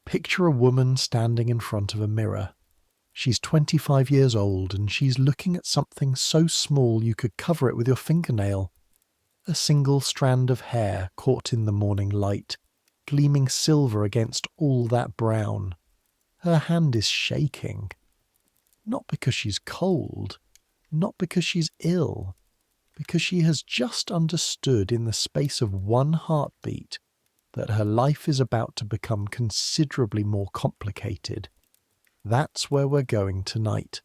Picture a woman standing in front of a mirror. She's 25 years old and she's looking at something so small you could cover it with your fingernail. A single strand of hair caught in the morning light, gleaming silver against all that brown. Her hand is shaking. Not because she's cold, not because she's ill, because she has just understood in the space of one heartbeat that her life is about to become considerably more complicated. That's where we're going tonight.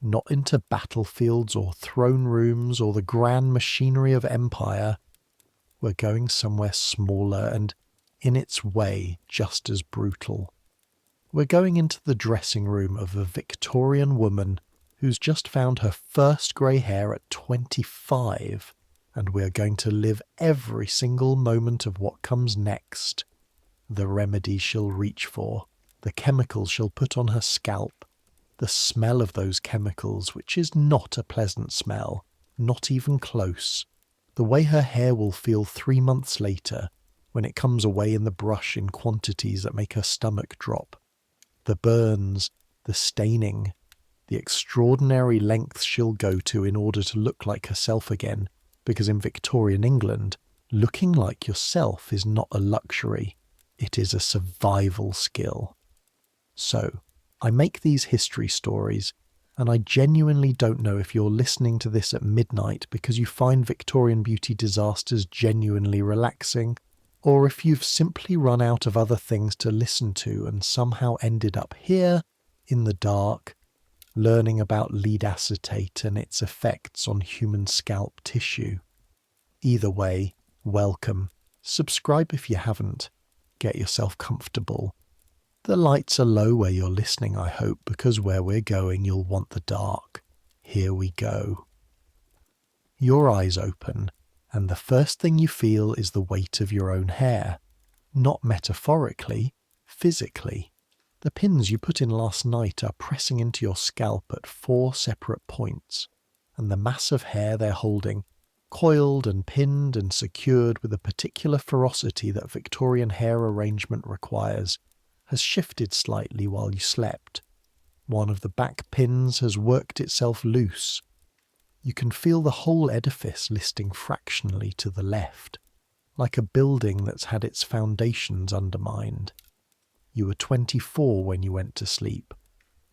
Not into battlefields or throne rooms or the grand machinery of empire. We're going somewhere smaller and, in its way, just as brutal. We're going into the dressing room of a Victorian woman who's just found her first grey hair at 25, and we're going to live every single moment of what comes next. The remedy she'll reach for, the chemicals she'll put on her scalp, the smell of those chemicals, which is not a pleasant smell, not even close, the way her hair will feel 3 months later when it comes away in the brush in quantities that make her stomach drop, the burns, the staining, the extraordinary lengths she'll go to in order to look like herself again, because in Victorian England, looking like yourself is not a luxury, it is a survival skill. So, I make these history stories, and I genuinely don't know if you're listening to this at midnight because you find Victorian beauty disasters genuinely relaxing, or if you've simply run out of other things to listen to and somehow ended up here, in the dark, learning about lead acetate and its effects on human scalp tissue. Either way, welcome. Subscribe if you haven't. Get yourself comfortable. The lights are low where you're listening, I hope, because where we're going you'll want the dark. Here we go. Your eyes open, and the first thing you feel is the weight of your own hair. Not metaphorically, physically. The pins you put in last night are pressing into your scalp at 4 separate points, and the mass of hair they're holding, coiled and pinned and secured with a particular ferocity that Victorian hair arrangement requires, has shifted slightly while you slept. One of the back pins has worked itself loose. You can feel the whole edifice listing fractionally to the left, like a building that's had its foundations undermined. You were 24 when you went to sleep.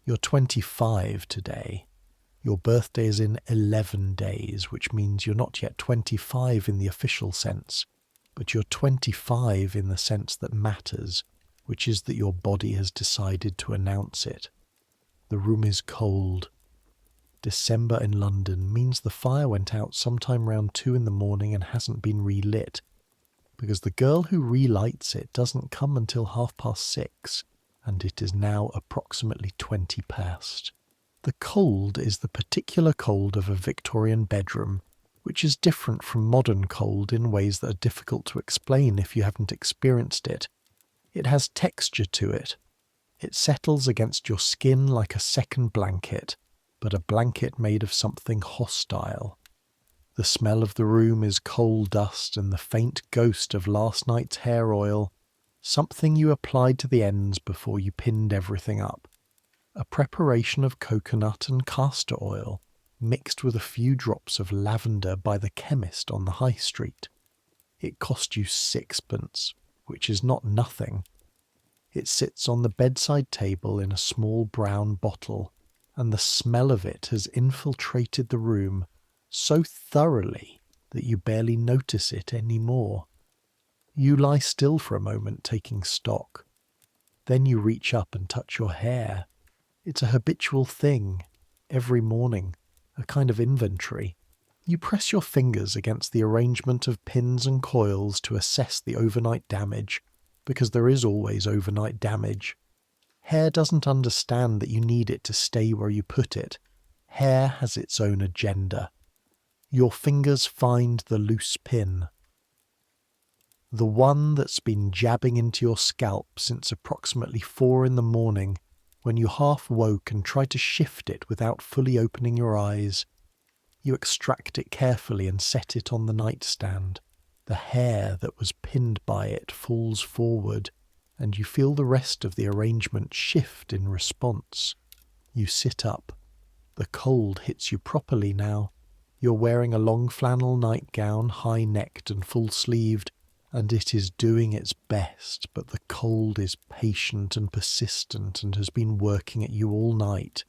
You're 25 today. Your birthday is in 11 days, which means you're not yet 25 in the official sense, but you're 25 in the sense that matters, which is that your body has decided to announce it. The room is cold. December in London means the fire went out sometime round 2 in the morning and hasn't been relit, because the girl who relights it doesn't come until 6:30, and it is now approximately 20 past. The cold is the particular cold of a Victorian bedroom, which is different from modern cold in ways that are difficult to explain if you haven't experienced it. It has texture to it. It settles against your skin like a second blanket, but a blanket made of something hostile. The smell of the room is coal dust and the faint ghost of last night's hair oil, something you applied to the ends before you pinned everything up. A preparation of coconut and castor oil, mixed with a few drops of lavender by the chemist on the high street. It cost you 6pence, which is not nothing. It sits on the bedside table in a small brown bottle, and the smell of it has infiltrated the room so thoroughly that you barely notice it anymore. You lie still for a moment taking stock. Then you reach up and touch your hair. It's a habitual thing, every morning, a kind of inventory. You press your fingers against the arrangement of pins and coils to assess the overnight damage, because there is always overnight damage. Hair doesn't understand that you need it to stay where you put it. Hair has its own agenda. Your fingers find the loose pin. The one that's been jabbing into your scalp since approximately 4 in the morning, when you half woke and tried to shift it without fully opening your eyes. You extract it carefully and set it on the nightstand. The hair that was pinned by it falls forward, and you feel the rest of the arrangement shift in response. You sit up. The cold hits you properly now. You're wearing a long flannel nightgown, high-necked and full-sleeved, and it is doing its best, but the cold is patient and persistent and has been working at you all night.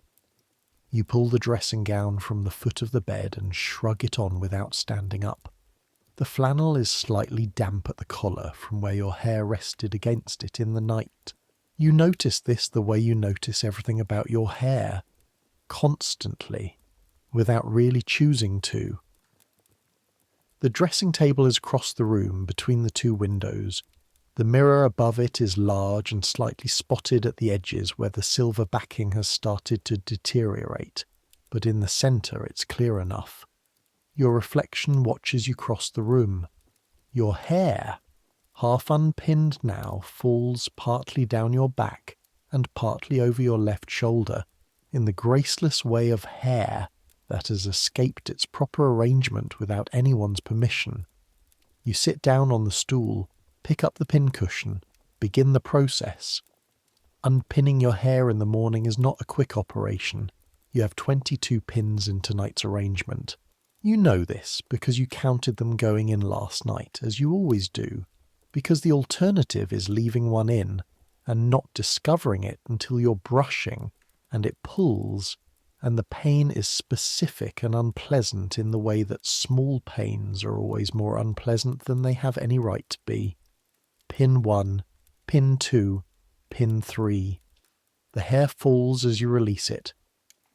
You pull the dressing gown from the foot of the bed and shrug it on without standing up. The flannel is slightly damp at the collar from where your hair rested against it in the night. You notice this the way you notice everything about your hair, constantly, without really choosing to. The dressing table is across the room between the two windows. The mirror above it is large and slightly spotted at the edges where the silver backing has started to deteriorate, but in the centre it's clear enough. Your reflection watches you cross the room. Your hair, half unpinned now, falls partly down your back and partly over your left shoulder, in the graceless way of hair that has escaped its proper arrangement without anyone's permission. You sit down on the stool, pick up the pincushion, begin the process. Unpinning your hair in the morning is not a quick operation. You have 22 pins in tonight's arrangement. You know this because you counted them going in last night, as you always do, because the alternative is leaving one in and not discovering it until you're brushing and it pulls, and the pain is specific and unpleasant in the way that small pains are always more unpleasant than they have any right to be. Pin 1, pin 2, pin 3. The hair falls as you release it,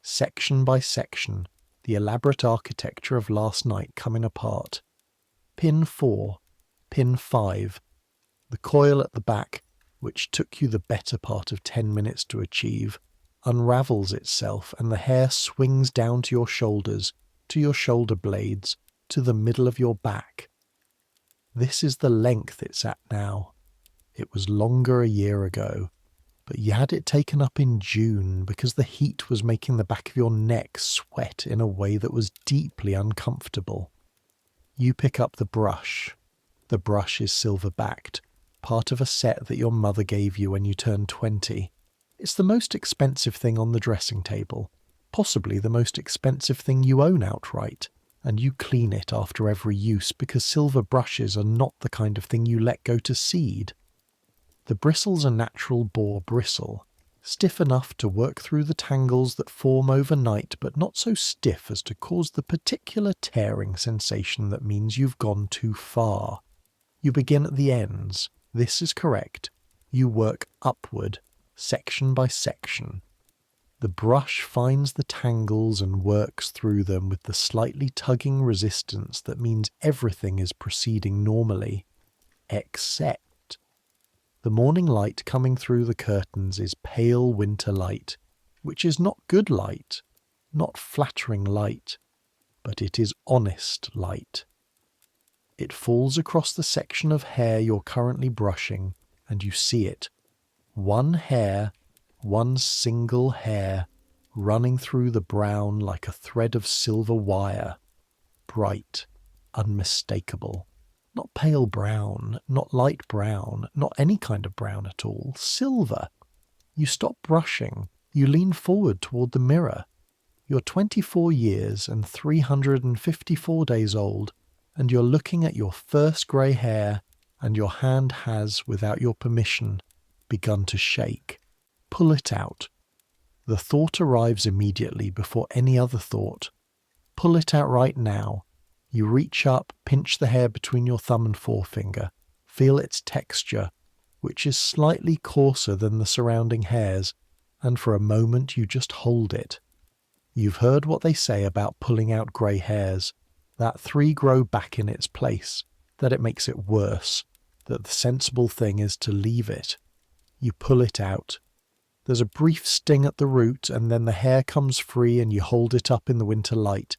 section by section, the elaborate architecture of last night coming apart. Pin 4, pin 5. The coil at the back, which took you the better part of 10 minutes to achieve, unravels itself and the hair swings down to your shoulders, to your shoulder blades, to the middle of your back. This is the length it's at now. It was longer a year ago, but you had it taken up in June because the heat was making the back of your neck sweat in a way that was deeply uncomfortable. You pick up the brush. The brush is silver-backed, part of a set that your mother gave you when you turned 20. It's the most expensive thing on the dressing table, possibly the most expensive thing you own outright, and you clean it after every use because silver brushes are not the kind of thing you let go to seed. The bristles are natural boar bristle, stiff enough to work through the tangles that form overnight, but not so stiff as to cause the particular tearing sensation that means you've gone too far. You begin at the ends. This is correct. You work upward, section by section. The brush finds the tangles and works through them with the slightly tugging resistance that means everything is proceeding normally, except the morning light coming through the curtains is pale winter light, which is not good light, not flattering light, but it is honest light. It falls across the section of hair you're currently brushing, and you see it. One hair, one single hair, running through the brown like a thread of silver wire. Bright, unmistakable. Not pale brown, not light brown, not any kind of brown at all. Silver. You stop brushing. You lean forward toward the mirror. You're 24 years and 354 days old, and you're looking at your first grey hair, and your hand has, without your permission, begun to shake. Pull it out. The thought arrives immediately before any other thought. Pull it out right now. You reach up, pinch the hair between your thumb and forefinger, feel its texture, which is slightly coarser than the surrounding hairs, and for a moment you just hold it. You've heard what they say about pulling out grey hairs, that 3 grow back in its place, that it makes it worse, that the sensible thing is to leave it. You pull it out. There's a brief sting at the root, and then the hair comes free and you hold it up in the winter light.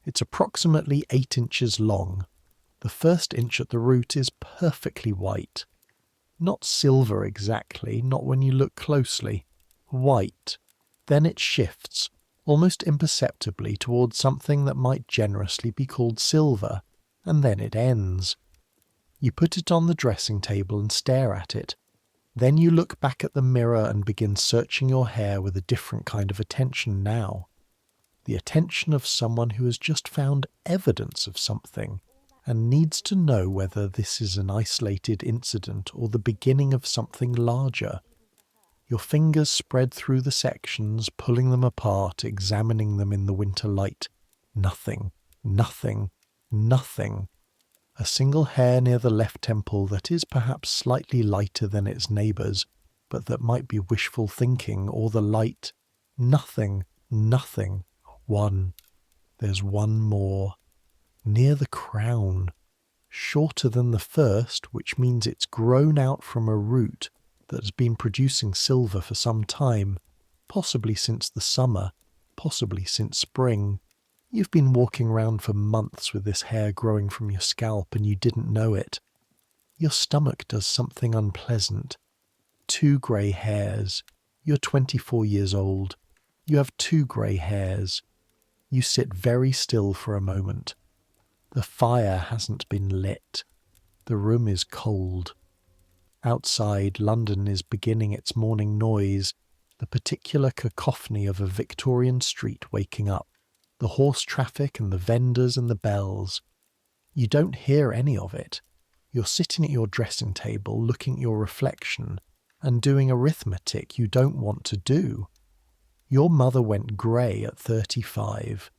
It's approximately 8 inches long. The first inch at the root is perfectly white. Not silver exactly, not when you look closely. White. Then it shifts, almost imperceptibly, towards something that might generously be called silver, and then it ends. You put it on the dressing table and stare at it. Then you look back at the mirror and begin searching your hair with a different kind of attention now. The attention of someone who has just found evidence of something and needs to know whether this is an isolated incident or the beginning of something larger. Your fingers spread through the sections, pulling them apart, examining them in the winter light. Nothing, nothing, nothing. A single hair near the left temple that is perhaps slightly lighter than its neighbours, but that might be wishful thinking or the light. Nothing, nothing. One. There's one more. Near the crown. Shorter than the first, which means it's grown out from a root that has been producing silver for some time, possibly since the summer, possibly since spring. You've been walking around for months with this hair growing from your scalp and you didn't know it. Your stomach does something unpleasant. 2 grey hairs. You're 24 years old. You have 2 grey hairs. You sit very still for a moment. The fire hasn't been lit. The room is cold. Outside, London is beginning its morning noise, the particular cacophony of a Victorian street waking up, the horse traffic and the vendors and the bells. You don't hear any of it. You're sitting at your dressing table looking at your reflection and doing arithmetic you don't want to do. Your mother went grey at 35.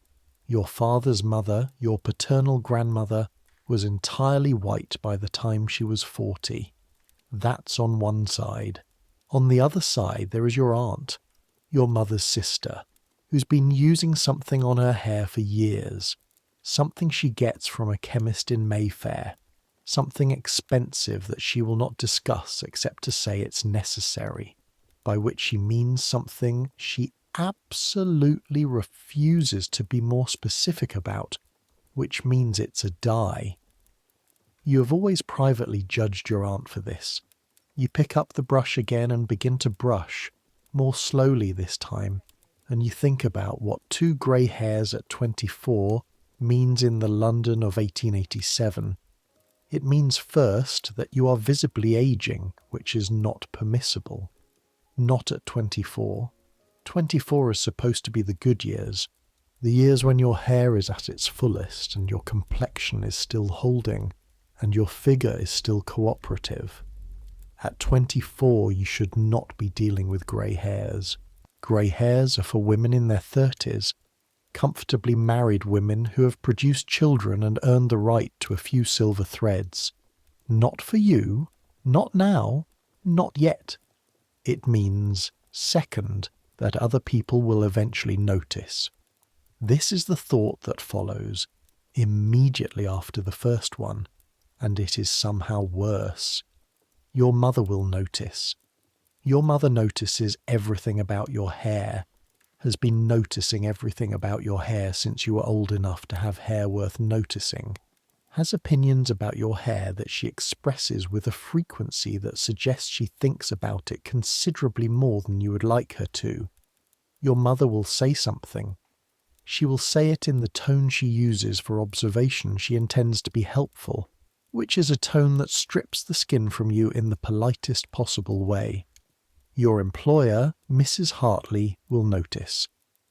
Your father's mother, your paternal grandmother, was entirely white by the time she was 40. That's on one side. On the other side there is your aunt, your mother's sister, who's been using something on her hair for years, something she gets from a chemist in Mayfair, something expensive that she will not discuss except to say it's necessary, by which she means something she absolutely refuses to be more specific about, which means it's a dye. You have always privately judged your aunt for this. You pick up the brush again and begin to brush, more slowly this time, and you think about what 2 grey hairs at 24 means in the London of 1887. It means first that you are visibly aging, which is not permissible. Not at 24. 24 is supposed to be the good years, the years when your hair is at its fullest and your complexion is still holding and your figure is still cooperative. At 24 you should not be dealing with grey hairs. Grey hairs are for women in their 30s, comfortably married women who have produced children and earned the right to a few silver threads. Not for you, not now, not yet. It means, second, that other people will eventually notice. This is the thought that follows immediately after the first one, and it is somehow worse. Your mother will notice. Your mother notices everything about your hair, has been noticing everything about your hair since you were old enough to have hair worth noticing, has opinions about your hair that she expresses with a frequency that suggests she thinks about it considerably more than you would like her to. Your mother will say something. She will say it in the tone she uses for observation she intends to be helpful, which is a tone that strips the skin from you in the politest possible way. Your employer, Mrs. Hartley, will notice,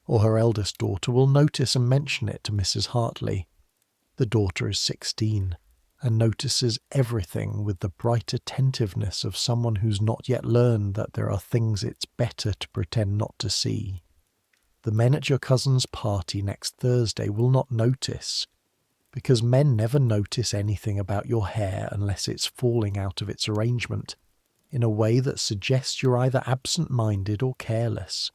or her eldest daughter will notice and mention it to Mrs. Hartley. The daughter is 16, and notices everything with the bright attentiveness of someone who's not yet learned that there are things it's better to pretend not to see. The men at your cousin's party next Thursday will not notice, because men never notice anything about your hair unless it's falling out of its arrangement, in a way that suggests you're either absent-minded or careless.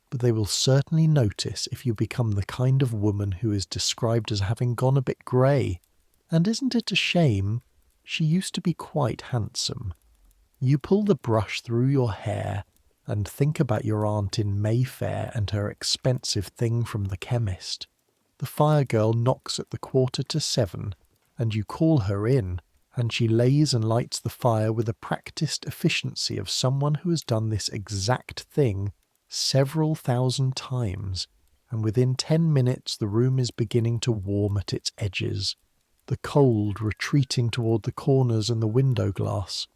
But they will certainly notice if you become the kind of woman who is described as having gone a bit grey. And isn't it a shame? She used to be quite handsome. You pull the brush through your hair and think about your aunt in Mayfair and her expensive thing from the chemist. The fire girl knocks at the 7:15, and you call her in, and she lays and lights the fire with the practised efficiency of someone who has done this exact thing several thousand times, and within 10 minutes the room is beginning to warm at its edges, the cold retreating toward the corners and the window glass,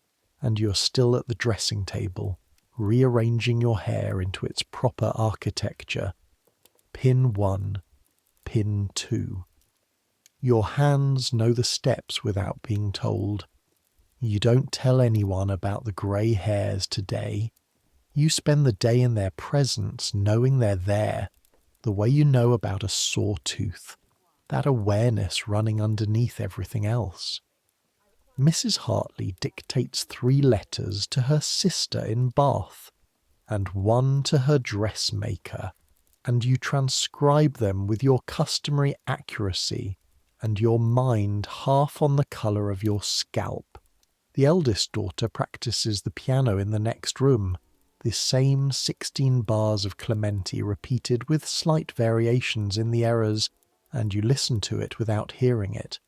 and you're still at the dressing table, rearranging your hair into its proper architecture. Pin 1, pin 2. Your hands know the steps without being told. You don't tell anyone about the grey hairs today. You spend the day in their presence, knowing they're there, the way you know about a sore tooth, that awareness running underneath everything else. Mrs. Hartley dictates 3 letters to her sister in Bath, and 1 to her dressmaker, and you transcribe them with your customary accuracy and your mind half on the colour of your scalp. The eldest daughter practices the piano in the next room, the same 16 bars of Clementi repeated with slight variations in the errors, and you listen to it without hearing it.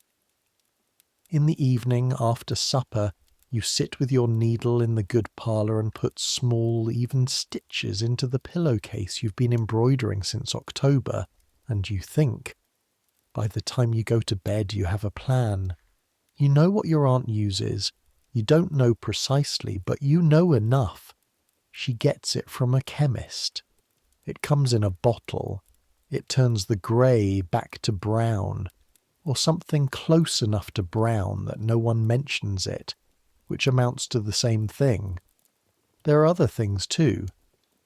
In the evening, after supper, you sit with your needle in the good parlour and put small, even stitches into the pillowcase you've been embroidering since October, and you think. By the time you go to bed, you have a plan. You know what your aunt uses. You don't know precisely, but you know enough. She gets it from a chemist. It comes in a bottle. It turns the grey back to brown, or something close enough to brown that no one mentions it, which amounts to the same thing. There are other things too.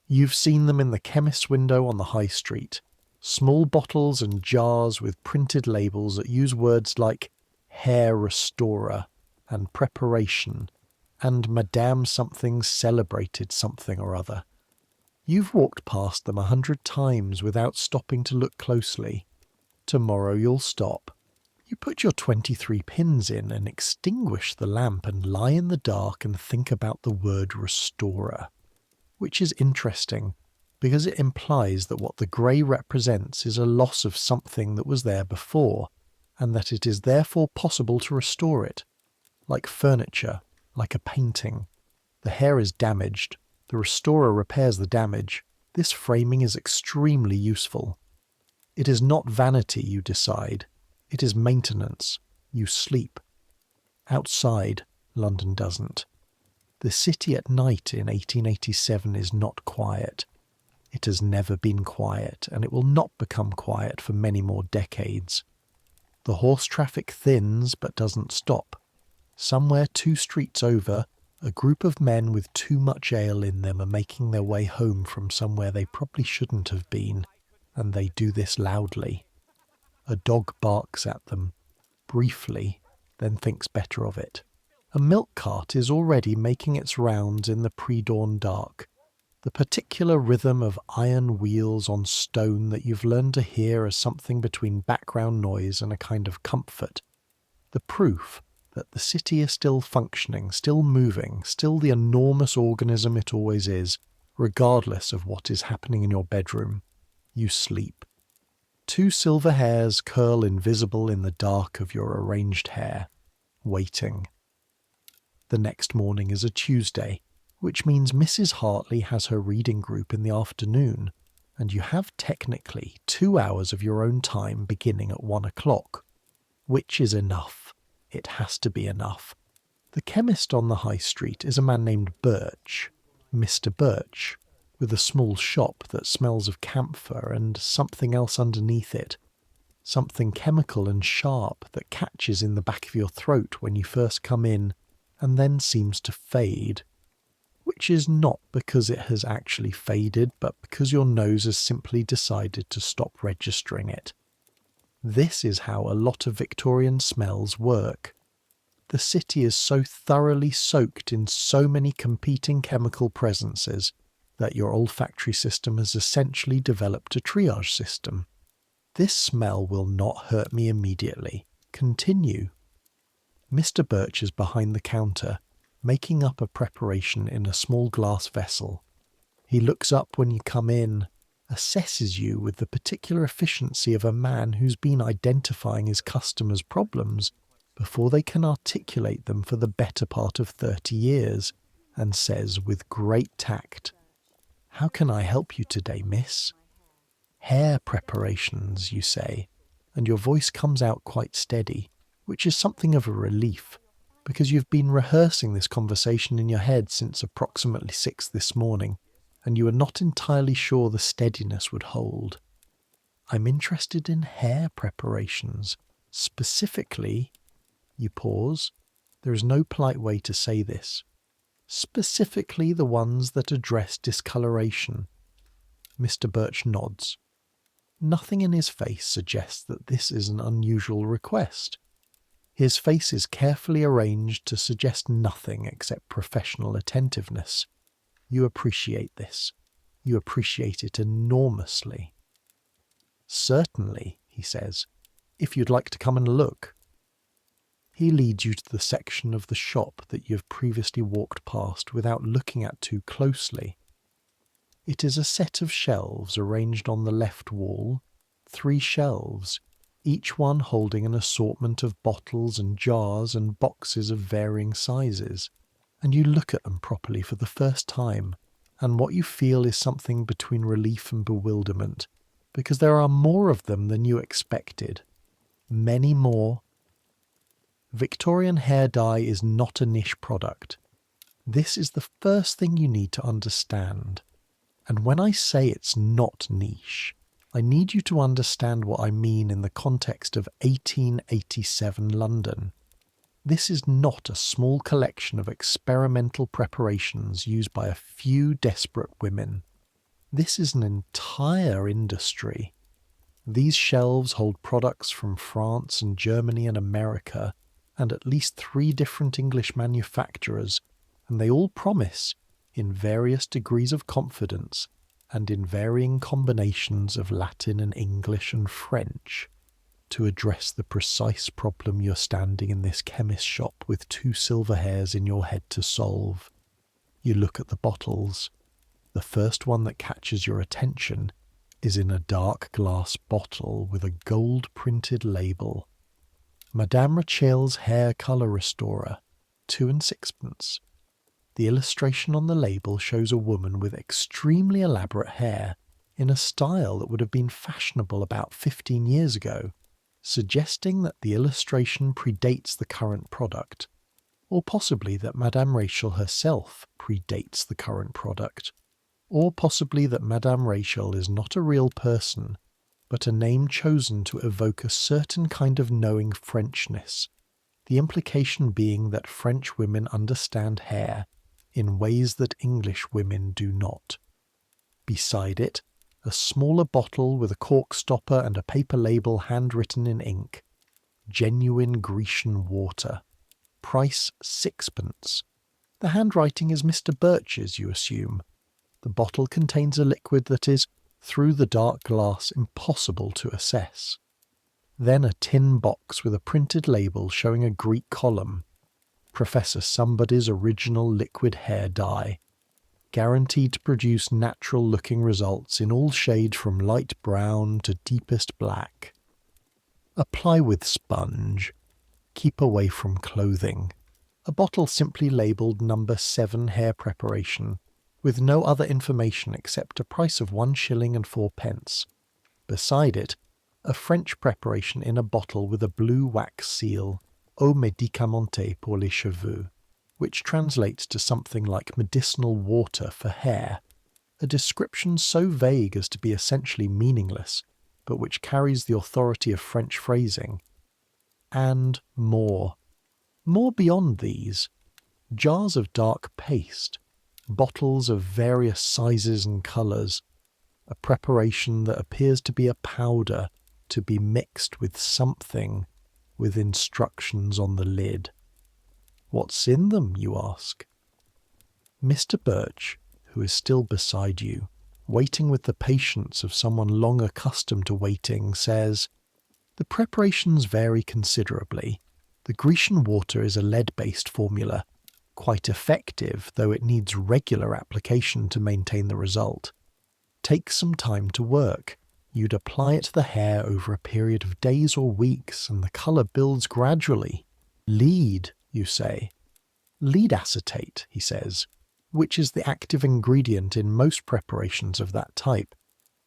You've seen them in the chemist's window on the high street. Small bottles and jars with printed labels that use words like hair restorer and preparation and Madame something celebrated something or other. You've walked past them 100 times without stopping to look closely. Tomorrow you'll stop. You put your 23 pins in and extinguish the lamp and lie in the dark and think about the word restorer, which is interesting because it implies that what the grey represents is a loss of something that was there before, and that it is therefore possible to restore it, like furniture, like a painting. The hair is damaged. The restorer repairs the damage. This framing is extremely useful. It is not vanity, you decide. It is maintenance. You sleep. Outside, London doesn't. The city at night in 1887 is not quiet. It has never been quiet, and it will not become quiet for many more decades. The horse traffic thins but doesn't stop. Somewhere 2 streets over, a group of men with too much ale in them are making their way home from somewhere they probably shouldn't have been, and they do this loudly. A dog barks at them, briefly, then thinks better of it. A milk cart is already making its rounds in the pre-dawn dark. The particular rhythm of iron wheels on stone that you've learned to hear as something between background noise and a kind of comfort. The proof that the city is still functioning, still moving, still the enormous organism it always is, regardless of what is happening in your bedroom. You sleep. 2 silver hairs curl invisible in the dark of your arranged hair, waiting. The next morning is a Tuesday, which means Mrs. Hartley has her reading group in the afternoon, and you have technically 2 hours of your own time beginning at 1 o'clock, which is enough. It has to be enough. The chemist on the high street is a man named Birch, Mr. Birch, with a small shop that smells of camphor and something else underneath it, something chemical and sharp that catches in the back of your throat when you first come in and then seems to fade, which is not because it has actually faded, but because your nose has simply decided to stop registering it. This is how a lot of Victorian smells work. The city is so thoroughly soaked in so many competing chemical presences that your olfactory system has essentially developed a triage system. This smell will not hurt me immediately. Continue. Mr. Birch is behind the counter, making up a preparation in a small glass vessel. He looks up when you come in, assesses you with the particular efficiency of a man who's been identifying his customers' problems before they can articulate them for the better part of 30 years, and says with great tact, "How can I help you today, miss?" "Hair preparations," you say, and your voice comes out quite steady, which is something of a relief, because you've been rehearsing this conversation in your head since approximately 6 this morning, and you are not entirely sure the steadiness would hold. I'm interested in hair preparations. Specifically, you pause. There is no polite way to say this. Specifically the ones that address discoloration. Mr. Birch nods. Nothing in his face suggests that this is an unusual request. His face is carefully arranged to suggest nothing except professional attentiveness. You appreciate this. You appreciate it enormously. Certainly, he says, if you'd like to come and look. He leads you to the section of the shop that you have previously walked past without looking at too closely. It is a set of shelves arranged on the left wall, 3 shelves, each one holding an assortment of bottles and jars and boxes of varying sizes, and you look at them properly for the first time, and what you feel is something between relief and bewilderment, because there are more of them than you expected. Many more. Victorian hair dye is not a niche product. This is the first thing you need to understand. And when I say it's not niche, I need you to understand what I mean in the context of 1887 London. This is not a small collection of experimental preparations used by a few desperate women. This is an entire industry. These shelves hold products from France and Germany and America, and at least 3 different English manufacturers, and they all promise, in various degrees of confidence, and in varying combinations of Latin and English and French, to address the precise problem you're standing in this chemist shop with 2 silver hairs in your head to solve. You look at the bottles. The first one that catches your attention is in a dark glass bottle with a gold-printed label. Madame Rachel's Hair Colour Restorer, 2 and 6pence. The illustration on the label shows a woman with extremely elaborate hair in a style that would have been fashionable about 15 years ago, suggesting that the illustration predates the current product, or possibly that Madame Rachel herself predates the current product, or possibly that Madame Rachel is not a real person, but a name chosen to evoke a certain kind of knowing Frenchness, the implication being that French women understand hair in ways that English women do not. Beside it, a smaller bottle with a cork stopper and a paper label handwritten in ink. Genuine Grecian Water. Price 6pence. The handwriting is Mr. Birch's, you assume. The bottle contains a liquid that is, through the dark glass, impossible to assess. Then a tin box with a printed label showing a Greek column. Professor Somebody's original liquid hair dye, guaranteed to produce natural-looking results in all shades from light brown to deepest black. Apply with sponge. Keep away from clothing. A bottle simply labelled number 7 hair preparation, with no other information except a price of 1 shilling and 4pence. Beside it, a French preparation in a bottle with a blue wax seal, Eau médicamentée pour les cheveux, which translates to something like medicinal water for hair, a description so vague as to be essentially meaningless, but which carries the authority of French phrasing. And more. More beyond these. Jars of dark paste, bottles of various sizes and colours, a preparation that appears to be a powder to be mixed with something, with instructions on the lid. What's in them, you ask? Mr. Birch, who is still beside you, waiting with the patience of someone long accustomed to waiting, says, "The preparations vary considerably. The Grecian Water is a lead-based formula, quite effective, though it needs regular application to maintain the result. Takes some time to work. You'd apply it to the hair over a period of days or weeks, and the colour builds gradually. Lead, you say. Lead acetate, he says, which is the active ingredient in most preparations of that type.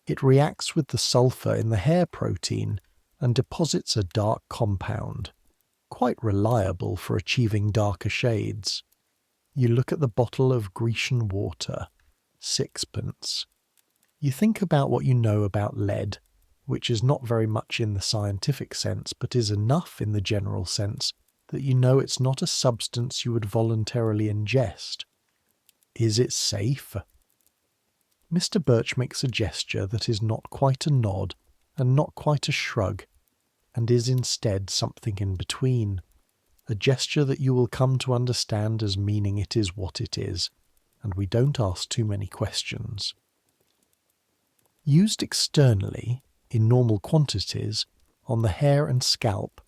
It reacts with the sulfur in the hair protein and deposits a dark compound. quite reliable for achieving darker shades. You look at the bottle of Grecian Water, 6p. You think about what you know about lead, which is not very much in the scientific sense, but is enough in the general sense that you know it's not a substance you would voluntarily ingest. Is it safe? Mr. Birch makes a gesture that is not quite a nod and not quite a shrug, and is instead something in between, a gesture that you will come to understand as meaning it is what it is, and we don't ask too many questions. Used externally, in normal quantities, on the hair and scalp,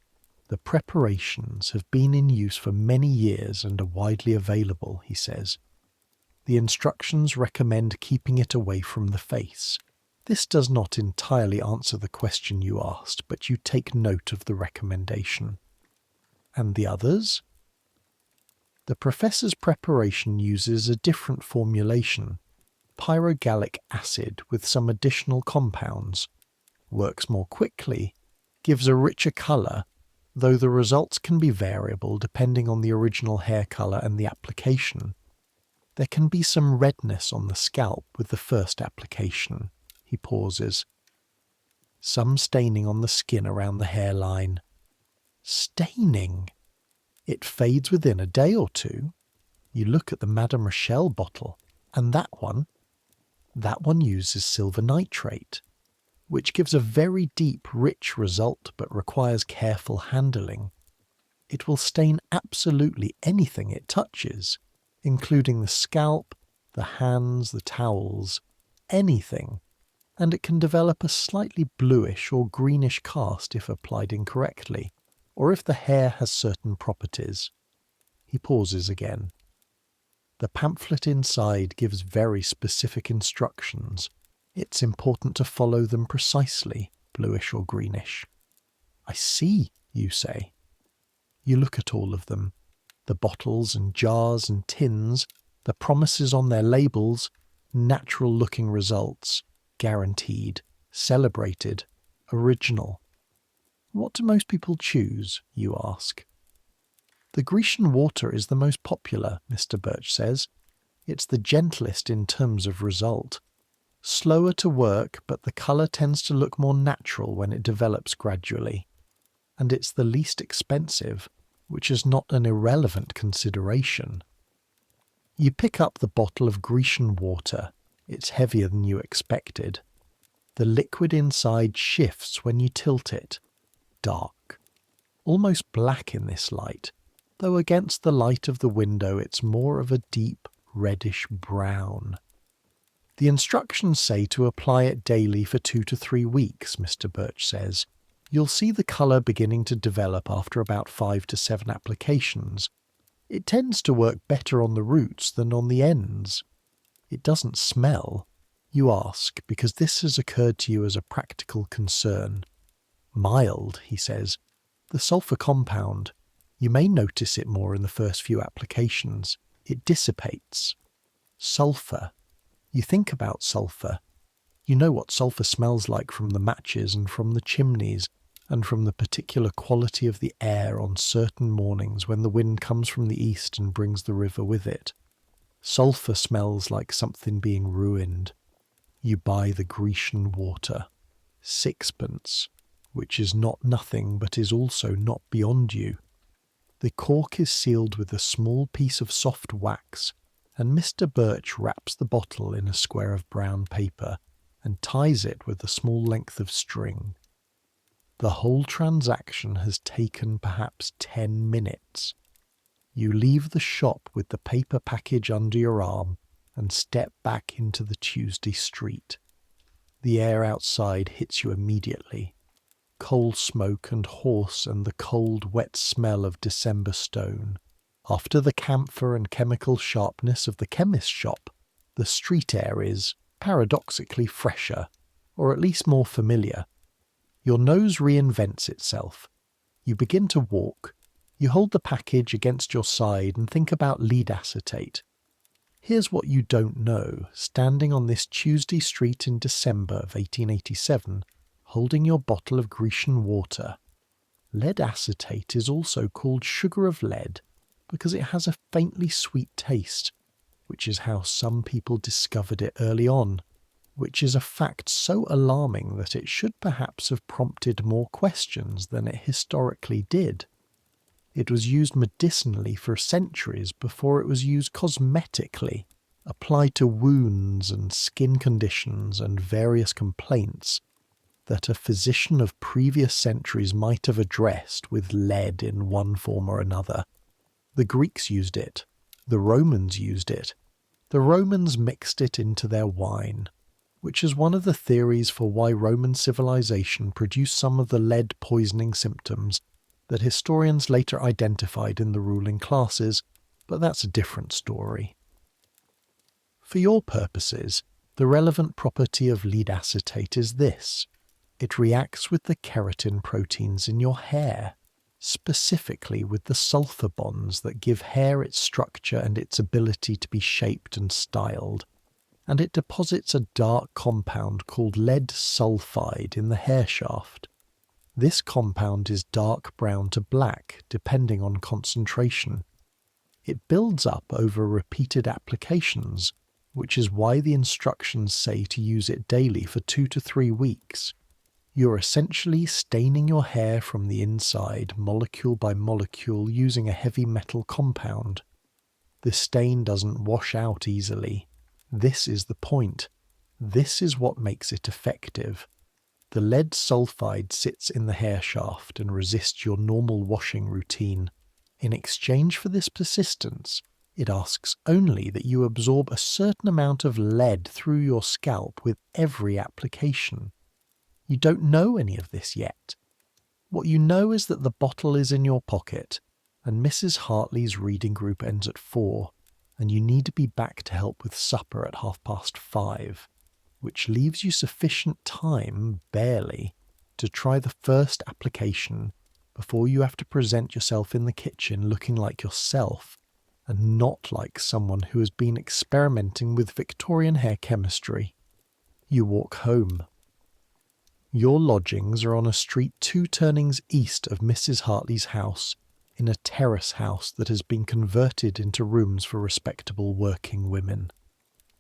the preparations have been in use for many years and are widely available, he says. The instructions recommend keeping it away from the face. This does not entirely answer the question you asked, but you take note of the recommendation. And the others? The professor's preparation uses a different formulation, pyrogallic acid with some additional compounds, works more quickly, gives a richer colour, though the results can be variable depending on the original hair colour and the application. There can be some redness on the scalp with the first application. He pauses. Some staining on the skin around the hairline. Staining? It fades within a day or two. You look at the Madame Rochelle bottle, and that one uses silver nitrate, which gives a very deep, rich result but requires careful handling. It will stain absolutely anything it touches, including the scalp, the hands, the towels, anything, and it can develop a slightly bluish or greenish cast if applied incorrectly, or if the hair has certain properties. He pauses again. The pamphlet inside gives very specific instructions. It's important to follow them precisely, bluish or greenish. I see, you say. You look at all of them, the bottles and jars and tins, the promises on their labels, natural-looking results, guaranteed, celebrated, original. What do most people choose, you ask? The Grecian Water is the most popular, Mr. Birch says. It's the gentlest in terms of result. Slower to work, but the colour tends to look more natural when it develops gradually. And it's the least expensive, which is not an irrelevant consideration. You pick up the bottle of Grecian Water. It's heavier than you expected. The liquid inside shifts when you tilt it. Dark. Almost black in this light, though against the light of the window it's more of a deep reddish brown. The instructions say to apply it daily for 2 to 3 weeks, Mr. Birch says. You'll see the colour beginning to develop after about 5 to 7 applications. It tends to work better on the roots than on the ends. It doesn't smell. You ask, because this has occurred to you as a practical concern. Mild, he says. The sulfur compound. You may notice it more in the first few applications. It dissipates. Sulfur. You think about sulfur. You know what sulfur smells like from the matches and from the chimneys, and from the particular quality of the air on certain mornings when the wind comes from the east and brings the river with it. Sulfur smells like something being ruined. You buy the Grecian Water. 6p, which is not nothing but is also not beyond you. The cork is sealed with a small piece of soft wax, and Mr. Birch wraps the bottle in a square of brown paper and ties it with a small length of string. The whole transaction has taken perhaps 10 minutes. You leave the shop with the paper package under your arm and step back into the Tuesday street. The air outside hits you immediately. Coal smoke and horse and the cold, wet smell of December stone. After the camphor and chemical sharpness of the chemist's shop, the street air is, paradoxically, fresher, or at least more familiar. Your nose reinvents itself. You begin to walk. You hold the package against your side and think about lead acetate. Here's what you don't know, standing on this Tuesday street in December of 1887, holding your bottle of Grecian Water. Lead acetate is also called sugar of lead because it has a faintly sweet taste, which is how some people discovered it early on, which is a fact so alarming that it should perhaps have prompted more questions than it historically did. It was used medicinally for centuries before it was used cosmetically, applied to wounds and skin conditions and various complaints that a physician of previous centuries might have addressed with lead in one form or another. The Greeks used it. The Romans used it. The Romans mixed it into their wine, which is one of the theories for why Roman civilization produced some of the lead poisoning symptoms that historians later identified in the ruling classes, but that's a different story. For your purposes, the relevant property of lead acetate is this. It reacts with the keratin proteins in your hair, specifically with the sulfur bonds that give hair its structure and its ability to be shaped and styled, and it deposits a dark compound called lead sulfide in the hair shaft. This compound is dark brown to black, depending on concentration. It builds up over repeated applications, which is why the instructions say to use it daily for 2 to 3 weeks. You're essentially staining your hair from the inside, molecule by molecule, using a heavy metal compound. The stain doesn't wash out easily. This is the point. This is what makes it effective. The lead sulfide sits in the hair shaft and resists your normal washing routine. In exchange for this persistence, it asks only that you absorb a certain amount of lead through your scalp with every application. You don't know any of this yet. What you know is that the bottle is in your pocket, and Mrs. Hartley's reading group ends at 4, and you need to be back to help with supper at 5:30, which leaves you sufficient time, barely, to try the first application before you have to present yourself in the kitchen looking like yourself, and not like someone who has been experimenting with Victorian hair chemistry. You walk home. Your lodgings are on a street 2 turnings east of Mrs. Hartley's house, in a terrace house that has been converted into rooms for respectable working women.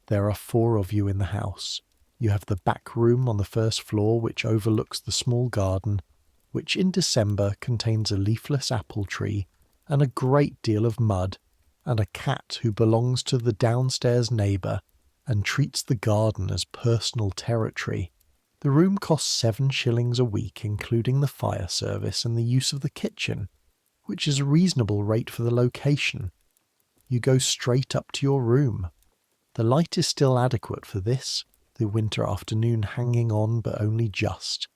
There are 4 of you in the house. You have the back room on the first floor, which overlooks the small garden, which in December contains a leafless apple tree and a great deal of mud, and a cat who belongs to the downstairs neighbour and treats the garden as personal territory. The room costs 7 shillings a week, including the fire service and the use of the kitchen, which is a reasonable rate for the location. You go straight up to your room. The light is still adequate for this, the winter afternoon hanging on but only just.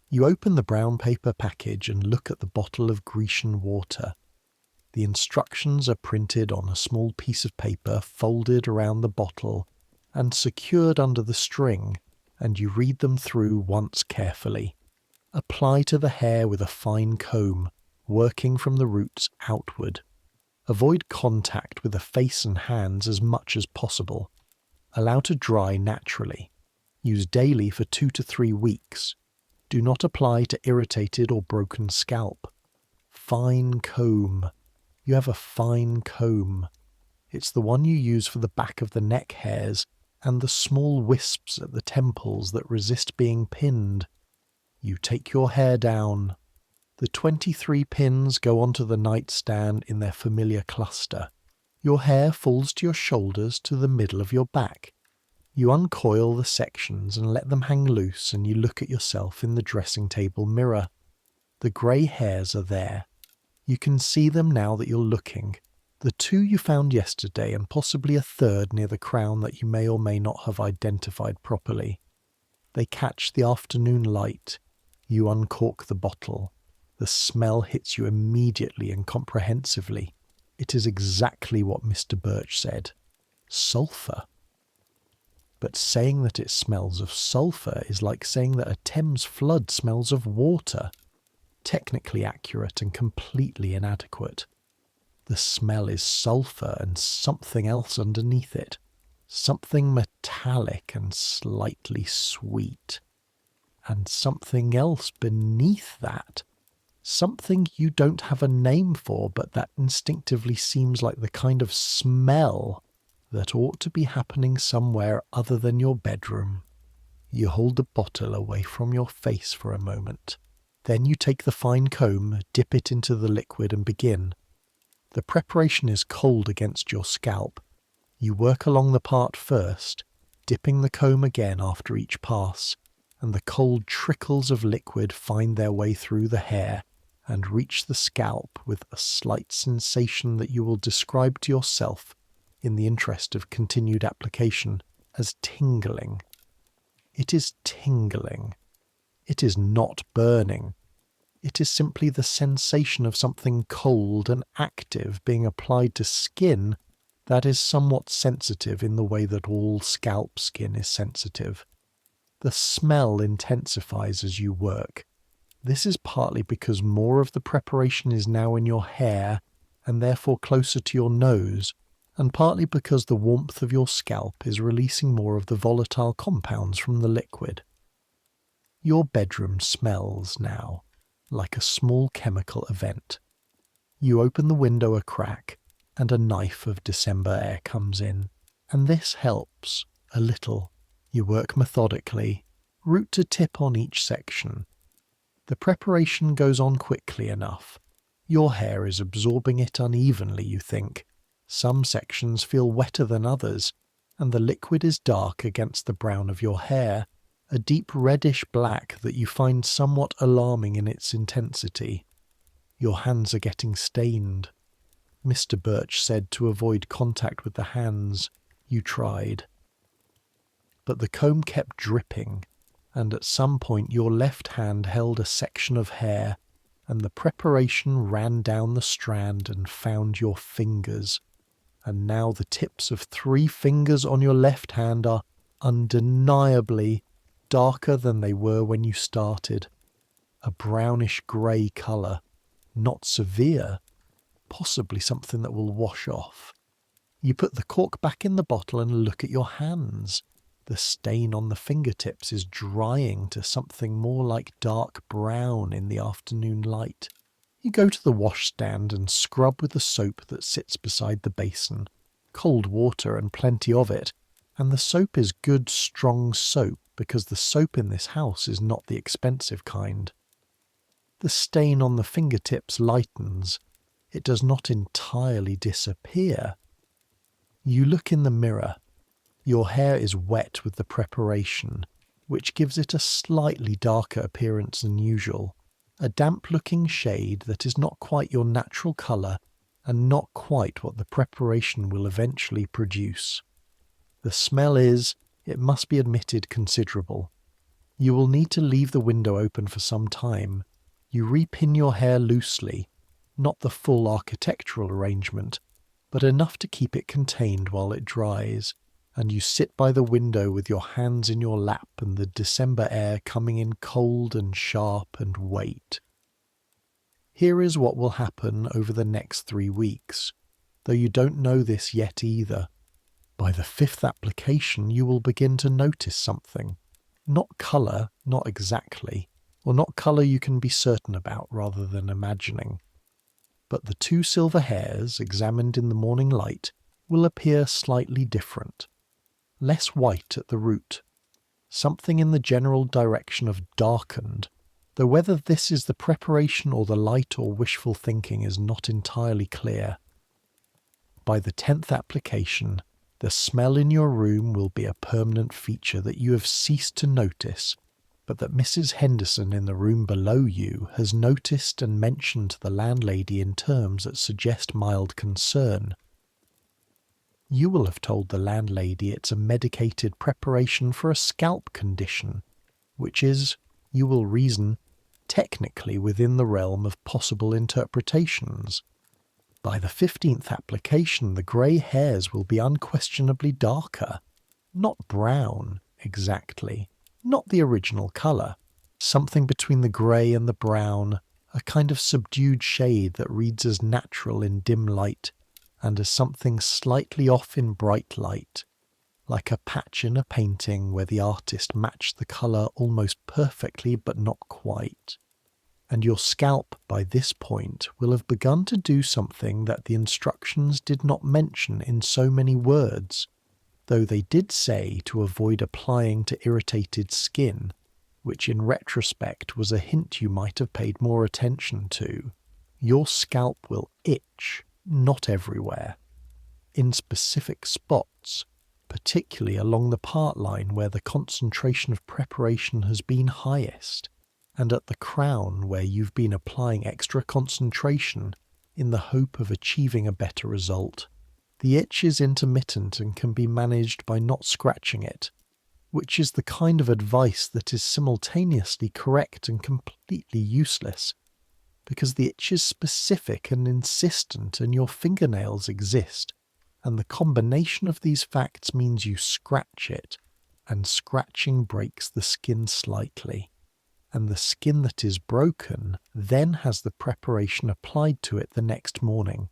You open the brown paper package and look at the bottle of Grecian Water. The instructions are printed on a small piece of paper folded around the bottle and secured under the string, and you read them through once carefully. Apply to the hair with a fine comb, working from the roots outward. Avoid contact with the face and hands as much as possible. Allow to dry naturally. Use daily for 2 to 3 weeks. Do not apply to irritated or broken scalp. Fine comb. You have a fine comb. It's the one you use for the back of the neck hairs and the small wisps at the temples that resist being pinned. You take your hair down. The 23 pins go onto the nightstand in their familiar cluster. Your hair falls to your shoulders to the middle of your back. You uncoil the sections and let them hang loose, and you look at yourself in the dressing table mirror. The grey hairs are there. You can see them now that you're looking. The 2 you found yesterday, and possibly a third near the crown that you may or may not have identified properly. They catch the afternoon light. You uncork the bottle. The smell hits you immediately and comprehensively. It is exactly what Mr. Birch said. Sulphur. But saying that it smells of sulphur is like saying that a Thames flood smells of water. Technically accurate and completely inadequate. The smell is sulphur and something else underneath it. Something metallic and slightly sweet. And something else beneath that. Something you don't have a name for, but that instinctively seems like the kind of smell that ought to be happening somewhere other than your bedroom. You hold the bottle away from your face for a moment. Then you take the fine comb, dip it into the liquid and begin. The preparation is cold against your scalp. You work along the part first, dipping the comb again after each pass, and the cold trickles of liquid find their way through the hair and reach the scalp with a slight sensation that you will describe to yourself, in the interest of continued application, as tingling. It is tingling. It is not burning. It is simply the sensation of something cold and active being applied to skin that is somewhat sensitive in the way that all scalp skin is sensitive. The smell intensifies as you work. This is partly because more of the preparation is now in your hair and therefore closer to your nose, and partly because the warmth of your scalp is releasing more of the volatile compounds from the liquid. Your bedroom smells now like a small chemical event. You open the window a crack, and a night of December air comes in, and this helps a little. You work methodically, root to tip on each section. The preparation goes on quickly enough. Your hair is absorbing it unevenly, you think. Some sections feel wetter than others, and the liquid is dark against the brown of your hair, a deep reddish black that you find somewhat alarming in its intensity. Your hands are getting stained. Mr. Birch said to avoid contact with the hands. You tried. But the comb kept dripping, and at some point your left hand held a section of hair, and the preparation ran down the strand and found your fingers. And now the tips of 3 fingers on your left hand are undeniably darker than they were when you started. A brownish-grey colour, not severe, possibly something that will wash off. You put the cork back in the bottle and look at your hands. The stain on the fingertips is drying to something more like dark brown in the afternoon light. You go to the washstand and scrub with the soap that sits beside the basin. Cold water and plenty of it, and the soap is good strong soap because the soap in this house is not the expensive kind. The stain on the fingertips lightens. It does not entirely disappear. You look in the mirror. Your hair is wet with the preparation, which gives it a slightly darker appearance than usual, a damp-looking shade that is not quite your natural colour and not quite what the preparation will eventually produce. The smell is, it must be admitted, considerable. You will need to leave the window open for some time. You repin your hair loosely, not the full architectural arrangement, but enough to keep it contained while it dries, and you sit by the window with your hands in your lap and the December air coming in cold and sharp, and wait. Here is what will happen over the next 3 weeks, though you don't know this yet either. By the 5th application you will begin to notice something. Not colour, not exactly, or not colour you can be certain about rather than imagining. But the 2 silver hairs, examined in the morning light, will appear slightly different. Less white at the root. Something in the general direction of darkened, though whether this is the preparation or the light or wishful thinking is not entirely clear. By the 10th application, the smell in your room will be a permanent feature that you have ceased to notice, but that Mrs. Henderson in the room below you has noticed and mentioned to the landlady in terms that suggest mild concern. You will have told the landlady it's a medicated preparation for a scalp condition, which is, you will reason, technically within the realm of possible interpretations. By the 15th application, the grey hairs will be unquestionably darker. Not brown, exactly. Not the original colour. Something between the grey and the brown, a kind of subdued shade that reads as natural in dim light, and as something slightly off in bright light, like a patch in a painting where the artist matched the colour almost perfectly but not quite. and your scalp by this point will have begun to do something that the instructions did not mention in so many words, though they did say to avoid applying to irritated skin, which in retrospect was a hint you might have paid more attention to. Your scalp will itch, not everywhere, in specific spots, particularly along the part line where the concentration of preparation has been highest, and at the crown where you've been applying extra concentration in the hope of achieving a better result. The itch is intermittent and can be managed by not scratching it, which is the kind of advice that is simultaneously correct and completely useless, because the itch is specific and insistent and your fingernails exist, and the combination of these facts means you scratch it, and scratching breaks the skin slightly, and the skin that is broken then has the preparation applied to it the next morning.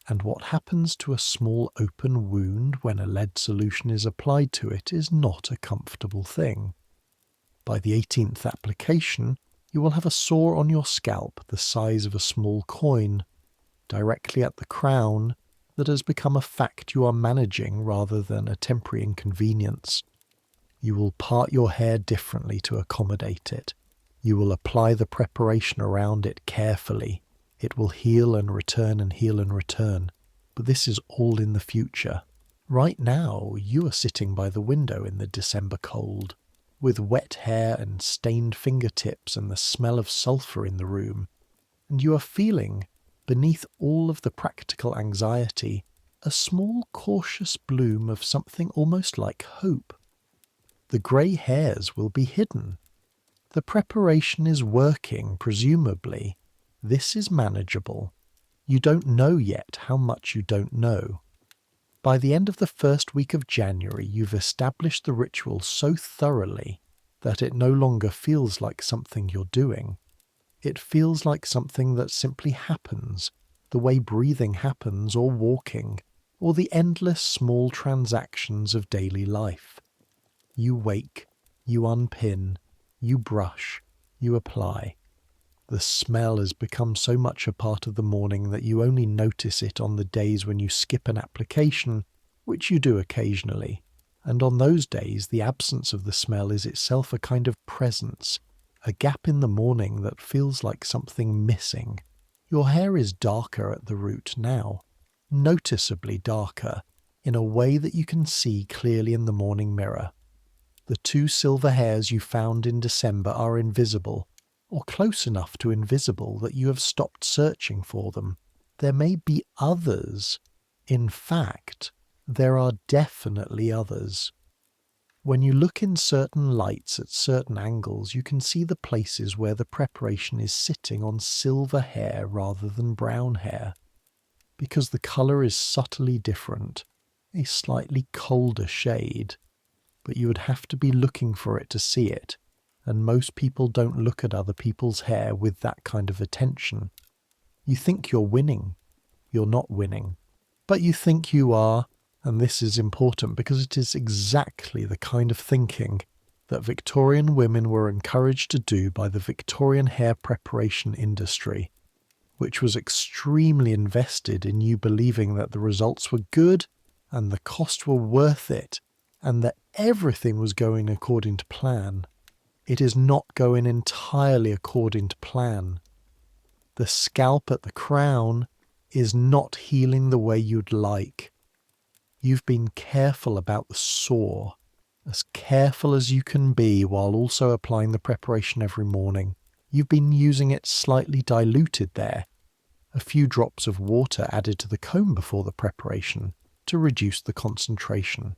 And what happens to a small open wound when a lead solution is applied to it is not a comfortable thing. By the 18th application, you will have a sore on your scalp the size of a small coin, directly at the crown, that has become a fact you are managing rather than a temporary inconvenience. You will part your hair differently to accommodate it. You will apply the preparation around it carefully. It will heal and return and heal and return. But this is all in the future. Right now, you are sitting by the window in the December cold, with wet hair and stained fingertips and the smell of sulfur in the room, and you are feeling, beneath all of the practical anxiety, a small cautious bloom of something almost like hope. The grey hairs will be hidden. The preparation is working, presumably. This is manageable. You don't know yet how much you don't know. By the end of the first week of January, you've established the ritual so thoroughly that it no longer feels like something you're doing. It feels like something that simply happens, the way breathing happens or walking, or the endless small transactions of daily life. You wake, you unpin, you brush, you apply. The smell has become so much a part of the morning that you only notice it on the days when you skip an application, which you do occasionally, and on those days the absence of the smell is itself a kind of presence, a gap in the morning that feels like something missing. Your hair is darker at the root now, noticeably darker, in a way that you can see clearly in the morning mirror. The 2 silver hairs you found in December are invisible, or close enough to invisible that you have stopped searching for them. There may be others. In fact, there are definitely others. When you look in certain lights at certain angles, you can see the places where the preparation is sitting on silver hair rather than brown hair, because the colour is subtly different, a slightly colder shade, but you would have to be looking for it to see it. And most people don't look at other people's hair with that kind of attention. You think you're winning. You're not winning. But you think you are, and this is important because it is exactly the kind of thinking that Victorian women were encouraged to do by the Victorian hair preparation industry, which was extremely invested in you believing that the results were good and the cost were worth it, and that everything was going according to plan. It is not going entirely according to plan. The scalp at the crown is not healing the way you'd like. You've been careful about the sore, as careful as you can be while also applying the preparation every morning. You've been using it slightly diluted there, a few drops of water added to the comb before the preparation to reduce the concentration.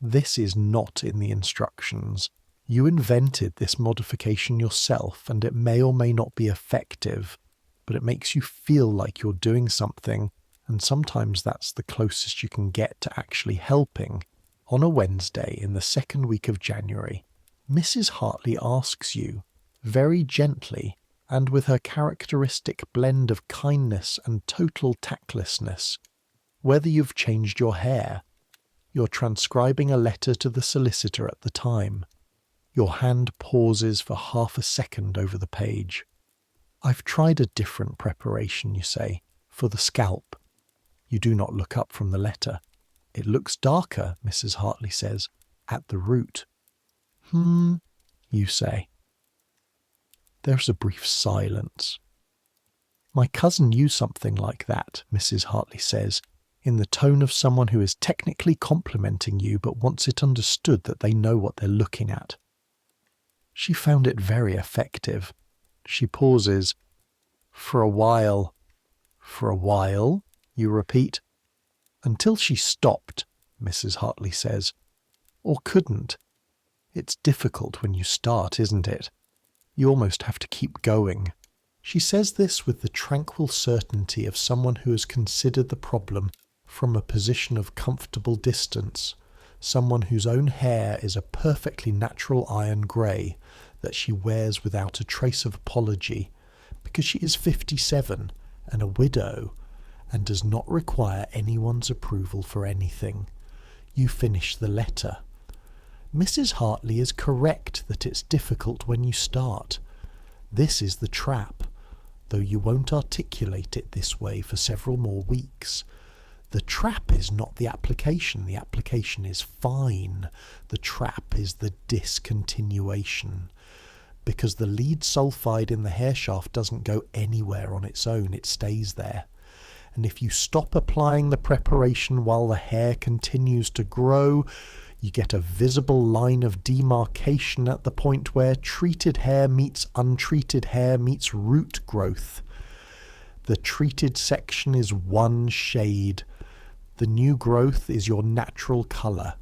This is not in the instructions. You invented this modification yourself, and it may or may not be effective, but it makes you feel like you're doing something, and sometimes that's the closest you can get to actually helping. On a Wednesday in the second week of January, Mrs. Hartley asks you, very gently, and with her characteristic blend of kindness and total tactlessness, whether you've changed your hair. You're transcribing a letter to the solicitor at the time. Your hand pauses for half a second over the page. I've tried a different preparation, you say, for the scalp. You do not look up from the letter. It looks darker, Mrs. Hartley says, at the root. You say. There's a brief silence. My cousin used something like that, Mrs. Hartley says, in the tone of someone who is technically complimenting you but wants it understood that they know what they're looking at. She found it very effective. She pauses. For a while. For a while, you repeat. Until she stopped, Mrs. Hartley says. Or couldn't. It's difficult when you start, isn't it? You almost have to keep going. She says this with the tranquil certainty of someone who has considered the problem from a position of comfortable distance, someone whose own hair is a perfectly natural iron grey that she wears without a trace of apology, because she is 57 and a widow and does not require anyone's approval for anything. You finish the letter. Mrs. Hartley is correct that it's difficult when you start. This is the trap, though you won't articulate it this way for several more weeks. The trap is not the application is fine. The trap is the discontinuation. Because the lead sulfide in the hair shaft doesn't go anywhere on its own, it stays there. And if you stop applying the preparation while the hair continues to grow, you get a visible line of demarcation at the point where treated hair meets untreated hair meets root growth. The treated section is one shade. The new growth is your natural colour.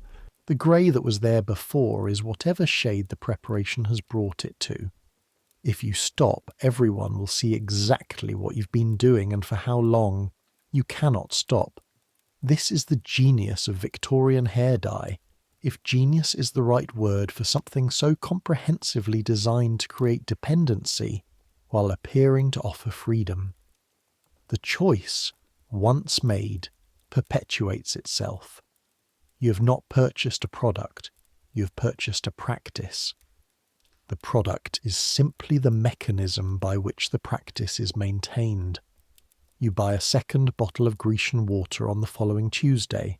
The grey that was there before is whatever shade the preparation has brought it to. If you stop, everyone will see exactly what you've been doing and for how long. You cannot stop. This is the genius of Victorian hair dye. If genius is the right word for something so comprehensively designed to create dependency while appearing to offer freedom. The choice, once made, perpetuates itself. You have not purchased a product, you have purchased a practice. The product is simply the mechanism by which the practice is maintained. You buy a second bottle of Grecian Water on the following Tuesday.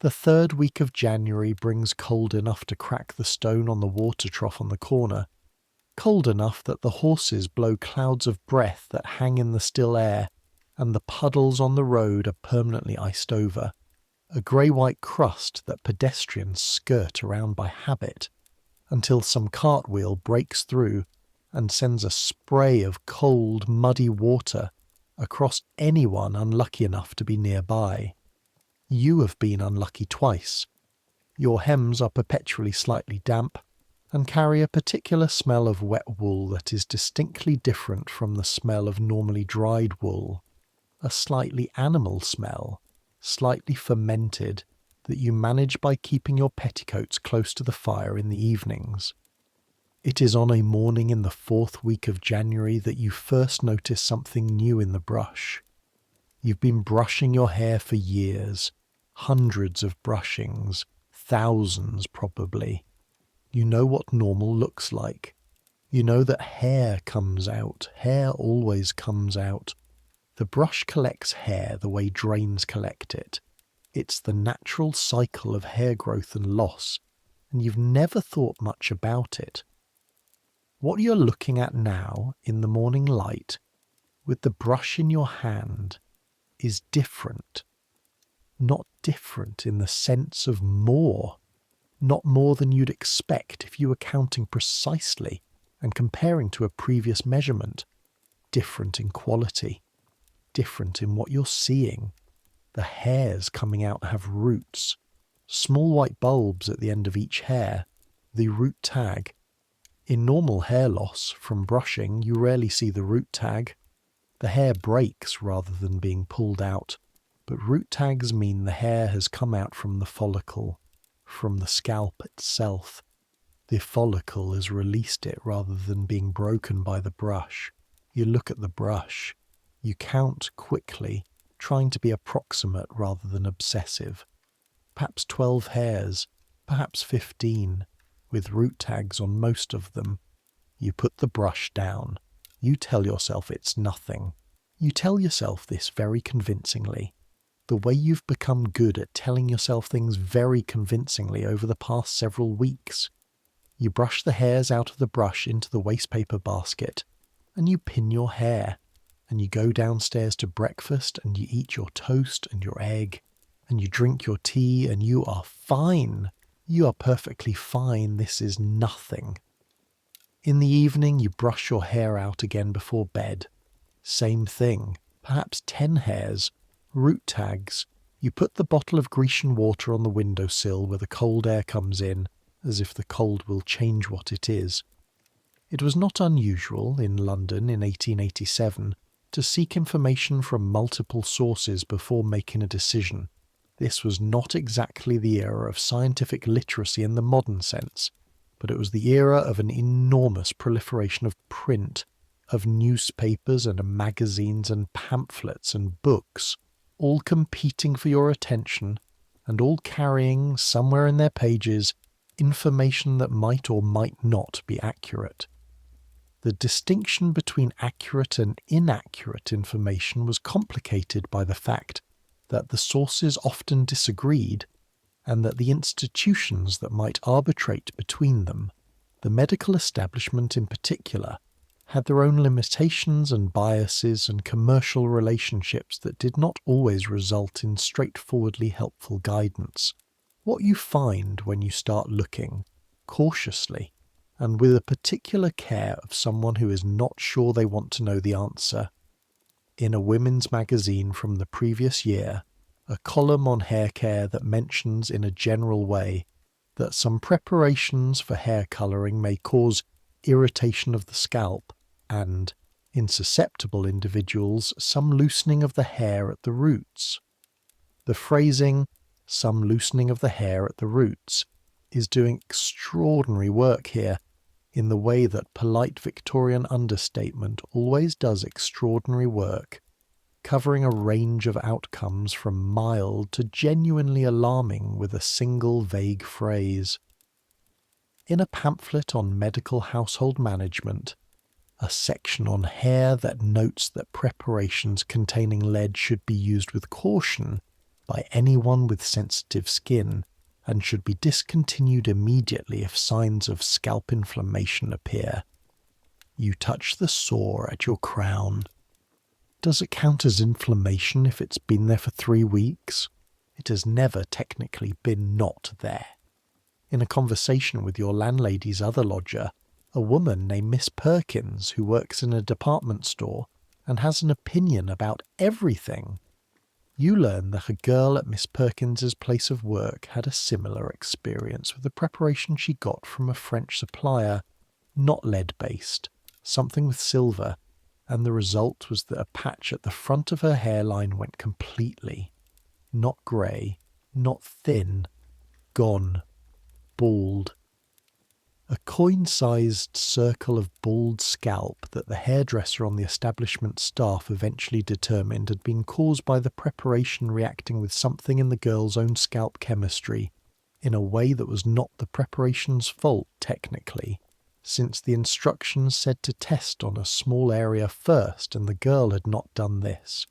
The third week of January brings cold enough to crack the stone on the water trough on the corner, cold enough that the horses blow clouds of breath that hang in the still air, and the puddles on the road are permanently iced over, a grey-white crust that pedestrians skirt around by habit, until some cartwheel breaks through and sends a spray of cold, muddy water across anyone unlucky enough to be nearby. You have been unlucky twice. Your hems are perpetually slightly damp and carry a particular smell of wet wool that is distinctly different from the smell of normally dried wool, a slightly animal smell, slightly fermented, that you manage by keeping your petticoats close to the fire in the evenings. It is on a morning in the fourth week of January that you first notice something new in the brush. You've been brushing your hair for years, hundreds of brushings, thousands probably. You know what normal looks like. You know that hair comes out. Hair always comes out. The brush collects hair the way drains collect it. It's the natural cycle of hair growth and loss, and you've never thought much about it. What you're looking at now in the morning light, with the brush in your hand, is different. Not different in the sense of more. Not more than you'd expect if you were counting precisely and comparing to a previous measurement. Different in quality. Different in what you're seeing. The hairs coming out have roots. Small white bulbs at the end of each hair. The root tag. In normal hair loss from brushing, you rarely see the root tag. The hair breaks rather than being pulled out, but root tags mean the hair has come out from the follicle, from the scalp itself. The follicle has released it rather than being broken by the brush. You look at the brush. You count quickly, trying to be approximate rather than obsessive. Perhaps 12 hairs, perhaps 15, with root tags on most of them. You put the brush down. You tell yourself it's nothing. You tell yourself this very convincingly. The way you've become good at telling yourself things very convincingly over the past several weeks. You brush the hairs out of the brush into the wastepaper basket, and you pin your hair, and you go downstairs to breakfast, and you eat your toast and your egg, and you drink your tea, and you are fine. You are perfectly fine. This is nothing. In the evening, you brush your hair out again before bed. Same thing, perhaps 10 hairs, root tags. You put the bottle of Grecian water on the windowsill where the cold air comes in, as if the cold will change what it is. It was not unusual in London in 1887 to seek information from multiple sources before making a decision. This was not exactly the era of scientific literacy in the modern sense, but it was the era of an enormous proliferation of print, of newspapers and magazines and pamphlets and books, all competing for your attention and all carrying, somewhere in their pages, information that might or might not be accurate. The distinction between accurate and inaccurate information was complicated by the fact that the sources often disagreed, and that the institutions that might arbitrate between them, the medical establishment in particular, had their own limitations and biases and commercial relationships that did not always result in straightforwardly helpful guidance. What you find when you start looking, cautiously, and with a particular care of someone who is not sure they want to know the answer. In a women's magazine from the previous year, a column on hair care that mentions in a general way that some preparations for hair colouring may cause irritation of the scalp and, in susceptible individuals, some loosening of the hair at the roots. The phrasing, some loosening of the hair at the roots, is doing extraordinary work here, in the way that polite Victorian understatement always does extraordinary work, covering a range of outcomes from mild to genuinely alarming with a single vague phrase. In a pamphlet on medical household management, a section on hair that notes that preparations containing lead should be used with caution by anyone with sensitive skin, and should be discontinued immediately if signs of scalp inflammation appear. You touch the sore at your crown. Does it count as inflammation if it's been there for 3 weeks? It has never technically been not there. In a conversation with your landlady's other lodger, a woman named Miss Perkins, who works in a department store and has an opinion about everything, you learn that a girl at Miss Perkins's place of work had a similar experience with the preparation she got from a French supplier, not lead-based, something with silver, and the result was that a patch at the front of her hairline went completely, not grey, not thin, gone, bald. A coin-sized circle of bald scalp that the hairdresser on the establishment staff eventually determined had been caused by the preparation reacting with something in the girl's own scalp chemistry in a way that was not the preparation's fault technically, since the instructions said to test on a small area first and the girl had not done this.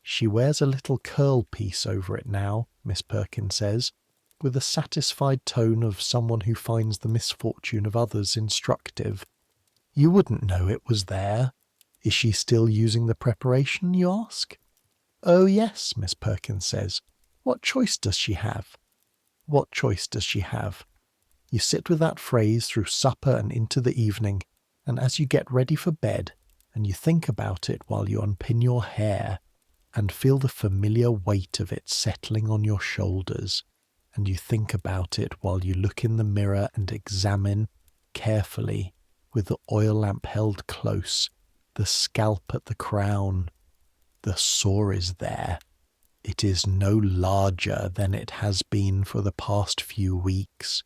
She wears a little curl piece over it now, Miss Perkins says, with a satisfied tone of someone who finds the misfortune of others instructive. You wouldn't know it was there. Is she still using the preparation, you ask? Oh yes, Miss Perkins says. What choice does she have? What choice does she have? You sit with that phrase through supper and into the evening, and as you get ready for bed, and you think about it while you unpin your hair, and feel the familiar weight of it settling on your shoulders, and you think about it while you look in the mirror and examine, carefully, with the oil lamp held close, the scalp at the crown. The sore is there. It is no larger than it has been for the past few weeks.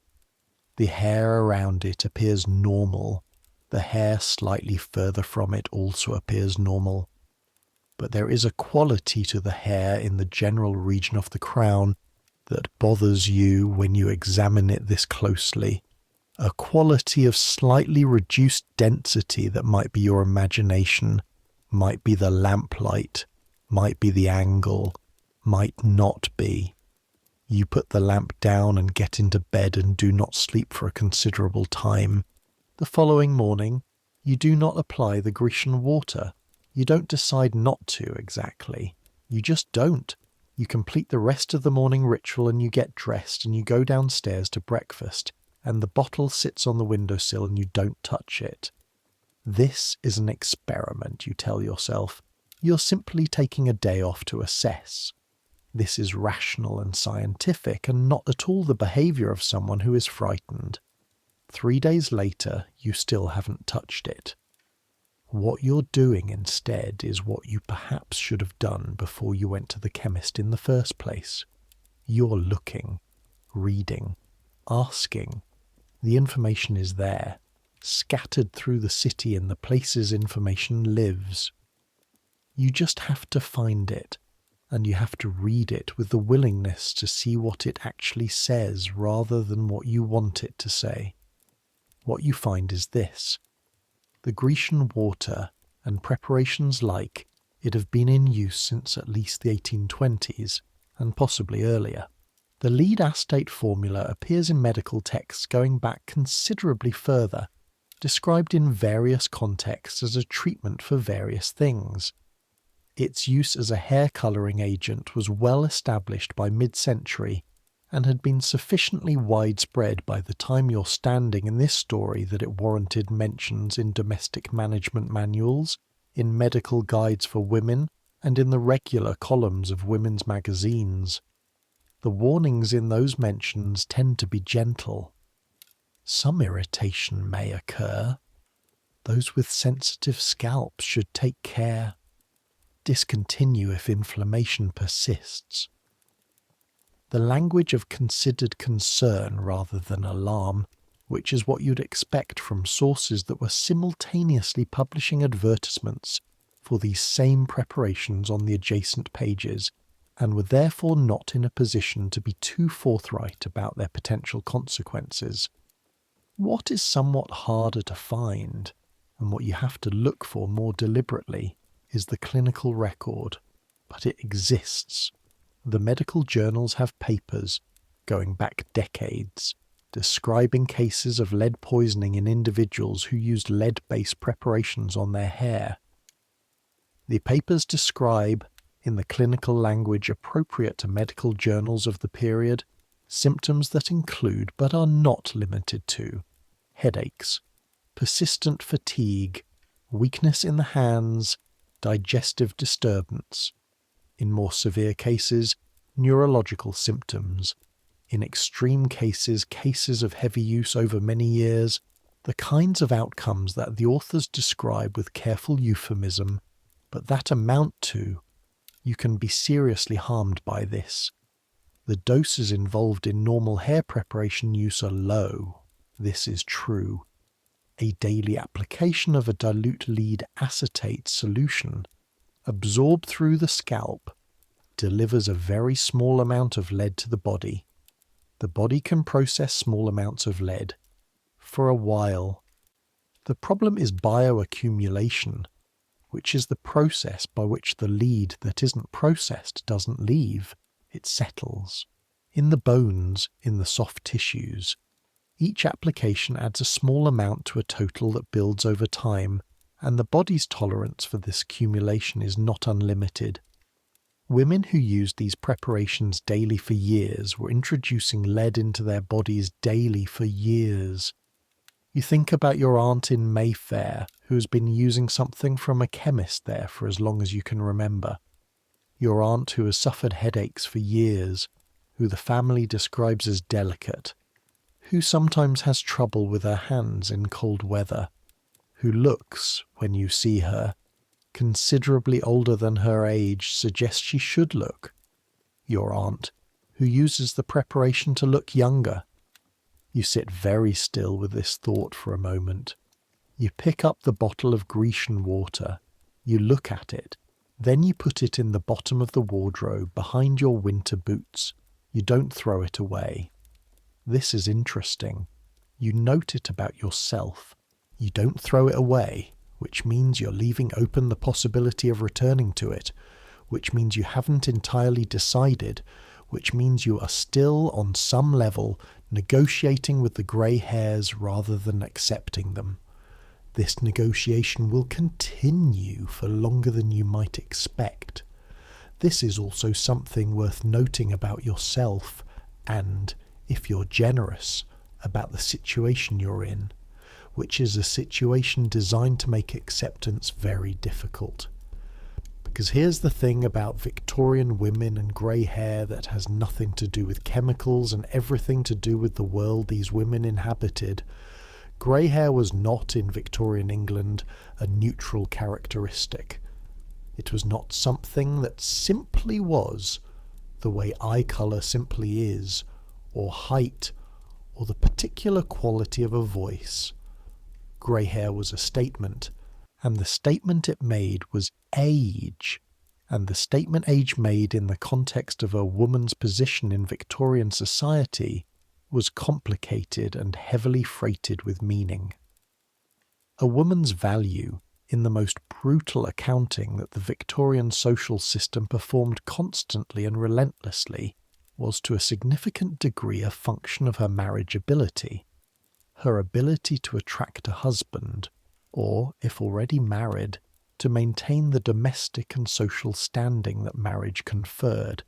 The hair around it appears normal. The hair slightly further from it also appears normal. But there is a quality to the hair in the general region of the crown that bothers you when you examine it this closely. A quality of slightly reduced density that might be your imagination, might be the lamplight, might be the angle, might not be. You put the lamp down and get into bed and do not sleep for a considerable time. The following morning, you do not apply the Grecian water. You don't decide not to exactly. You just don't. You complete the rest of the morning ritual and you get dressed and you go downstairs to breakfast, and the bottle sits on the windowsill and you don't touch it. This is an experiment, you tell yourself. You're simply taking a day off to assess. This is rational and scientific and not at all the behaviour of someone who is frightened. 3 days later, you still haven't touched it. What you're doing instead is what you perhaps should have done before you went to the chemist in the first place. You're looking, reading, asking. The information is there, scattered through the city in the places information lives. You just have to find it, and you have to read it with the willingness to see what it actually says rather than what you want it to say. What you find is this. The Grecian water and preparations like it have been in use since at least the 1820s, and possibly earlier. The lead acetate formula appears in medical texts going back considerably further, described in various contexts as a treatment for various things. Its use as a hair colouring agent was well established by mid-century and had been sufficiently widespread by the time you're standing in this story that it warranted mentions in domestic management manuals, in medical guides for women, and in the regular columns of women's magazines. The warnings in those mentions tend to be gentle. Some irritation may occur. Those with sensitive scalps should take care. Discontinue if inflammation persists. The language of considered concern rather than alarm, which is what you'd expect from sources that were simultaneously publishing advertisements for these same preparations on the adjacent pages, and were therefore not in a position to be too forthright about their potential consequences. What is somewhat harder to find, and what you have to look for more deliberately, is the clinical record, but it exists. The medical journals have papers, going back decades, describing cases of lead poisoning in individuals who used lead-based preparations on their hair. The papers describe, in the clinical language appropriate to medical journals of the period, symptoms that include but are not limited to headaches, persistent fatigue, weakness in the hands, digestive disturbance. In more severe cases, neurological symptoms. In extreme cases, cases of heavy use over many years, the kinds of outcomes that the authors describe with careful euphemism, but that amount to, you can be seriously harmed by this. The doses involved in normal hair preparation use are low. This is true. A daily application of a dilute lead acetate solution, absorbed through the scalp, delivers a very small amount of lead to the body. The body can process small amounts of lead for a while. The problem is bioaccumulation, which is the process by which the lead that isn't processed doesn't leave, it settles. In the bones, in the soft tissues. Each application adds a small amount to a total that builds over time, and the body's tolerance for this accumulation is not unlimited. Women who used these preparations daily for years were introducing lead into their bodies daily for years. You think about your aunt in Mayfair, who has been using something from a chemist there for as long as you can remember. Your aunt who has suffered headaches for years, who the family describes as delicate, who sometimes has trouble with her hands in cold weather, who looks, when you see her, considerably older than her age suggests she should look. Your aunt, who uses the preparation to look younger. You sit very still with this thought for a moment. You pick up the bottle of Grecian water. You look at it. Then you put it in the bottom of the wardrobe behind your winter boots. You don't throw it away. This is interesting. You note it about yourself. You don't throw it away, which means you're leaving open the possibility of returning to it, which means you haven't entirely decided, which means you are still, on some level, negotiating with the grey hairs rather than accepting them. This negotiation will continue for longer than you might expect. This is also something worth noting about yourself and, if you're generous, about the situation you're in, which is a situation designed to make acceptance very difficult. Because here's the thing about Victorian women and grey hair that has nothing to do with chemicals and everything to do with the world these women inhabited. Grey hair was not, in Victorian England, a neutral characteristic. It was not something that simply was, the way eye colour simply is, or height, or the particular quality of a voice. Grey hair was a statement, and the statement it made was age, and the statement age made in the context of a woman's position in Victorian society was complicated and heavily freighted with meaning. A woman's value, in the most brutal accounting that the Victorian social system performed constantly and relentlessly, was to a significant degree a function of her marriageability, her ability to attract a husband, or, if already married, to maintain the domestic and social standing that marriage conferred.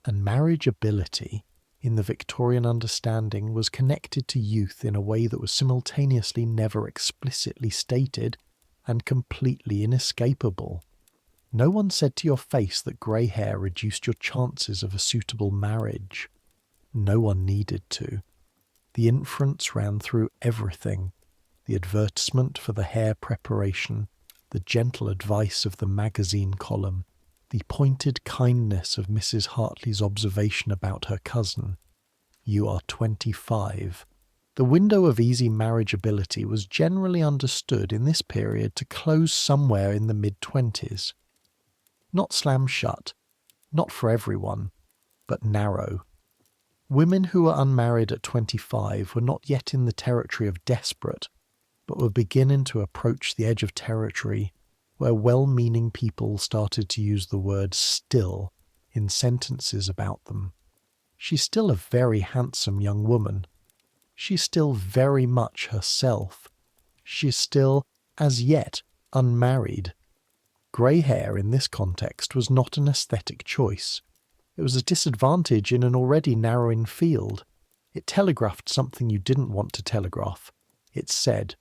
And marriageability, in the Victorian understanding, was connected to youth in a way that was simultaneously never explicitly stated and completely inescapable. No one said to your face that grey hair reduced your chances of a suitable marriage. No one needed to. The inference ran through everything. The advertisement for the hair preparation, the gentle advice of the magazine column, the pointed kindness of Mrs. Hartley's observation about her cousin. You are 25. The window of easy marriageability was generally understood in this period to close somewhere in the mid-20s. Not slam shut, not for everyone, but narrow. Women who were unmarried at 25 were not yet in the territory of desperate, but were beginning to approach the edge of territory where well-meaning people started to use the word still in sentences about them. She's still a very handsome young woman. She's still very much herself. She's still, as yet, unmarried. Grey hair in this context was not an aesthetic choice. It was a disadvantage in an already narrowing field. It telegraphed something you didn't want to telegraph. It said,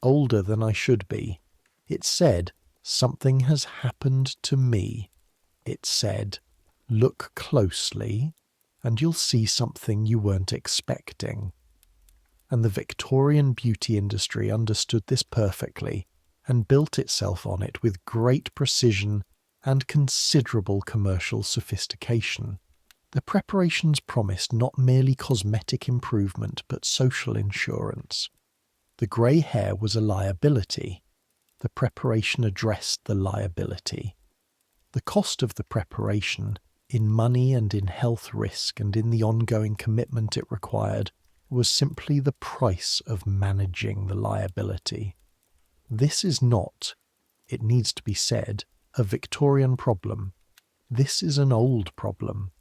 older than I should be. It said, something has happened to me. It said, look closely, and you'll see something you weren't expecting. And the Victorian beauty industry understood this perfectly and built itself on it with great precision and considerable commercial sophistication. The preparations promised not merely cosmetic improvement but social insurance. The grey hair was a liability. The preparation addressed the liability. The cost of the preparation, in money and in health risk and in the ongoing commitment it required, was simply the price of managing the liability. This is not, it needs to be said, a Victorian problem. This is an old problem.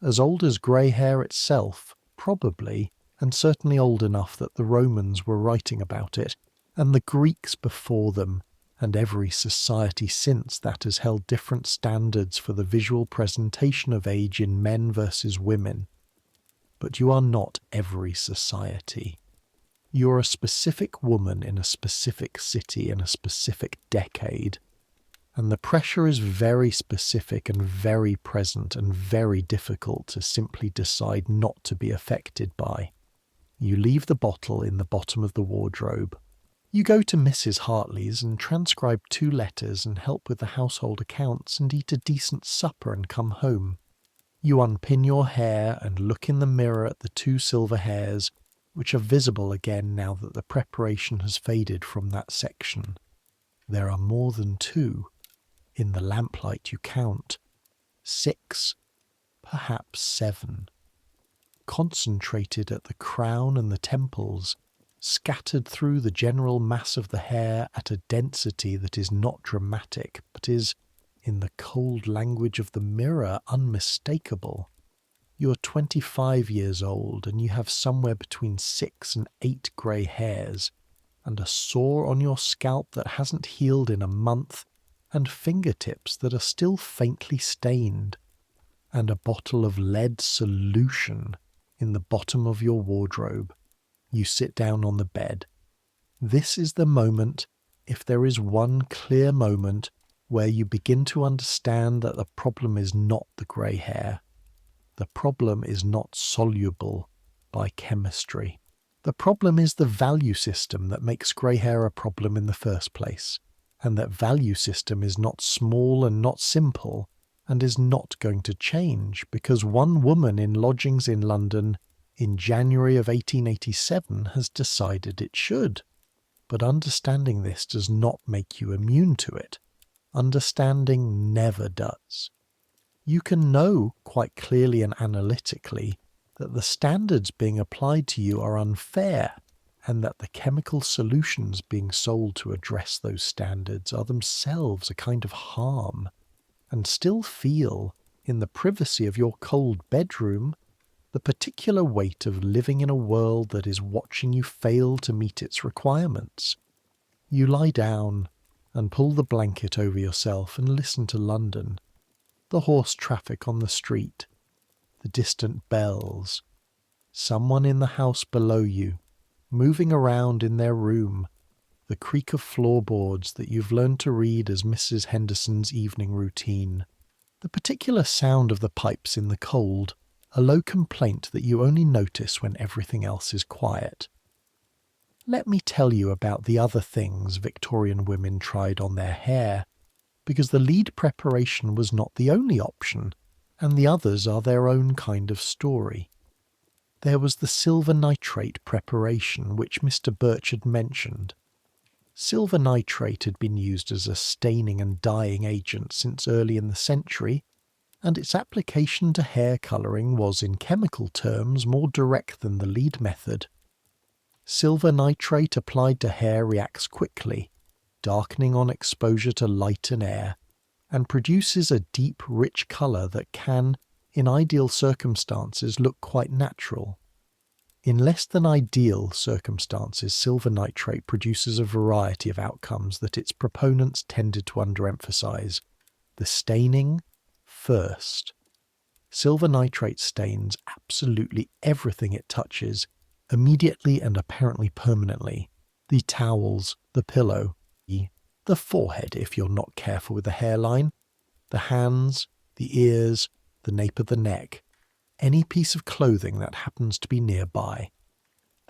As old as grey hair itself, probably, and certainly old enough that the Romans were writing about it, and the Greeks before them, and every society since that has held different standards for the visual presentation of age in men versus women. But you are not every society. You are a specific woman in a specific city in a specific decade. And the pressure is very specific and very present and very difficult to simply decide not to be affected by. You leave the bottle in the bottom of the wardrobe. You go to Mrs. Hartley's and transcribe 2 letters and help with the household accounts and eat a decent supper and come home. You unpin your hair and look in the mirror at the 2 silver hairs, which are visible again now that the preparation has faded from that section. There are more than 2. In the lamplight you count. 6, perhaps 7. concentrated at the crown and the temples, scattered through the general mass of the hair at a density that is not dramatic, but is, in the cold language of the mirror, unmistakable. You're 25 years old and you have somewhere between 6 and 8 grey hairs, and a sore on your scalp that hasn't healed in a month, and fingertips that are still faintly stained, and a bottle of lead solution in the bottom of your wardrobe. You sit down on the bed. This is the moment, if there is one clear moment, where you begin to understand that the problem is not the grey hair. The problem is not soluble by chemistry. The problem is the value system that makes grey hair a problem in the first place, and that value system is not small and not simple, and is not going to change because one woman in lodgings in London in January of 1887 has decided it should. But understanding this does not make you immune to it. Understanding never does. You can know quite clearly and analytically that the standards being applied to you are unfair, and that the chemical solutions being sold to address those standards are themselves a kind of harm, and still feel, in the privacy of your cold bedroom, the particular weight of living in a world that is watching you fail to meet its requirements. You lie down and pull the blanket over yourself and listen to London, the horse traffic on the street, the distant bells, someone in the house below you, moving around in their room, the creak of floorboards that you've learned to read as Mrs. Henderson's evening routine, the particular sound of the pipes in the cold, a low complaint that you only notice when everything else is quiet. Let me tell you about the other things Victorian women tried on their hair, because the lead preparation was not the only option, and the others are their own kind of story. There was the silver nitrate preparation which Mr. Birch had mentioned. Silver nitrate had been used as a staining and dyeing agent since early in the century, and its application to hair colouring was in chemical terms more direct than the lead method. Silver nitrate applied to hair reacts quickly, darkening on exposure to light and air, and produces a deep, rich colour that can, in ideal circumstances, look quite natural. In less than ideal circumstances, silver nitrate produces a variety of outcomes that its proponents tended to underemphasize. The staining, first. Silver nitrate stains absolutely everything it touches, immediately and apparently permanently. The towels, the pillow, the forehead if you're not careful with the hairline, the hands, the ears, the nape of the neck, any piece of clothing that happens to be nearby.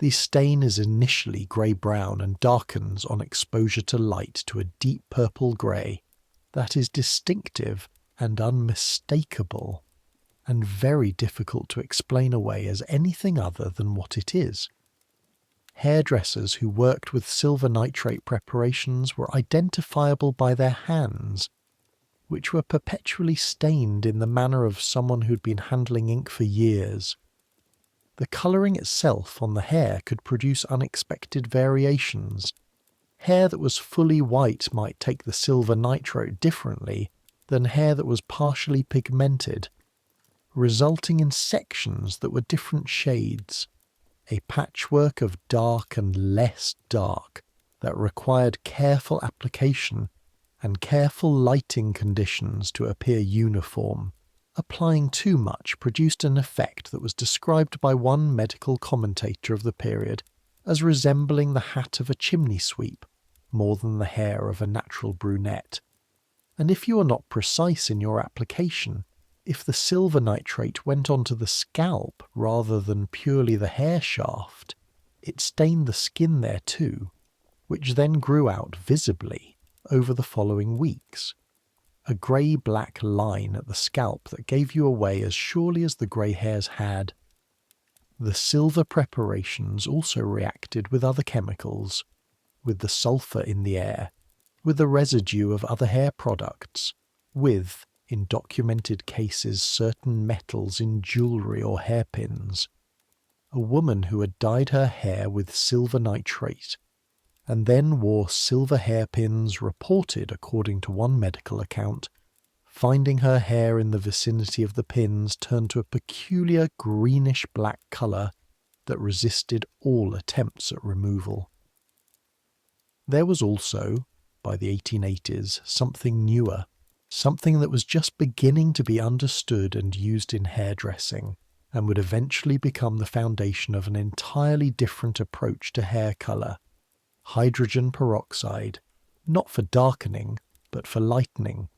The stain is initially grey-brown and darkens on exposure to light to a deep purple grey that is distinctive and unmistakable, and very difficult to explain away as anything other than what it is. Hairdressers who worked with silver nitrate preparations were identifiable by their hands, which were perpetually stained in the manner of someone who'd been handling ink for years. The colouring itself on the hair could produce unexpected variations. Hair that was fully white might take the silver nitrate differently than hair that was partially pigmented, resulting in sections that were different shades, a patchwork of dark and less dark that required careful application and careful lighting conditions to appear uniform. Applying too much produced an effect that was described by one medical commentator of the period as resembling the hat of a chimney sweep more than the hair of a natural brunette. And if you are not precise in your application, if the silver nitrate went onto the scalp rather than purely the hair shaft, it stained the skin there too, which then grew out visibly over the following weeks. A grey-black line at the scalp that gave you away as surely as the grey hairs had. The silver preparations also reacted with other chemicals, with the sulfur in the air, with the residue of other hair products, with, in documented cases, certain metals in jewellery or hairpins, a woman who had dyed her hair with silver nitrate and then wore silver hairpins reported, according to one medical account, finding her hair in the vicinity of the pins turned to a peculiar greenish-black colour that resisted all attempts at removal. There was also, by the 1880s, something newer, something that was just beginning to be understood and used in hairdressing, and would eventually become the foundation of an entirely different approach to hair colour: hydrogen peroxide, not for darkening, but for lightening,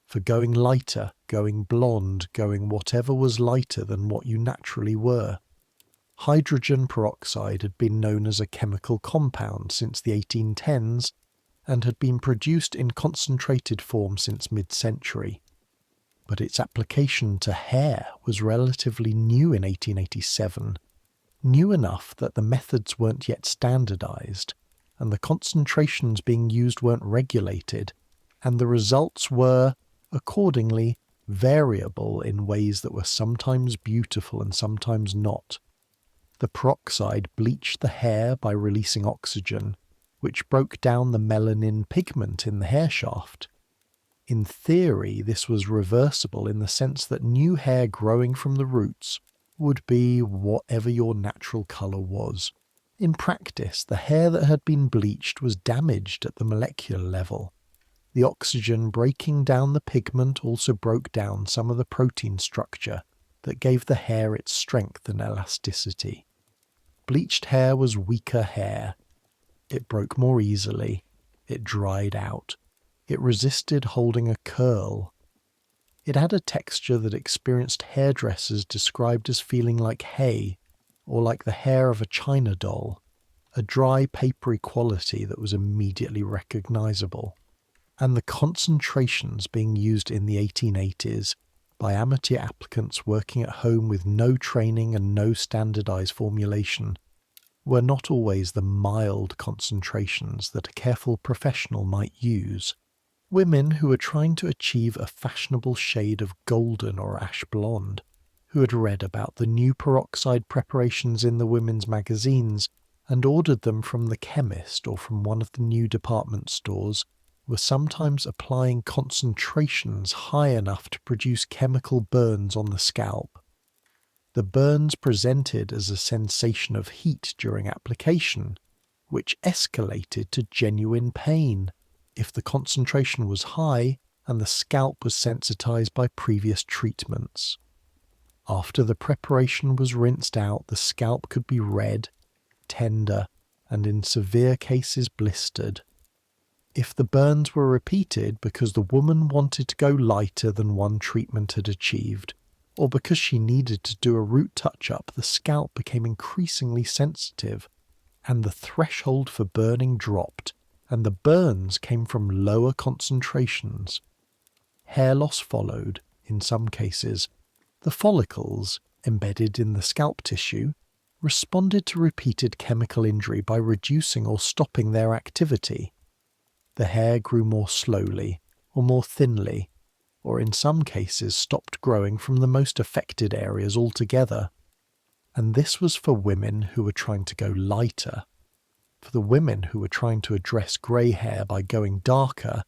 for going lighter, going blonde, going whatever was lighter than what you naturally were. Hydrogen peroxide had been known as a chemical compound since the 1810s and had been produced in concentrated form since mid-century. But its application to hair was relatively new in 1887, new enough that the methods weren't yet standardized, and the concentrations being used weren't regulated, and the results were, accordingly, variable in ways that were sometimes beautiful and sometimes not. The peroxide bleached the hair by releasing oxygen, which broke down the melanin pigment in the hair shaft. In theory, this was reversible in the sense that new hair growing from the roots would be whatever your natural colour was. In practice, the hair that had been bleached was damaged at the molecular level. The oxygen breaking down the pigment also broke down some of the protein structure that gave the hair its strength and elasticity. Bleached hair was weaker hair. It broke more easily. It dried out. It resisted holding a curl. It had a texture that experienced hairdressers described as feeling like hay, or like the hair of a china doll, a dry, papery quality that was immediately recognizable. And the concentrations being used in the 1880s by amateur applicants working at home with no training and no standardized formulation were not always the mild concentrations that a careful professional might use. Women who were trying to achieve a fashionable shade of golden or ash blonde, who had read about the new peroxide preparations in the women's magazines and ordered them from the chemist or from one of the new department stores, were sometimes applying concentrations high enough to produce chemical burns on the scalp. The burns presented as a sensation of heat during application, which escalated to genuine pain if the concentration was high and the scalp was sensitized by previous treatments. After the preparation was rinsed out, the scalp could be red, tender, and in severe cases blistered. If the burns were repeated because the woman wanted to go lighter than one treatment had achieved, or because she needed to do a root touch-up, the scalp became increasingly sensitive, and the threshold for burning dropped, and the burns came from lower concentrations. Hair loss followed, in some cases. The follicles, embedded in the scalp tissue, responded to repeated chemical injury by reducing or stopping their activity. The hair grew more slowly, or more thinly, or in some cases stopped growing from the most affected areas altogether. And this was for women who were trying to go lighter. For the women who were trying to address grey hair by going darker,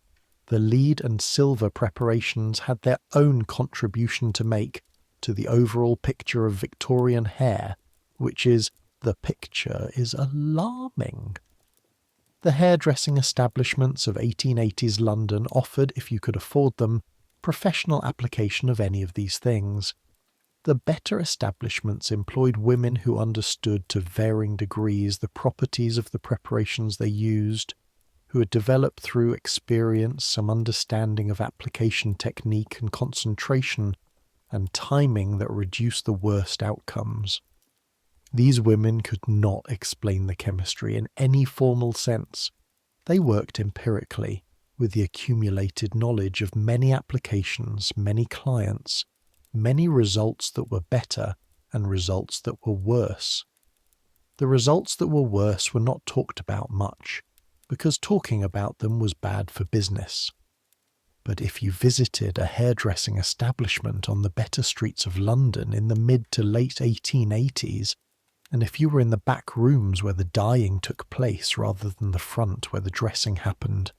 the lead and silver preparations had their own contribution to make to the overall picture of Victorian hair, which is, the picture is alarming. The hairdressing establishments of 1880s London offered, if you could afford them, professional application of any of these things. The better establishments employed women who understood to varying degrees the properties of the preparations they used, who had developed through experience some understanding of application technique and concentration and timing that reduced the worst outcomes. These women could not explain the chemistry in any formal sense. They worked empirically, with the accumulated knowledge of many applications, many clients, many results that were better and results that were worse. The results that were worse were not talked about much, because talking about them was bad for business. But if you visited a hairdressing establishment on the better streets of London in the mid to late 1880s, And if you were in the back rooms where the dyeing took place rather than the front where the dressing happened,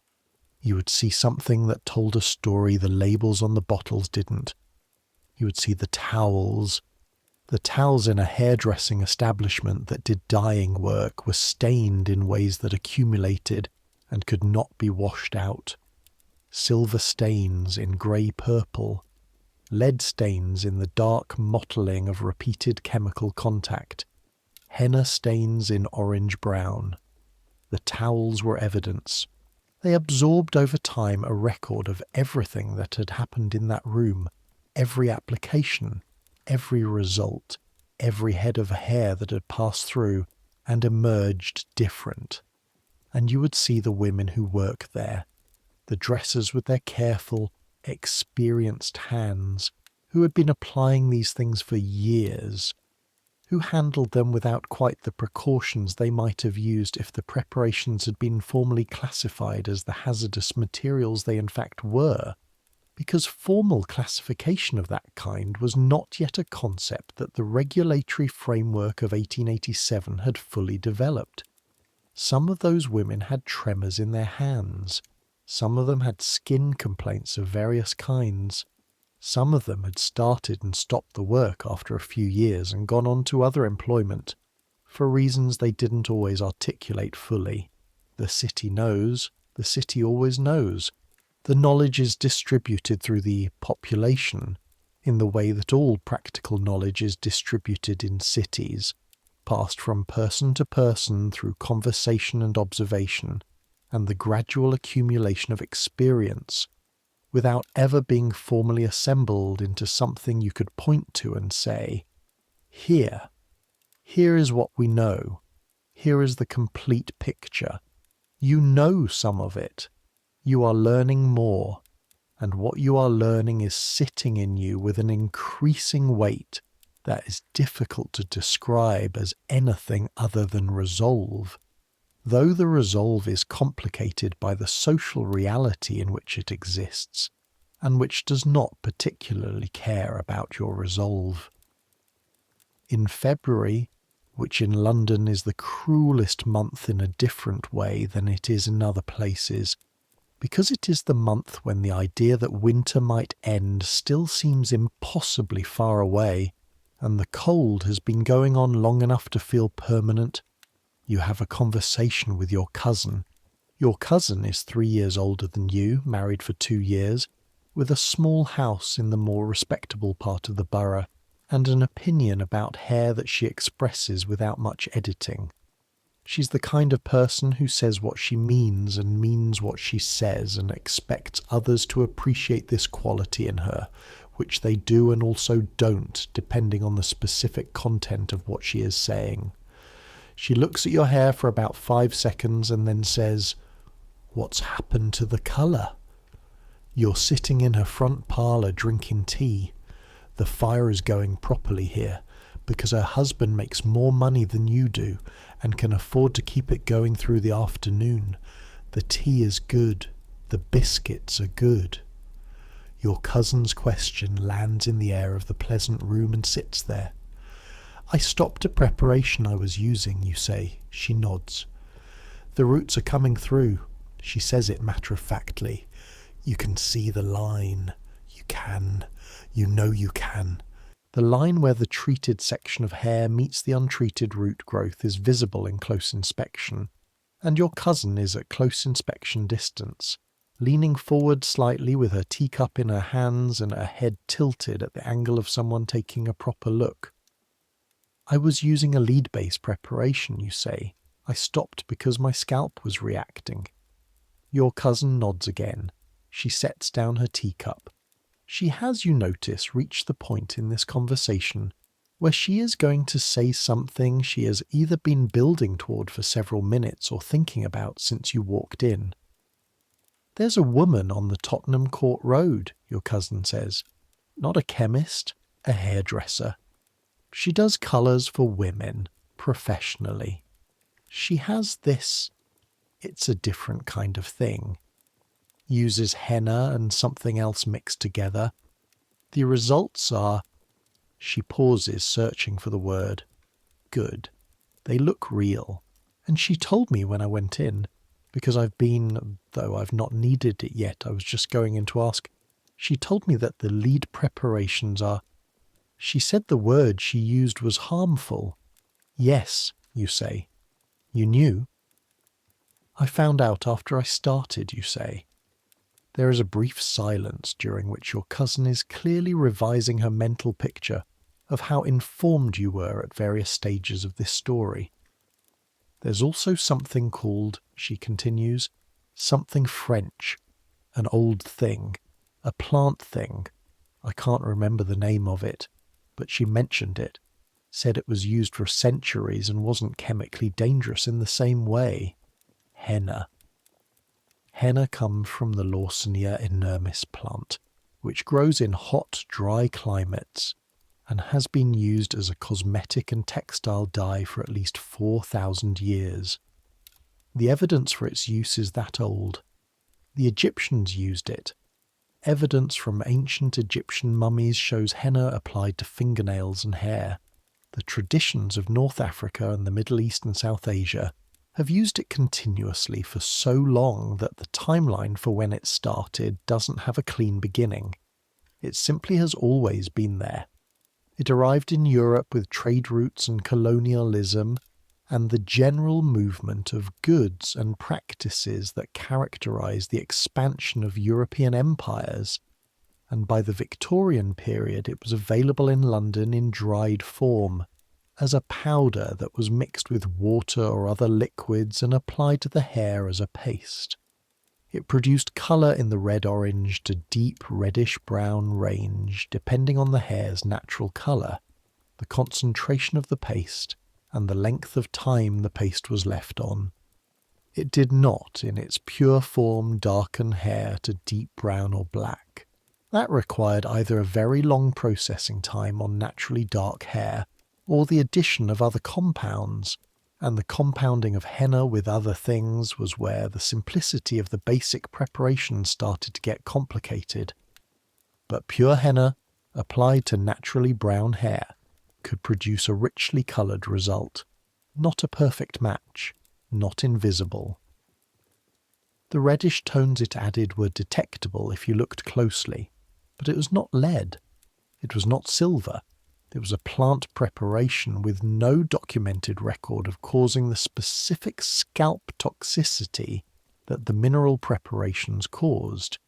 you would see something that told a story the labels on the bottles didn't. You would see the towels. The towels in a hairdressing establishment that did dyeing work were stained in ways that accumulated and could not be washed out. Silver stains in grey-purple, lead stains in the dark mottling of repeated chemical contact, henna stains in orange-brown. The towels were evidence. They absorbed over time a record of everything that had happened in that room, every application, every result, every head of hair that had passed through and emerged different. And you would see the women who work there, the dressers with their careful, experienced hands, who had been applying these things for years, who handled them without quite the precautions they might have used if the preparations had been formally classified as the hazardous materials they in fact were, because formal classification of that kind was not yet a concept that the regulatory framework of 1887 had fully developed. Some of those women had tremors in their hands. Some of them had skin complaints of various kinds. Some of them had started and stopped the work after a few years and gone on to other employment, for reasons they didn't always articulate fully. The city knows, the city always knows. The knowledge is distributed through the population in the way that all practical knowledge is distributed in cities, passed from person to person through conversation and observation, and the gradual accumulation of experience, without ever being formally assembled into something you could point to and say, here is what we know, here is the complete picture. You know some of it, you are learning more, and what you are learning is sitting in you with an increasing weight that is difficult to describe as anything other than resolve, though the resolve is complicated by the social reality in which it exists, and which does not particularly care about your resolve. In February, which in London is the cruelest month in a different way than it is in other places, because it is the month when the idea that winter might end still seems impossibly far away, and the cold has been going on long enough to feel permanent, you have a conversation with your cousin. Your cousin is 3 years older than you, married for 2 years, with a small house in the more respectable part of the borough, and an opinion about hair that she expresses without much editing. She's the kind of person who says what she means and means what she says and expects others to appreciate this quality in her, which they do and also don't, depending on the specific content of what she is saying. She looks at your hair for about 5 seconds and then says, "What's happened to the colour?" You're sitting in her front parlour drinking tea. The fire is going properly here, because her husband makes more money than you do and can afford to keep it going through the afternoon. The tea is good. The biscuits are good. Your cousin's question lands in the air of the pleasant room and sits there. "I stopped a preparation I was using," you say. She nods. "The roots are coming through." She says it matter-of-factly. "You can see the line. You can. You know you can." The line where the treated section of hair meets the untreated root growth is visible in close inspection, and your cousin is at close inspection distance, leaning forward slightly with her teacup in her hands and her head tilted at the angle of someone taking a proper look. "I was using a lead-based preparation," you say. "I stopped because my scalp was reacting." Your cousin nods again. She sets down her teacup. She has, you notice, reached the point in this conversation where she is going to say something she has either been building toward for several minutes or thinking about since you walked in. "There's a woman on the Tottenham Court Road," your cousin says. "Not a chemist, a hairdresser. She does colours for women, professionally. She has this, it's a different kind of thing. Uses henna and something else mixed together. The results are," she pauses, searching for the word, "good. They look real. And she told me when I went in, because I've been, though I've not needed it yet, I was just going in to ask. She told me that the lead preparations are... She said the word she used was harmful. Yes, you say. You knew? I found out after I started, you say. There is a brief silence during which your cousin is clearly revising her mental picture of how informed you were at various stages of this story. There's also something called, she continues, something French, an old thing, a plant thing. I can't remember the name of it, but she mentioned it, said it was used for centuries and wasn't chemically dangerous in the same way. Henna. Henna comes from the Lawsonia inermis plant, which grows in hot, dry climates and has been used as a cosmetic and textile dye for at least 4,000 years. The evidence for its use is that old. The Egyptians used it. Evidence from ancient Egyptian mummies shows henna applied to fingernails and hair. The traditions of North Africa and the Middle East and South Asia have used it continuously for so long that the timeline for when it started doesn't have a clean beginning. It simply has always been there. It arrived in Europe with trade routes and colonialism and the general movement of goods and practices that characterised the expansion of European empires, and by the Victorian period it was available in London in dried form, as a powder that was mixed with water or other liquids and applied to the hair as a paste. It produced colour in the red-orange to deep reddish-brown range depending on the hair's natural colour, the concentration of the paste, and the length of time the paste was left on. It did not, in its pure form, darken hair to deep brown or black. That required either a very long processing time on naturally dark hair or the addition of other compounds, and the compounding of henna with other things was where the simplicity of the basic preparation started to get complicated. But pure henna, applied to naturally brown hair, could produce a richly coloured result, not a perfect match, not invisible. The reddish tones it added were detectable if you looked closely, but it was not lead, it was not silver. It was a plant preparation with no documented record of causing the specific scalp toxicity that the mineral preparations caused.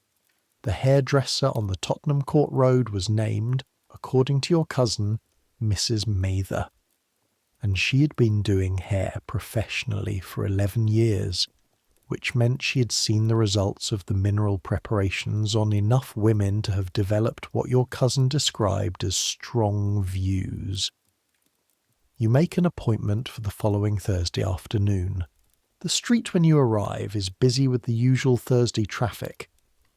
The hairdresser on the Tottenham Court Road was named, according to your cousin, Mrs. Mather, and she had been doing hair professionally for 11 years, which meant she had seen the results of the mineral preparations on enough women to have developed what your cousin described as strong views. You make an appointment for the following Thursday afternoon. The street when you arrive is busy with the usual Thursday traffic,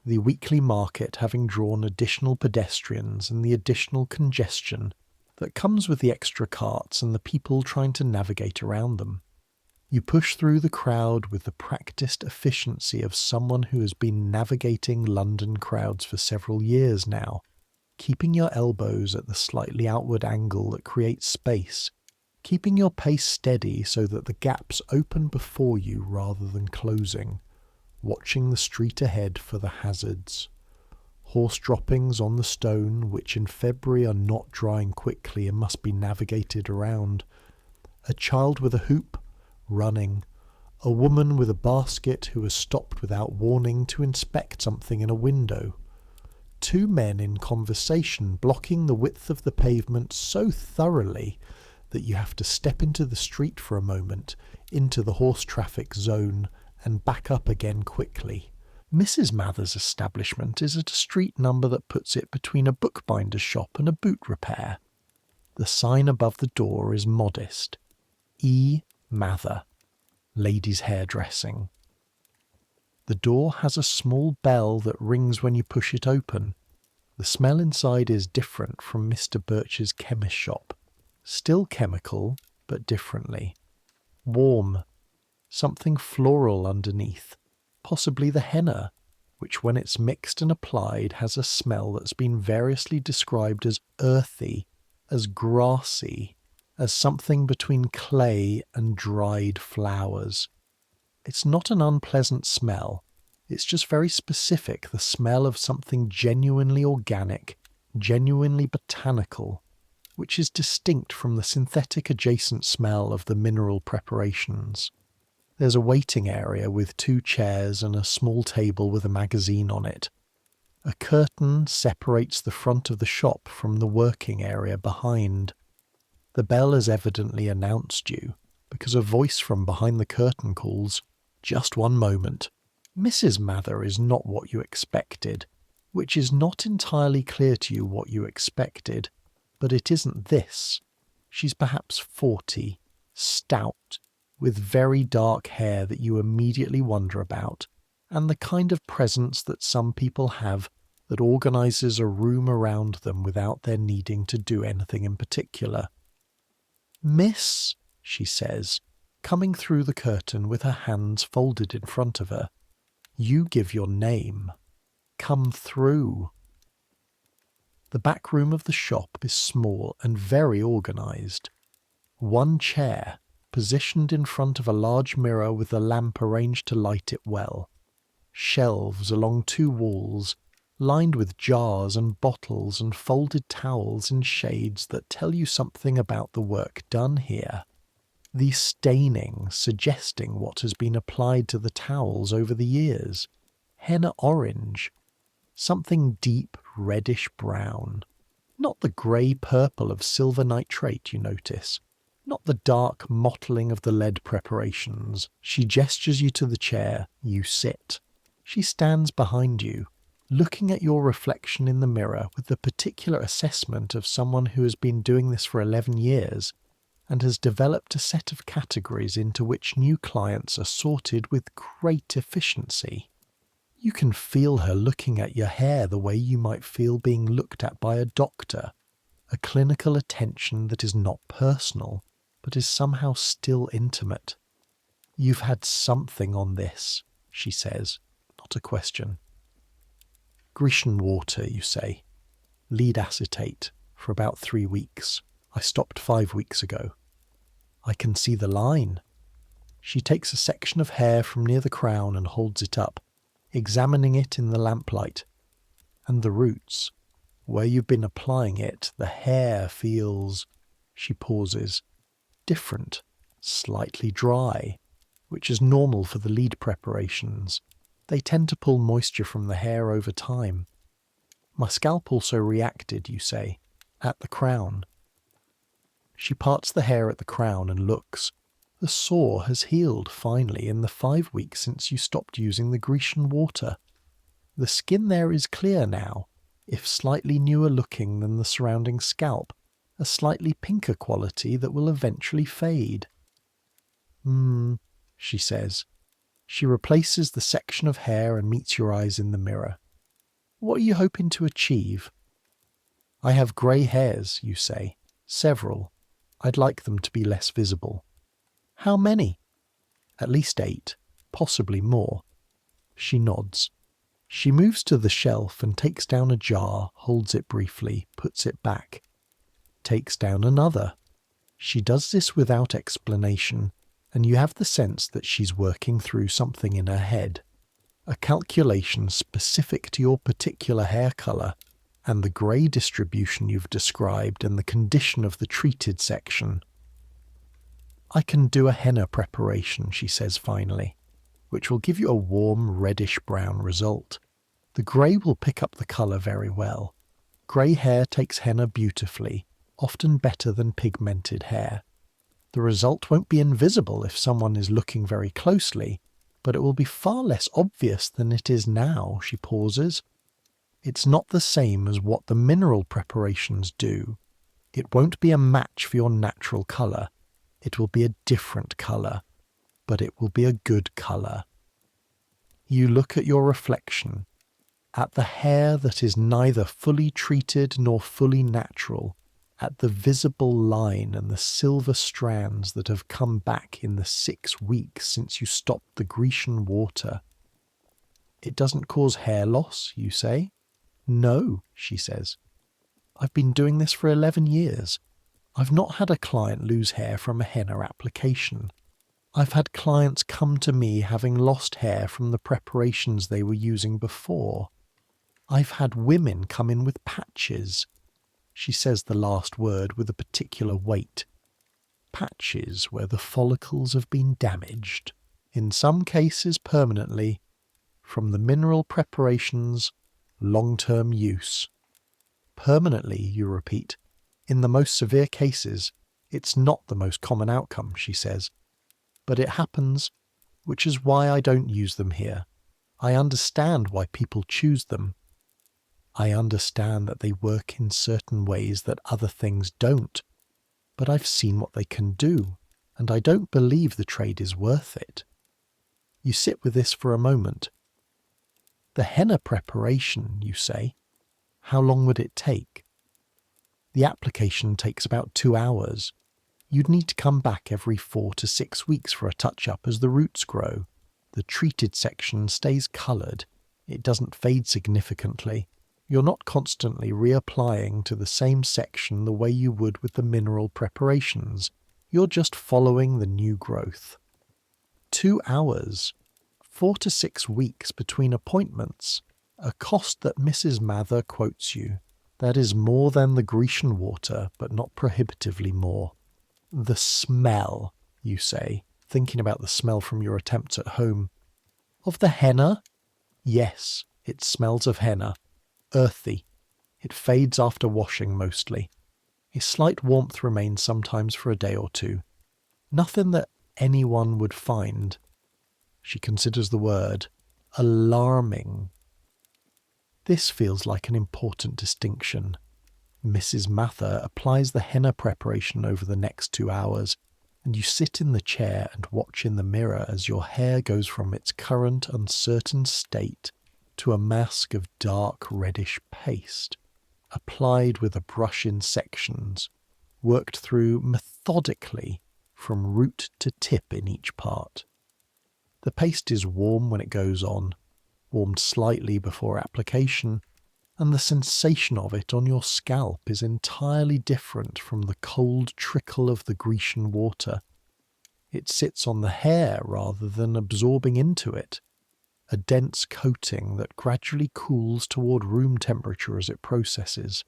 the weekly market having drawn additional pedestrians and the additional congestion that comes with the extra carts and the people trying to navigate around them. You push through the crowd with the practiced efficiency of someone who has been navigating London crowds for several years now, keeping your elbows at the slightly outward angle that creates space, keeping your pace steady so that the gaps open before you rather than closing, watching the street ahead for the hazards. Horse droppings on the stone, which in February are not drying quickly and must be navigated around. A child with a hoop, running. A woman with a basket who has stopped without warning to inspect something in a window. Two men in conversation blocking the width of the pavement so thoroughly that you have to step into the street for a moment, into the horse traffic zone, and back up again quickly. Mrs. Mather's establishment is at a street number that puts it between a bookbinder's shop and a boot repair. The sign above the door is modest. E. Mather, ladies' hairdressing. The door has a small bell that rings when you push it open. The smell inside is different from Mr. Birch's chemist shop. Still chemical, but differently. Warm. Something floral underneath. Possibly the henna, which when it's mixed and applied has a smell that's been variously described as earthy, as grassy, as something between clay and dried flowers. It's not an unpleasant smell, it's just very specific, the smell of something genuinely organic, genuinely botanical, which is distinct from the synthetic adjacent smell of the mineral preparations. There's a waiting area with 2 chairs and a small table with a magazine on it. A curtain separates the front of the shop from the working area behind. The bell has evidently announced you, because a voice from behind the curtain calls, "Just one moment. Mrs. Mather is not what you expected," which is not entirely clear to you what you expected, but it isn't this. She's perhaps 40, stout, with very dark hair that you immediately wonder about, and the kind of presence that some people have that organises a room around them without their needing to do anything in particular. "Miss," she says, coming through the curtain with her hands folded in front of her. "You give your name. Come through." The back room of the shop is small and very organised. 1 chair, positioned in front of a large mirror with a lamp arranged to light it well. Shelves along 2 walls, lined with jars and bottles and folded towels in shades that tell you something about the work done here. The staining suggesting what has been applied to the towels over the years. Henna orange. Something deep reddish brown. Not the grey-purple of silver nitrate, you notice. Not the dark mottling of the lead preparations. She gestures you to the chair. You sit. She stands behind you, looking at your reflection in the mirror with the particular assessment of someone who has been doing this for 11 years and has developed a set of categories into which new clients are sorted with great efficiency. You can feel her looking at your hair the way you might feel being looked at by a doctor, a clinical attention that is not personal, but is somehow still intimate. "You've had something on this," she says, not a question. "Grecian water, you say. Lead acetate, for about 3 weeks. I stopped 5 weeks ago." "I can see the line." She takes a section of hair from near the crown and holds it up, examining it in the lamplight. "And the roots. Where you've been applying it, the hair feels—" She pauses. "Different. Slightly dry, which is normal for the lead preparations. They tend to pull moisture from the hair over time. My scalp also reacted, you say, at the crown." She parts the hair at the crown and looks. The sore has healed finally in the 5 weeks since you stopped using the Grecian water. The skin there is clear now, if slightly newer looking than the surrounding scalp, a slightly pinker quality that will eventually fade. She says. She replaces the section of hair and meets your eyes in the mirror. "What are you hoping to achieve?" "I have grey hairs, you say. Several. I'd like them to be less visible." "How many?" "At least 8, possibly more." She nods. She moves to the shelf and takes down a jar, holds it briefly, puts it back. Takes down another. She does this without explanation, and you have the sense that she's working through something in her head. A calculation specific to your particular hair colour, and the grey distribution you've described and the condition of the treated section. "I can do a henna preparation," she says finally, "which will give you a warm reddish-brown result. The grey will pick up the colour very well. Grey hair takes henna beautifully, often better than pigmented hair. The result won't be invisible if someone is looking very closely, but it will be far less obvious than it is now." She pauses. "It's not the same as what the mineral preparations do. It won't be a match for your natural colour. It will be a different colour, but it will be a good colour." You look at your reflection, at the hair that is neither fully treated nor fully natural, at the visible line and the silver strands that have come back in the 6 weeks since you stopped the Grecian water. "It doesn't cause hair loss, you say?" "No," she says. "I've been doing this for 11 years. I've not had a client lose hair from a henna application. I've had clients come to me having lost hair from the preparations they were using before. I've had women come in with patches. She says the last word with a particular weight. Patches where the follicles have been damaged, in some cases permanently, from the mineral preparations' long-term use. Permanently, you repeat. In the most severe cases, it's not the most common outcome, she says. But it happens, which is why I don't use them here. I understand why people choose them. I understand that they work in certain ways that other things don't. But I've seen what they can do, and I don't believe the trade is worth it. You sit with this for a moment. The henna preparation, you say, how long would it take? The application takes about 2 hours. You'd need to come back every 4 to 6 weeks for a touch-up as the roots grow. The treated section stays coloured. It doesn't fade significantly. You're not constantly reapplying to the same section the way you would with the mineral preparations. You're just following the new growth. 2 hours, 4 to 6 weeks between appointments, a cost that Mrs. Mather quotes you. That is more than the Grecian Water, but not prohibitively more. The smell, you say, thinking about the smell from your attempts at home. Of the henna? Yes, it smells of henna. Earthy. It fades after washing mostly. A slight warmth remains sometimes for a day or two. Nothing that anyone would find, she considers the word, alarming. This feels like an important distinction. Mrs. Mather applies the henna preparation over the next 2 hours, and you sit in the chair and watch in the mirror as your hair goes from its current uncertain state to a mask of dark reddish paste, applied with a brush in sections, worked through methodically from root to tip in each part. The paste is warm when it goes on, warmed slightly before application, and the sensation of it on your scalp is entirely different from the cold trickle of the Grecian water. It sits on the hair rather than absorbing into it, a dense coating that gradually cools toward room temperature as it processes.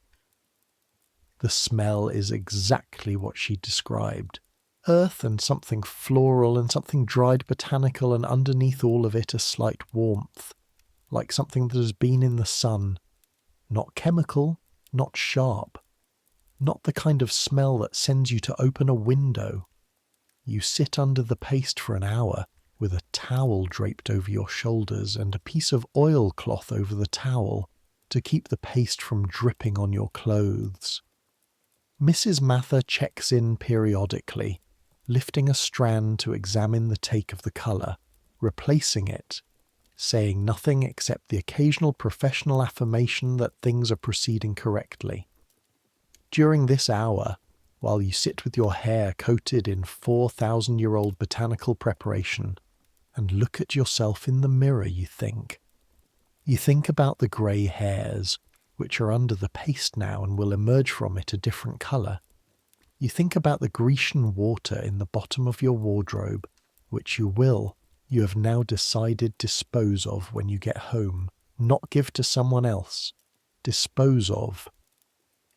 The smell is exactly what she described. Earth and something floral and something dried botanical, and underneath all of it a slight warmth, like something that has been in the sun. Not chemical, not sharp, not the kind of smell that sends you to open a window. You sit under the paste for an hour, with a towel draped over your shoulders and a piece of oilcloth over the towel to keep the paste from dripping on your clothes. Mrs. Mather checks in periodically, lifting a strand to examine the take of the colour, replacing it, saying nothing except the occasional professional affirmation that things are proceeding correctly. During this hour, while you sit with your hair coated in 4,000-year-old botanical preparation, and look at yourself in the mirror, you think. You think about the grey hairs, which are under the paste now and will emerge from it a different colour. You think about the Grecian water in the bottom of your wardrobe, which you have now decided dispose of when you get home, not give to someone else. Dispose of.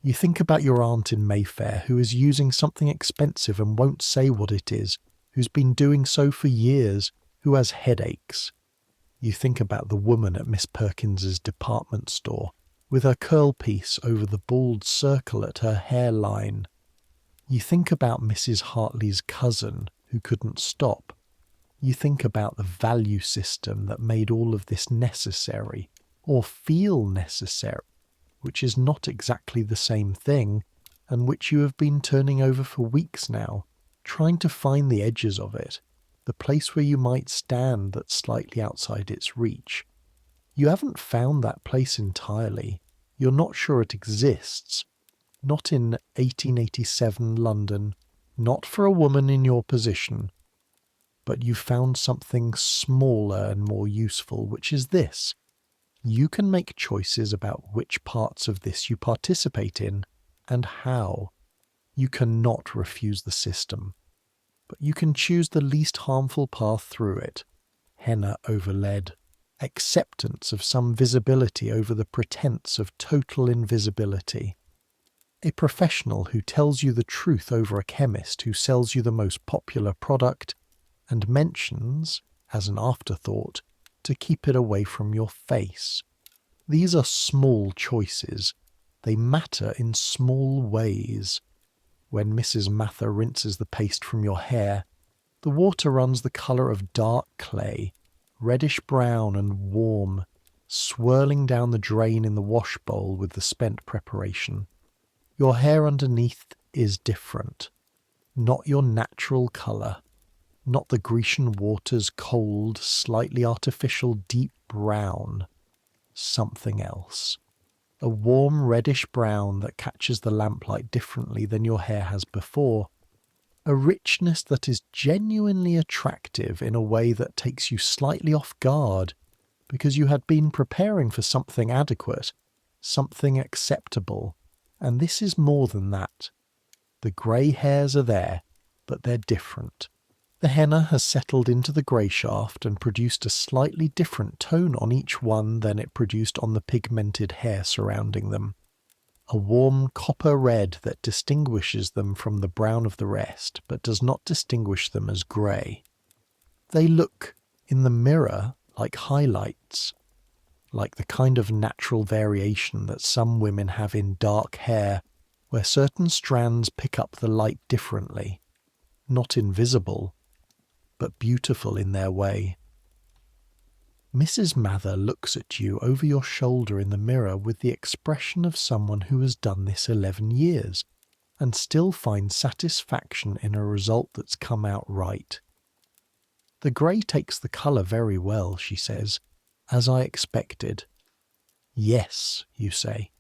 You think about your aunt in Mayfair who is using something expensive and won't say what it is, who's been doing so for years, who has headaches. You think about the woman at Miss Perkins's department store, with her curl piece over the bald circle at her hairline. You think about Mrs. Hartley's cousin, who couldn't stop. You think about the value system that made all of this necessary, or feel necessary, which is not exactly the same thing, and which you have been turning over for weeks now, trying to find the edges of it, the place where you might stand that's slightly outside its reach. You haven't found that place entirely. You're not sure it exists. Not in 1887 London, not for a woman in your position. But you've found something smaller and more useful, which is this. You can make choices about which parts of this you participate in and how. You cannot refuse the system, but you can choose the least harmful path through it. Henna over lead. Acceptance of some visibility over the pretense of total invisibility. A professional who tells you the truth over a chemist who sells you the most popular product and mentions, as an afterthought, to keep it away from your face. These are small choices. They matter in small ways. When Mrs. Mather rinses the paste from your hair, the water runs the colour of dark clay, reddish-brown and warm, swirling down the drain in the wash bowl with the spent preparation. Your hair underneath is different. Not your natural colour. Not the Grecian Water's cold, slightly artificial deep brown. Something else. A warm reddish-brown that catches the lamplight differently than your hair has before. A richness that is genuinely attractive in a way that takes you slightly off guard because you had been preparing for something adequate, something acceptable, and this is more than that. The grey hairs are there, but they're different. The henna has settled into the grey shaft and produced a slightly different tone on each one than it produced on the pigmented hair surrounding them. A warm copper red that distinguishes them from the brown of the rest, but does not distinguish them as grey. They look, in the mirror, like highlights, like the kind of natural variation that some women have in dark hair, where certain strands pick up the light differently, not invisible, but beautiful in their way. Mrs. Mather looks at you over your shoulder in the mirror with the expression of someone who has done this 11 years and still finds satisfaction in a result that's come out right. The grey takes the colour very well, she says, as I expected. Yes, you say.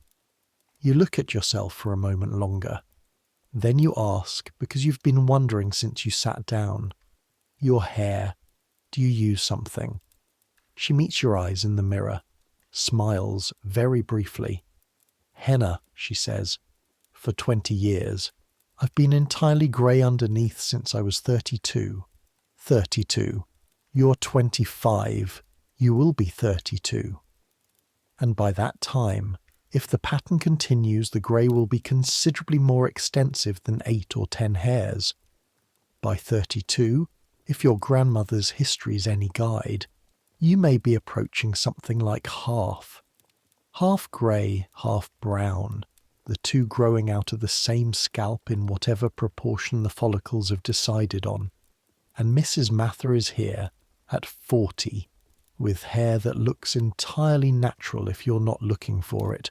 You look at yourself for a moment longer. Then you ask, because you've been wondering since you sat down, your hair, do you use something? She meets your eyes in the mirror, smiles very briefly. Henna, she says, for 20 years. I've been entirely grey underneath since I was 32. 32. You're 25. You will be 32. And by that time, if the pattern continues, the grey will be considerably more extensive than 8 or 10 hairs. By 32, if your grandmother's history is any guide, you may be approaching something like half. Half grey, half brown, the two growing out of the same scalp in whatever proportion the follicles have decided on. And Mrs. Mather is here, at 40, with hair that looks entirely natural if you're not looking for it,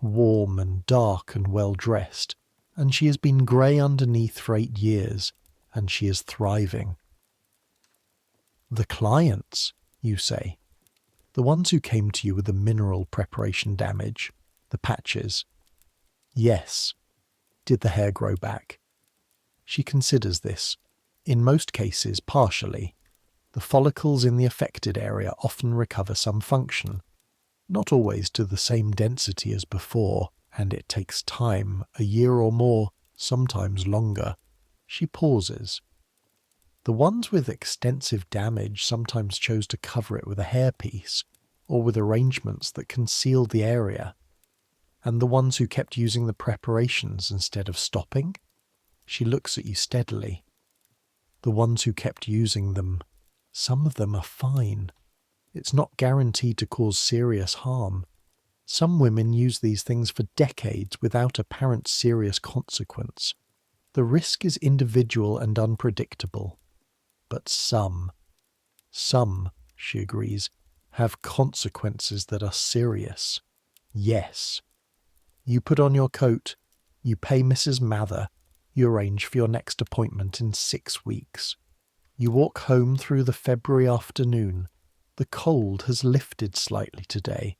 warm and dark and well-dressed, and she has been grey underneath for 8 years, and she is thriving. The clients, you say. The ones who came to you with the mineral preparation damage, the patches. Yes. Did the hair grow back? She considers this. In most cases, partially. The follicles in the affected area often recover some function. Not always to the same density as before, and it takes time, a year or more, sometimes longer. She pauses. The ones with extensive damage sometimes chose to cover it with a hairpiece, or with arrangements that concealed the area. And the ones who kept using the preparations instead of stopping? She looks at you steadily. The ones who kept using them, some of them are fine. It's not guaranteed to cause serious harm. Some women use these things for decades without apparent serious consequence. The risk is individual and unpredictable. But some, she agrees, have consequences that are serious. Yes. You put on your coat, you pay Mrs. Mather, you arrange for your next appointment in 6 weeks. You walk home through the February afternoon. The cold has lifted slightly today,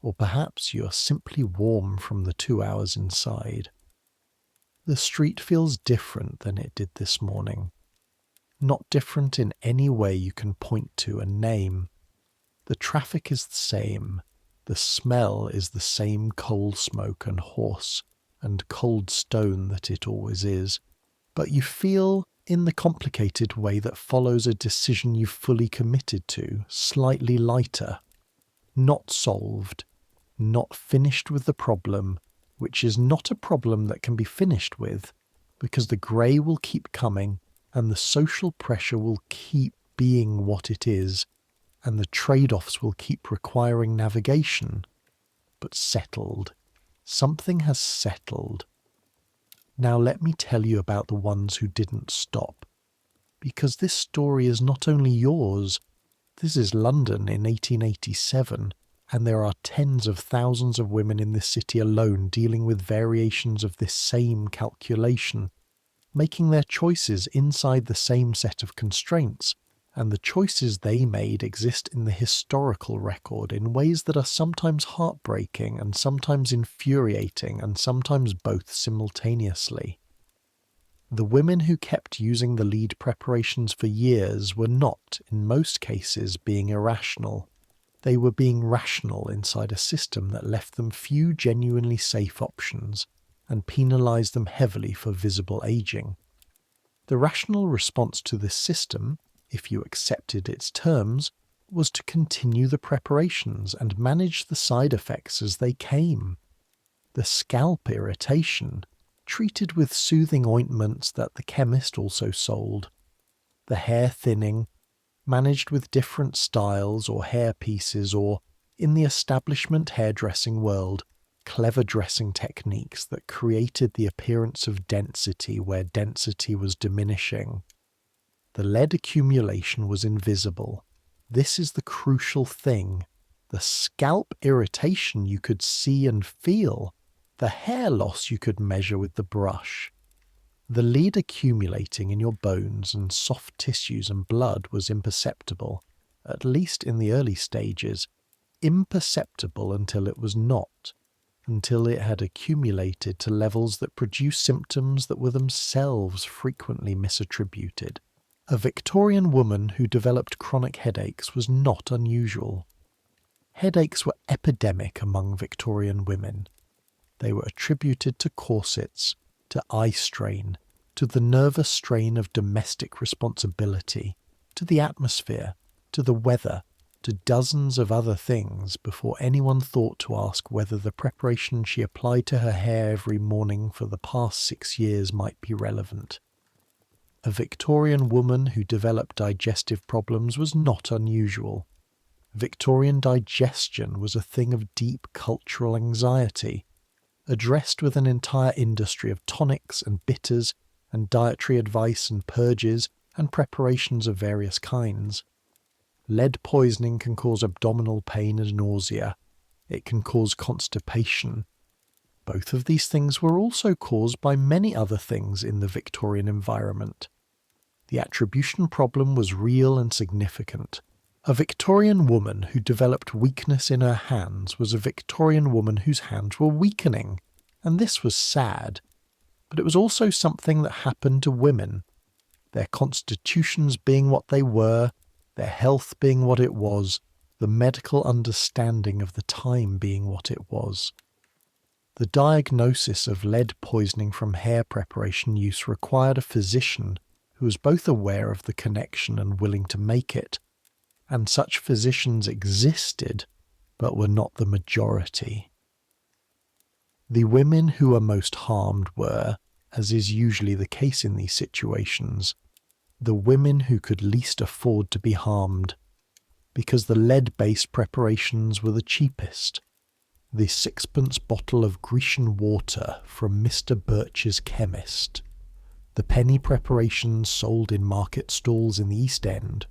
or perhaps you are simply warm from the 2 hours inside. The street feels different than it did this morning. Not different in any way you can point to and name. The traffic is the same. The smell is the same coal smoke and hoarse and cold stone that it always is, but you feel, in the complicated way that follows a decision you've fully committed to, slightly lighter. Not solved, not finished with the problem, which is not a problem that can be finished with, because the grey will keep coming and the social pressure will keep being what it is, and the trade-offs will keep requiring navigation. But settled. Something has settled. Now let me tell you about the ones who didn't stop. Because this story is not only yours, this is London in 1887, and there are tens of thousands of women in this city alone dealing with variations of this same calculation, making their choices inside the same set of constraints, and the choices they made exist in the historical record in ways that are sometimes heartbreaking and sometimes infuriating and sometimes both simultaneously. The women who kept using the lead preparations for years were not, in most cases, being irrational. They were being rational inside a system that left them few genuinely safe options and penalised them heavily for visible ageing. The rational response to this system, if you accepted its terms, was to continue the preparations and manage the side effects as they came. The scalp irritation, treated with soothing ointments that the chemist also sold. The hair thinning, managed with different styles or hair pieces or, in the establishment hairdressing world, clever dressing techniques that created the appearance of density where density was diminishing. The lead accumulation was invisible. This is the crucial thing. The scalp irritation you could see and feel. The hair loss you could measure with the brush. The lead accumulating in your bones and soft tissues and blood was imperceptible, at least in the early stages, imperceptible until it was not, until it had accumulated to levels that produced symptoms that were themselves frequently misattributed. A Victorian woman who developed chronic headaches was not unusual. Headaches were epidemic among Victorian women. They were attributed to corsets, to eye strain, to the nervous strain of domestic responsibility, to the atmosphere, to the weather, to dozens of other things before anyone thought to ask whether the preparation she applied to her hair every morning for the past 6 years might be relevant. A Victorian woman who developed digestive problems was not unusual. Victorian digestion was a thing of deep cultural anxiety, addressed with an entire industry of tonics and bitters and dietary advice and purges and preparations of various kinds. Lead poisoning can cause abdominal pain and nausea. It can cause constipation. Both of these things were also caused by many other things in the Victorian environment. The attribution problem was real and significant. A Victorian woman who developed weakness in her hands was a Victorian woman whose hands were weakening, and this was sad. But it was also something that happened to women, their constitutions being what they were, their health being what it was, the medical understanding of the time being what it was. The diagnosis of lead poisoning from hair preparation use required a physician who was both aware of the connection and willing to make it, and such physicians existed, but were not the majority. The women who were most harmed were, as is usually the case in these situations, the women who could least afford to be harmed, because the lead-based preparations were the cheapest. The 6-pence bottle of Grecian Water from Mr. Birch's chemist, the penny preparations sold in market stalls in the East End,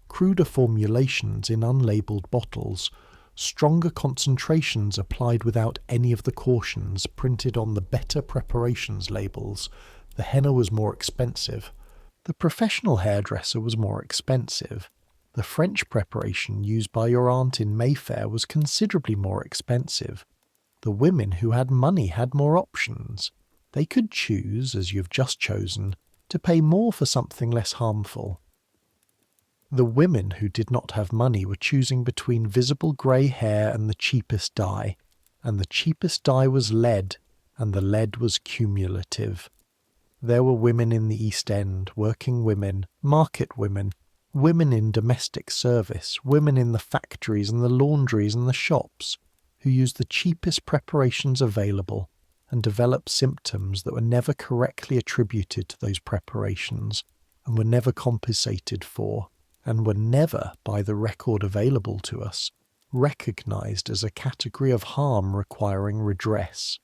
cruder formulations in unlabelled bottles, stronger concentrations applied without any of the cautions printed on the better preparations labels. The henna was more expensive. The professional hairdresser was more expensive. The French preparation used by your aunt in Mayfair was considerably more expensive. The women who had money had more options. They could choose, as you've just chosen, to pay more for something less harmful. The women who did not have money were choosing between visible grey hair and the cheapest dye, and the cheapest dye was lead, and the lead was cumulative. There were women in the East End, working women, market women, women in domestic service, women in the factories and the laundries and the shops, who used the cheapest preparations available and developed symptoms that were never correctly attributed to those preparations and were never compensated for, and were never, by the record available to us, recognised as a category of harm requiring redress.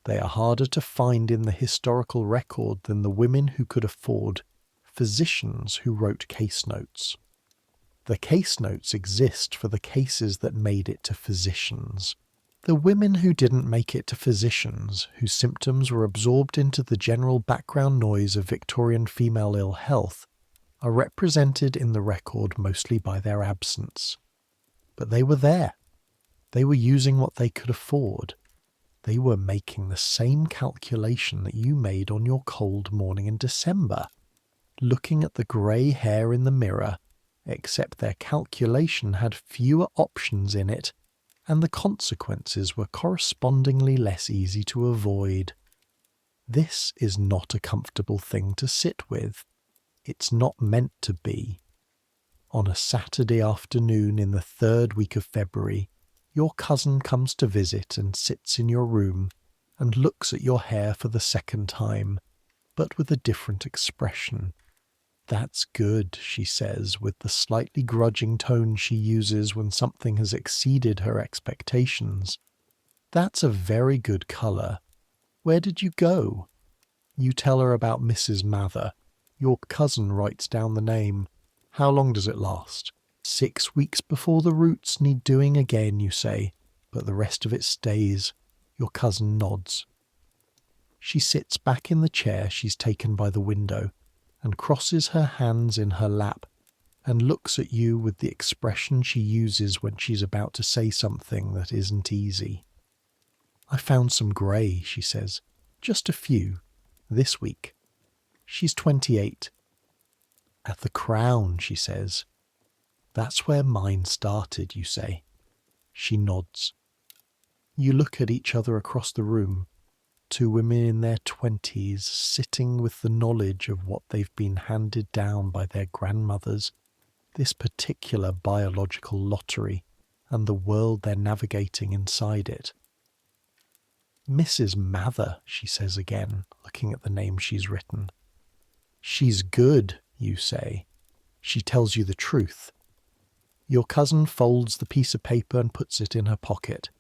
They are harder to find in the historical record than the women who could afford physicians who wrote case notes. The case notes exist for the cases that made it to physicians. The women who didn't make it to physicians, whose symptoms were absorbed into the general background noise of Victorian female ill health, are represented in the record mostly by their absence. But they were there. They were using what they could afford. They were making the same calculation that you made on your cold morning in December, looking at the grey hair in the mirror, except their calculation had fewer options in it, and the consequences were correspondingly less easy to avoid. This is not a comfortable thing to sit with. It's not meant to be. On a Saturday afternoon in the 3rd week of February, your cousin comes to visit and sits in your room and looks at your hair for the second time, but with a different expression. "That's good," she says, with the slightly grudging tone she uses when something has exceeded her expectations. "That's a very good colour. Where did you go?" You tell her about Mrs. Mather. Your cousin writes down the name. "How long does it last?" 6 weeks before the roots need doing again, you say, but the rest of it stays. Your cousin nods. She sits back in the chair she's taken by the window and crosses her hands in her lap and looks at you with the expression she uses when she's about to say something that isn't easy. "I found some grey," she says. "Just a few. This week." She's 28. "At the Crown," she says. "That's where mine started," you say. She nods. You look at each other across the room. 2 women in their 20s, sitting with the knowledge of what they've been handed down by their grandmothers, this particular biological lottery, and the world they're navigating inside it. "Mrs. Mather," she says again, looking at the name she's written. "She's good," you say. She tells you the truth. Your cousin folds the piece of paper and puts it in her pocket.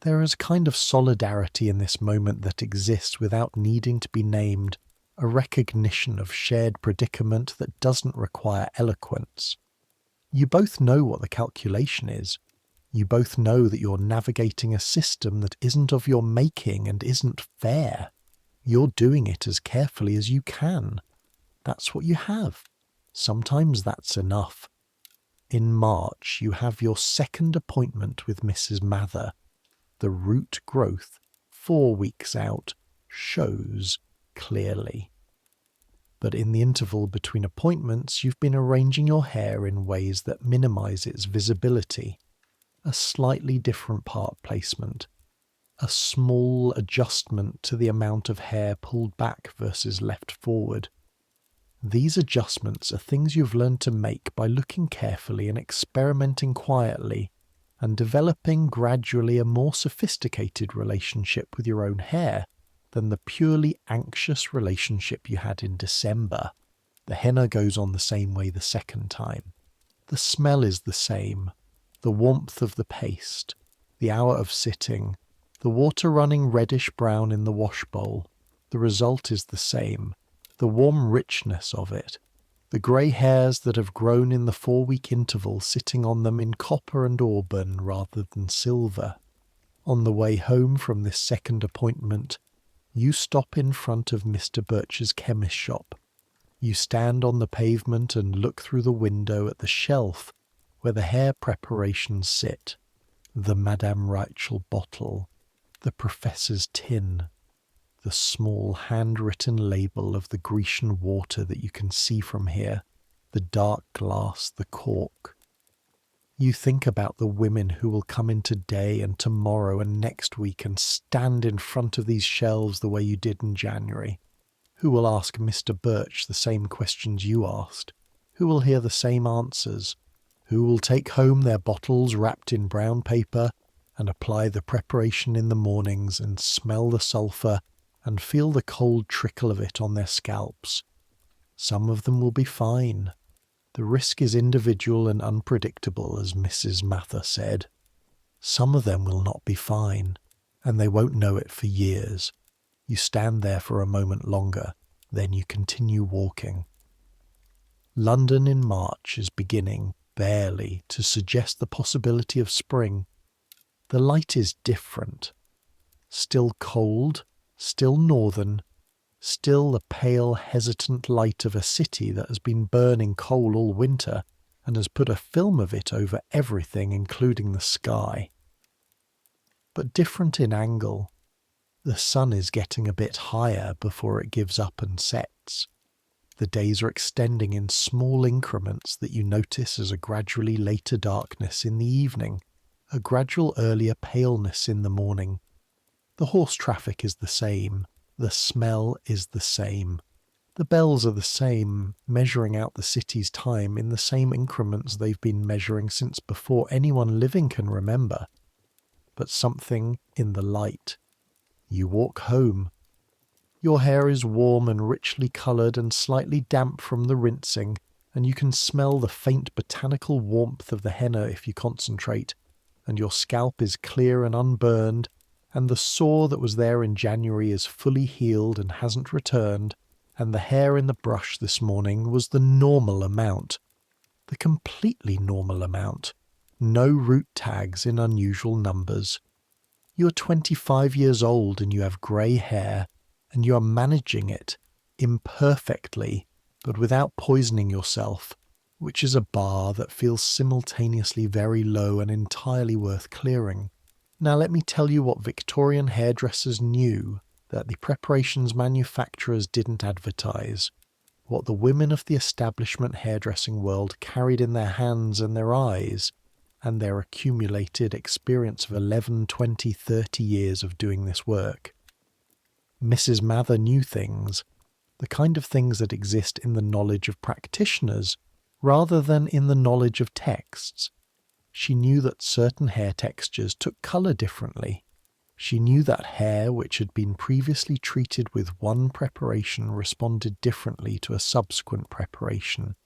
There is a kind of solidarity in this moment that exists without needing to be named, a recognition of shared predicament that doesn't require eloquence. You both know what the calculation is. You both know that you're navigating a system that isn't of your making and isn't fair. You're doing it as carefully as you can. That's what you have. Sometimes that's enough. In March, you have your second appointment with Mrs. Mather. The root growth, 4 weeks out, shows clearly. But in the interval between appointments, you've been arranging your hair in ways that minimize its visibility. A slightly different part placement. A small adjustment to the amount of hair pulled back versus left forward. These adjustments are things you've learned to make by looking carefully and experimenting quietly, and developing gradually a more sophisticated relationship with your own hair than the purely anxious relationship you had in December. The henna goes on the same way the second time. The smell is the same, the warmth of the paste, the hour of sitting, the water running reddish-brown in the wash bowl. The result is the same, the warm richness of it. The grey hairs that have grown in the 4-week interval sitting on them in copper and auburn rather than silver. On the way home from this second appointment, you stop in front of Mr. Birch's chemist shop. You stand on the pavement and look through the window at the shelf where the hair preparations sit. The Madame Rachel bottle, the Professor's tin, the small handwritten label of the Grecian Water that you can see from here, the dark glass, the cork. You think about the women who will come in today and tomorrow and next week and stand in front of these shelves the way you did in January, who will ask Mr. Birch the same questions you asked, who will hear the same answers, who will take home their bottles wrapped in brown paper and apply the preparation in the mornings and smell the sulfur and feel the cold trickle of it on their scalps. Some of them will be fine. The risk is individual and unpredictable, as Mrs. Mather said. Some of them will not be fine, and they won't know it for years. You stand there for a moment longer, then you continue walking. London in March is beginning, barely, to suggest the possibility of spring. The light is different. Still cold, still northern, still the pale, hesitant light of a city that has been burning coal all winter and has put a film of it over everything, including the sky. But different in angle. The sun is getting a bit higher before it gives up and sets. The days are extending in small increments that you notice as a gradually later darkness in the evening, a gradual earlier paleness in the morning. The horse traffic is the same. The smell is the same. The bells are the same, measuring out the city's time in the same increments they've been measuring since before anyone living can remember. But something in the light. You walk home. Your hair is warm and richly coloured and slightly damp from the rinsing, and you can smell the faint botanical warmth of the henna if you concentrate, and your scalp is clear and unburned, and the sore that was there in January is fully healed and hasn't returned, and the hair in the brush this morning was the normal amount, the completely normal amount, no root tags in unusual numbers. You are 25 years old and you have grey hair, and you are managing it, imperfectly, but without poisoning yourself, which is a bar that feels simultaneously very low and entirely worth clearing. Now let me tell you what Victorian hairdressers knew that the preparations manufacturers didn't advertise, what the women of the establishment hairdressing world carried in their hands and their eyes, and their accumulated experience of 11, 20, 30 years of doing this work. Mrs. Mather knew things, the kind of things that exist in the knowledge of practitioners, rather than in the knowledge of texts. She knew that certain hair textures took colour differently. She knew that hair which had been previously treated with one preparation responded differently to a subsequent preparation.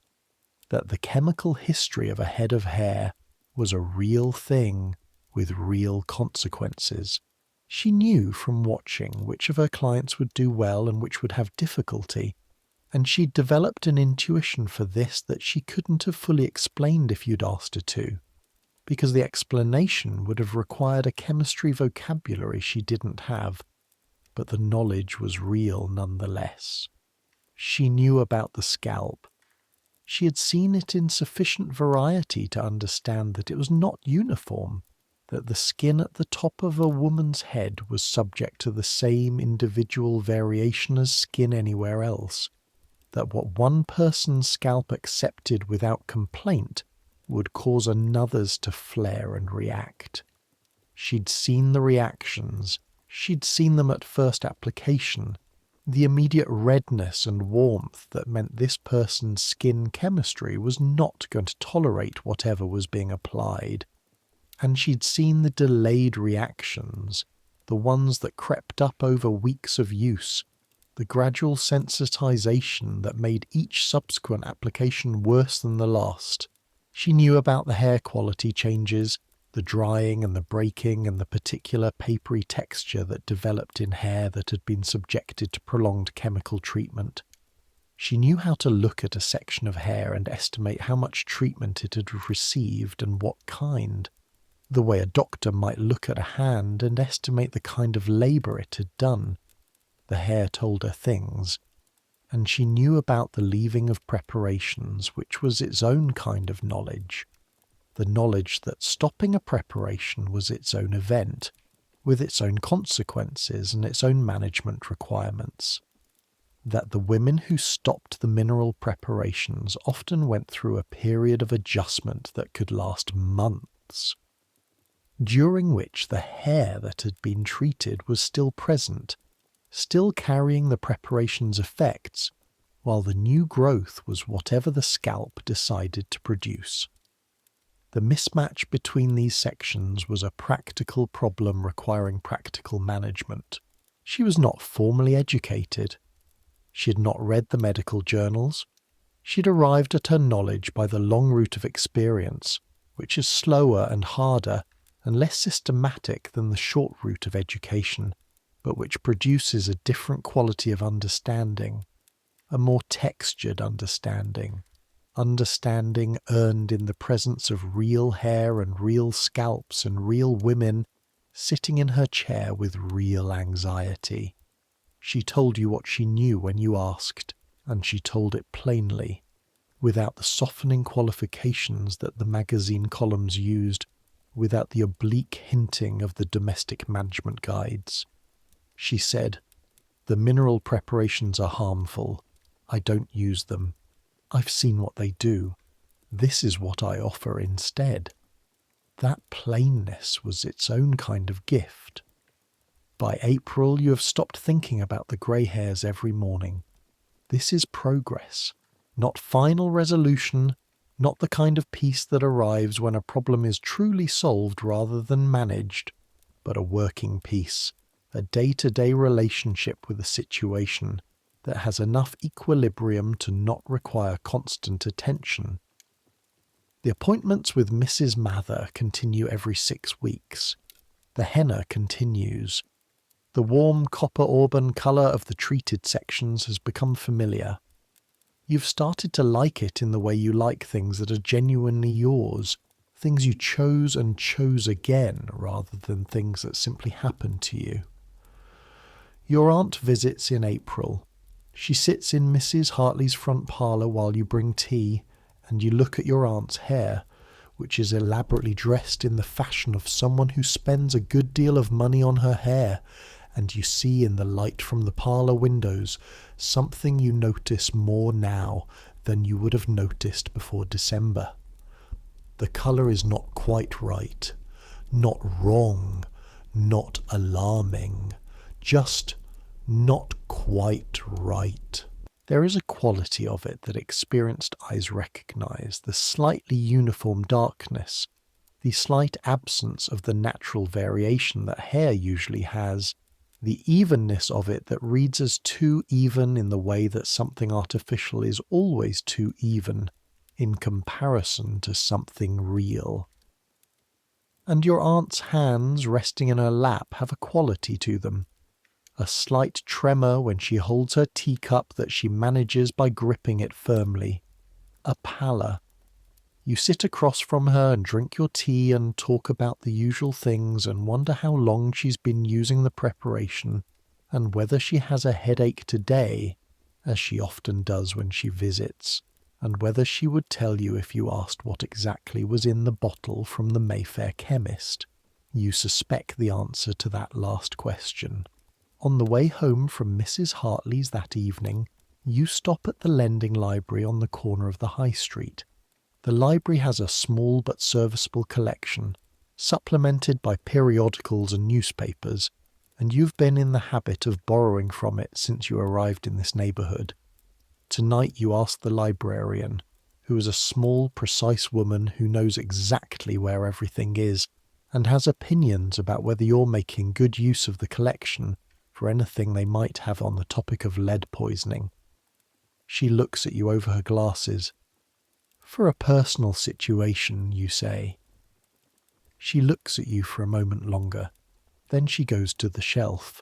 That the chemical history of a head of hair was a real thing with real consequences. She knew from watching which of her clients would do well and which would have difficulty, and she'd developed an intuition for this that she couldn't have fully explained if you'd asked her to, because the explanation would have required a chemistry vocabulary she didn't have, but the knowledge was real nonetheless. She knew about the scalp. She had seen it in sufficient variety to understand that it was not uniform, that the skin at the top of a woman's head was subject to the same individual variation as skin anywhere else, that what one person's scalp accepted without complaint would cause another's to flare and react. She'd seen the reactions, she'd seen them at first application, the immediate redness and warmth that meant this person's skin chemistry was not going to tolerate whatever was being applied. And she'd seen the delayed reactions, the ones that crept up over weeks of use, the gradual sensitization that made each subsequent application worse than the last. She knew about the hair quality changes, the drying and the breaking and the particular papery texture that developed in hair that had been subjected to prolonged chemical treatment. She knew how to look at a section of hair and estimate how much treatment it had received and what kind, the way a doctor might look at a hand and estimate the kind of labour it had done. The hair told her things, and she knew about the leaving of preparations, which was its own kind of knowledge, the knowledge that stopping a preparation was its own event, with its own consequences and its own management requirements. that the women who stopped the mineral preparations often went through a period of adjustment that could last months, during which the hair that had been treated was still present, still carrying the preparation's effects, while the new growth was whatever the scalp decided to produce. The mismatch between these sections was a practical problem requiring practical management. She was not formally educated. She had not read the medical journals. She had arrived at her knowledge by the long route of experience, which is slower and harder and less systematic than the short route of education, but which produces a different quality of understanding, a more textured understanding earned in the presence of real hair and real scalps and real women sitting in her chair with real anxiety. She told you what she knew when you asked, and she told it plainly, without the softening qualifications that the magazine columns used, without the oblique hinting of the domestic management guides. She said, "The mineral preparations are harmful. I don't use them. I've seen what they do. This is what I offer instead." That plainness was its own kind of gift. By April, you have stopped thinking about the grey hairs every morning. This is progress, not final resolution, not the kind of peace that arrives when a problem is truly solved rather than managed, but a working peace, a day-to-day relationship with a situation that has enough equilibrium to not require constant attention. The appointments with Mrs. Mather continue every 6 weeks. The henna continues. The warm copper auburn colour of the treated sections has become familiar. You've started to like it in the way you like things that are genuinely yours, things you chose and chose again rather than things that simply happened to you. Your aunt visits in April. She sits in Mrs. Hartley's front parlour while you bring tea, and you look at your aunt's hair, which is elaborately dressed in the fashion of someone who spends a good deal of money on her hair, and you see in the light from the parlour windows something you notice more now than you would have noticed before December. The colour is not quite right, not wrong, not alarming, just not quite right. There is a quality of it that experienced eyes recognise, the slightly uniform darkness, the slight absence of the natural variation that hair usually has, the evenness of it that reads as too even in the way that something artificial is always too even in comparison to something real. And your aunt's hands resting in her lap have a quality to them, a slight tremor when she holds her teacup that she manages by gripping it firmly, a pallor. You sit across from her and drink your tea and talk about the usual things and wonder how long she's been using the preparation and whether she has a headache today, as she often does when she visits, and whether she would tell you if you asked what exactly was in the bottle from the Mayfair chemist. You suspect the answer to that last question. On the way home from Mrs. Hartley's that evening, you stop at the lending library on the corner of the High Street. The library has a small but serviceable collection, supplemented by periodicals and newspapers, and you've been in the habit of borrowing from it since you arrived in this neighbourhood. Tonight you ask the librarian, who is a small, precise woman who knows exactly where everything is, and has opinions about whether you're making good use of the collection for anything they might have on the topic of lead poisoning. She looks at you over her glasses. "For a personal situation," you say. She looks at you for a moment longer. Then she goes to the shelf.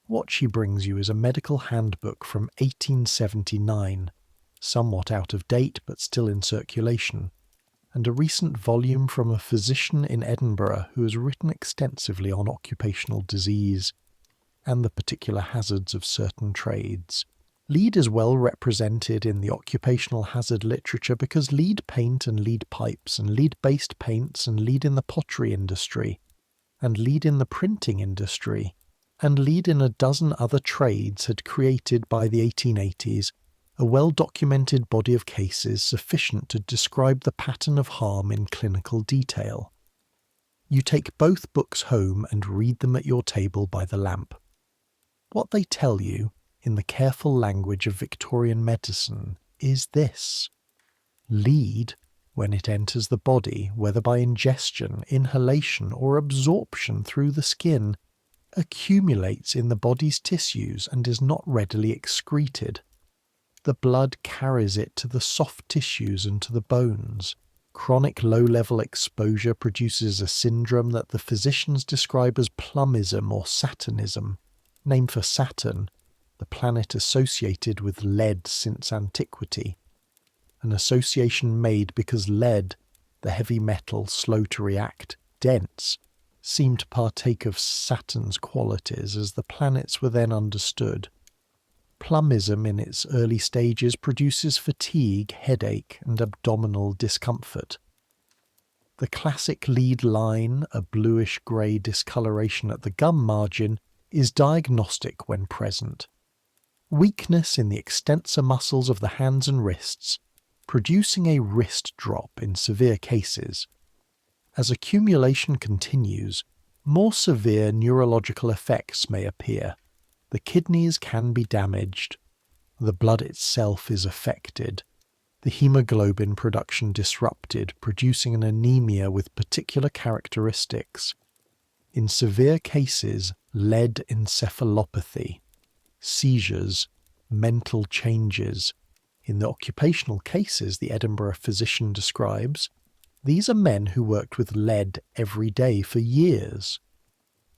What she brings you is a medical handbook from 1879, somewhat out of date but still in circulation, and a recent volume from a physician in Edinburgh who has written extensively on occupational disease and the particular hazards of certain trades. Lead is well represented in the occupational hazard literature because lead paint and lead pipes and lead-based paints and lead in the pottery industry and lead in the printing industry and lead in a dozen other trades had created by the 1880s a well-documented body of cases sufficient to describe the pattern of harm in clinical detail. You take both books home and read them at your table by the lamp. What they tell you, in the careful language of Victorian medicine, is this: lead, when it enters the body, whether by ingestion, inhalation, or absorption through the skin, accumulates in the body's tissues and is not readily excreted. The blood carries it to the soft tissues and to the bones. Chronic low-level exposure produces a syndrome that the physicians describe as plumism or Saturnism, named for Saturn, the planet associated with lead since antiquity. An association made because lead, the heavy metal slow to react, dense, seemed to partake of Saturn's qualities as the planets were then understood. Plumism in its early stages produces fatigue, headache, and abdominal discomfort. The classic lead line, a bluish-grey discoloration at the gum margin, is diagnostic when present. Weakness in the extensor muscles of the hands and wrists, producing a wrist drop in severe cases. As accumulation continues, more severe neurological effects may appear. The kidneys can be damaged, the blood itself is affected, the hemoglobin production disrupted, producing an anemia with particular characteristics. In severe cases, lead encephalopathy, seizures, mental changes. In the occupational cases the Edinburgh physician describes, these are men who worked with lead every day for years.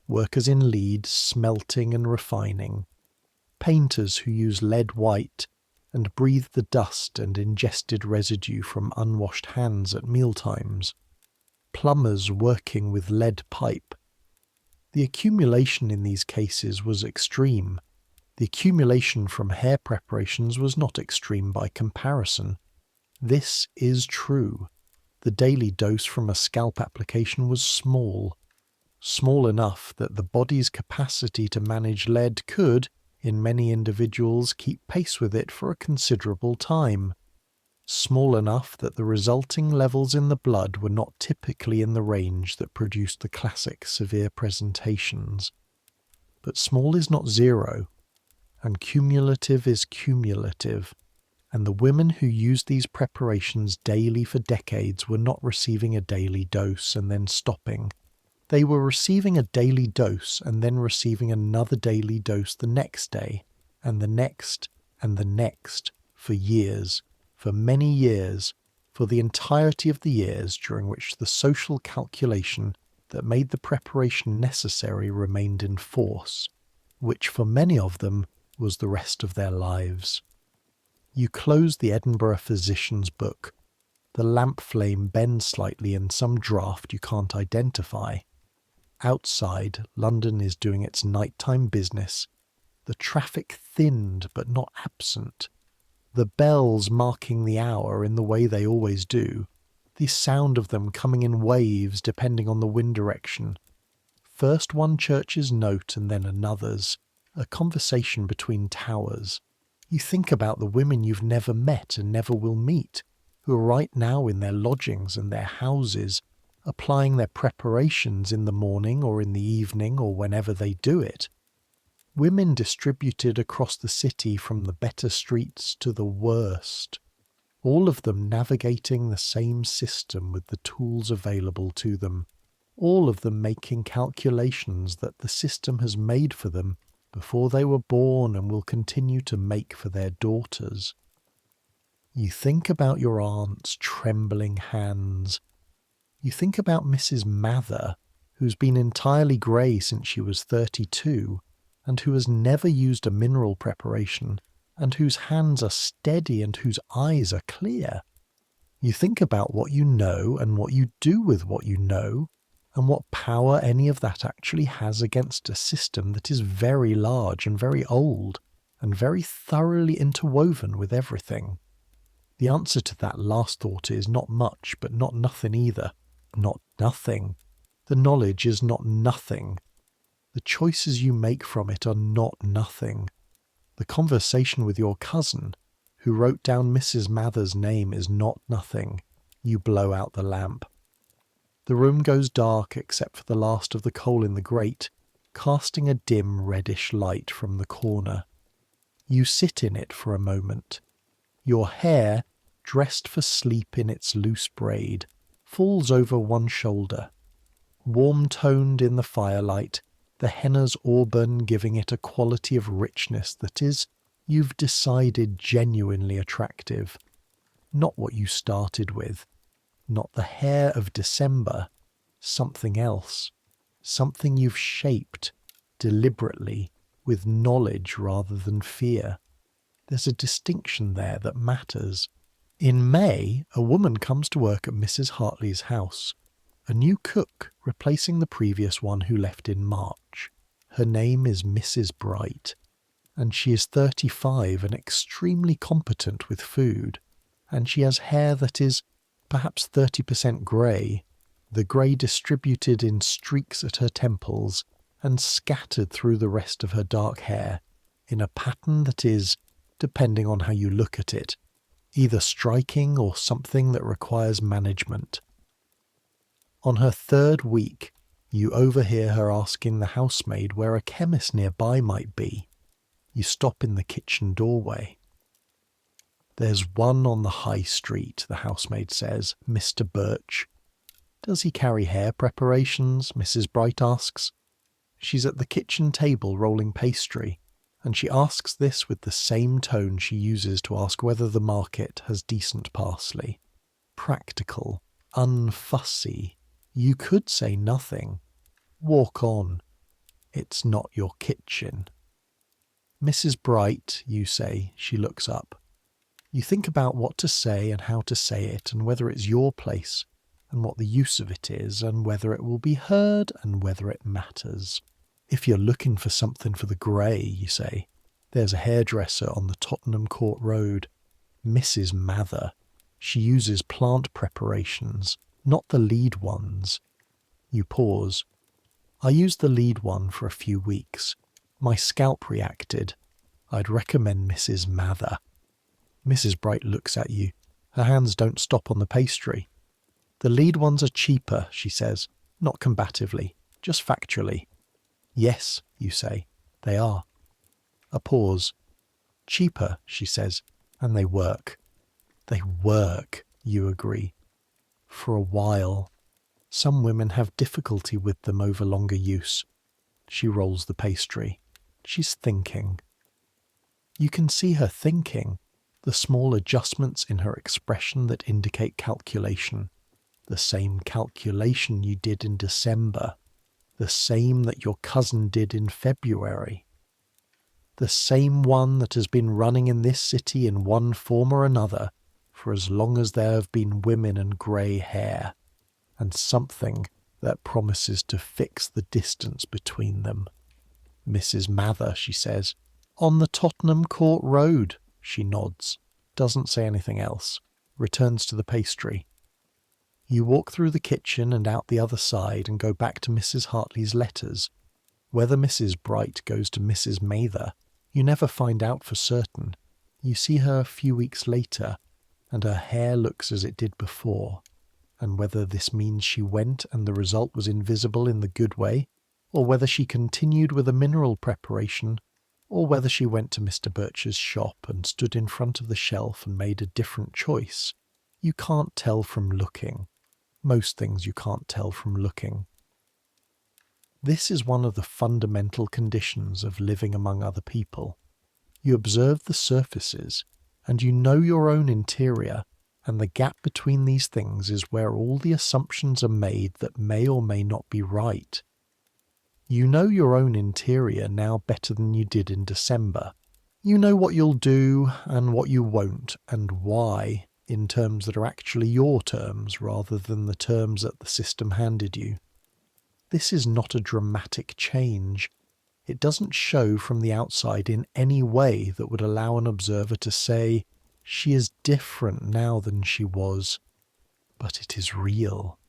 Workers in lead, smelting and refining. Painters who use lead white and breathe the dust and ingested residue from unwashed hands at mealtimes. Plumbers working with lead pipe. The accumulation in these cases was extreme. The accumulation from hair preparations was not extreme by comparison. This is true. The daily dose from a scalp application was small enough that the body's capacity to manage lead could, in many individuals, keep pace with it for a considerable time. Small enough that the resulting levels in the blood were not typically in the range that produced the classic severe presentations. But small is not zero, and cumulative is cumulative, and the women who used these preparations daily for decades were not receiving a daily dose and then stopping. They were receiving a daily dose and then receiving another daily dose the next day, and the next, and the next, for years, for many years, for the entirety of the years during which the social calculation that made the preparation necessary remained in force, which for many of them was the rest of their lives. You close the Edinburgh physician's book. The lamp flame bends slightly in some draught you can't identify. Outside, London is doing its nighttime business. The traffic thinned but not absent. The bells marking the hour in the way they always do. The sound of them coming in waves depending on the wind direction. First one church's note and then another's. A conversation between towers. You think about the women you've never met and never will meet, who are right now in their lodgings and their houses, applying their preparations in the morning or in the evening or whenever they do it. Women distributed across the city from the better streets to the worst, all of them navigating the same system with the tools available to them, all of them making calculations that the system has made for them before they were born and will continue to make for their daughters. You think about your aunt's trembling hands. You think about Mrs. Mather, who's been entirely grey since she was 32, and who has never used a mineral preparation, and whose hands are steady and whose eyes are clear. You think about what you know and what you do with what you know, and what power any of that actually has against a system that is very large and very old, and very thoroughly interwoven with everything. The answer to that last thought is not much, but not nothing either. Not nothing. The knowledge is not nothing. The choices you make from it are not nothing. The conversation with your cousin, who wrote down Mrs. Mather's name, is not nothing. You blow out the lamp. The room goes dark except for the last of the coal in the grate, casting a dim reddish light from the corner. You sit in it for a moment. Your hair, dressed for sleep in its loose braid, falls over one shoulder. Warm-toned in the firelight, the henna's auburn giving it a quality of richness that is, you've decided, genuinely attractive. Not what you started with. Not the hair of December. Something else. Something you've shaped, deliberately, with knowledge rather than fear. There's a distinction there that matters. In May, a woman comes to work at Mrs. Hartley's house. A new cook, replacing the previous one who left in March. Her name is Mrs. Bright, and she is 35 and extremely competent with food, and she has hair that is perhaps 30% grey, the grey distributed in streaks at her temples and scattered through the rest of her dark hair, in a pattern that is, depending on how you look at it, either striking or something that requires management. On her third week, you overhear her asking the housemaid where a chemist nearby might be. You stop in the kitchen doorway. "There's one on the high street," the housemaid says, "Mr. Birch." "Does he carry hair preparations?" Mrs. Bright asks. She's at the kitchen table rolling pastry, and she asks this with the same tone she uses to ask whether the market has decent parsley. Practical, unfussy. You could say nothing. Walk on. It's not your kitchen. "Mrs. Bright," you say. She looks up. You think about what to say and how to say it, and whether it's your place, and what the use of it is, and whether it will be heard, and whether it matters. "If you're looking for something for the grey," you say, "there's a hairdresser on the Tottenham Court Road. Mrs. Mather. She uses plant preparations, not the lead ones." You pause. "I used the lead one for a few weeks. My scalp reacted. I'd recommend Mrs. Mather." Mrs. Bright looks at you. Her hands don't stop on the pastry. "The lead ones are cheaper," she says, not combatively, just factually. "Yes," you say, "they are." A pause. "Cheaper," she says, "and they work." "They work," you agree. "For a while. Some women have difficulty with them over longer use." She rolls the pastry. She's thinking. You can see her thinking, the small adjustments in her expression that indicate calculation. The same calculation you did in December. The same that your cousin did in February. The same one that has been running in this city in one form or another for as long as there have been women and grey hair, and something that promises to fix the distance between them. "Mrs. Mather," she says. "On the Tottenham Court Road." She nods, doesn't say anything else, returns to the pastry. You walk through the kitchen and out the other side and go back to Mrs. Hartley's letters. Whether Mrs. Bright goes to Mrs. Mather, you never find out for certain. You see her a few weeks later, and her hair looks as it did before. And whether this means she went and the result was invisible in the good way, or whether she continued with a mineral preparation, or whether she went to Mr. Birch's shop and stood in front of the shelf and made a different choice, you can't tell from looking. Most things you can't tell from looking. This is one of the fundamental conditions of living among other people. You observe the surfaces, and you know your own interior, and the gap between these things is where all the assumptions are made that may or may not be right. You know your own interior now better than you did in December. You know what you'll do and what you won't, and why, in terms that are actually your terms rather than the terms that the system handed you. This is not a dramatic change. It doesn't show from the outside in any way that would allow an observer to say, "She is different now than she was." But it is real.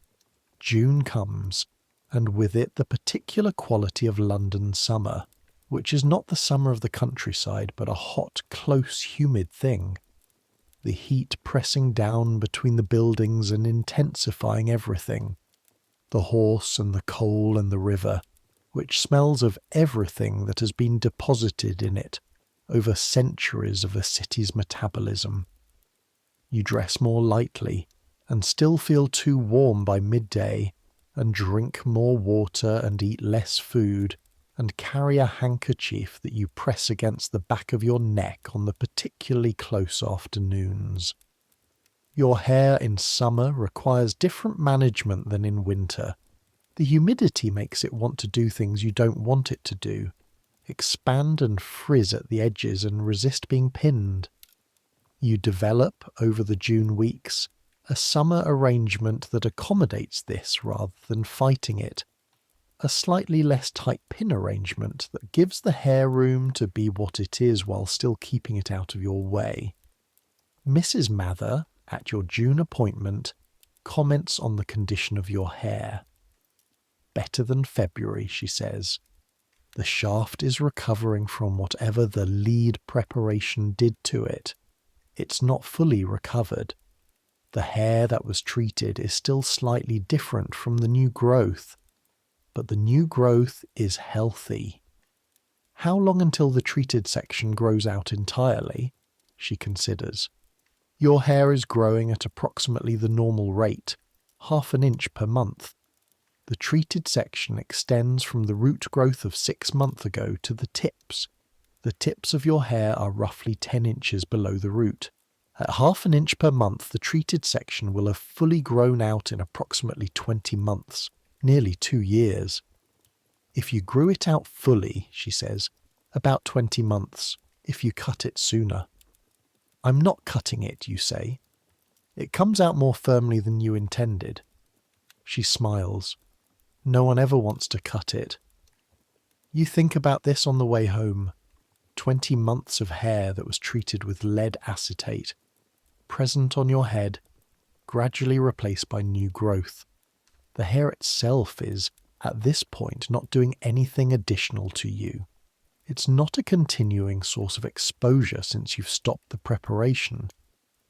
June comes, and with it the particular quality of London summer, which is not the summer of the countryside, but a hot, close, humid thing. The heat pressing down between the buildings and intensifying everything. The horse and the coal and the river, which smells of everything that has been deposited in it over centuries of a city's metabolism. You dress more lightly and still feel too warm by midday, and drink more water and eat less food, and carry a handkerchief that you press against the back of your neck on the particularly close afternoons. Your hair in summer requires different management than in winter. The humidity makes it want to do things you don't want it to do, expand and frizz at the edges and resist being pinned. You develop, over the June weeks, a summer arrangement that accommodates this rather than fighting it. A slightly less tight pin arrangement that gives the hair room to be what it is while still keeping it out of your way. Mrs. Mather, at your June appointment, comments on the condition of your hair. Better than February, she says. The shaft is recovering from whatever the lead preparation did to it. It's not fully recovered. The hair that was treated is still slightly different from the new growth, but the new growth is healthy. How long until the treated section grows out entirely? She considers. Your hair is growing at approximately the normal rate, 1/2 inch per month. The treated section extends from the root growth of 6 months ago to the tips. The tips of your hair are roughly 10 inches below the root. At 1/2 inch per month, the treated section will have fully grown out in approximately 20 months, nearly 2 years. If you grew it out fully, she says, about 20 months, if you cut it sooner. I'm not cutting it, you say. It comes out more firmly than you intended. She smiles. No one ever wants to cut it. You think about this on the way home. 20 months of hair that was treated with lead acetate, present on your head, gradually replaced by new growth. The hair itself is, at this point, not doing anything additional to you. It's not a continuing source of exposure since you've stopped the preparation.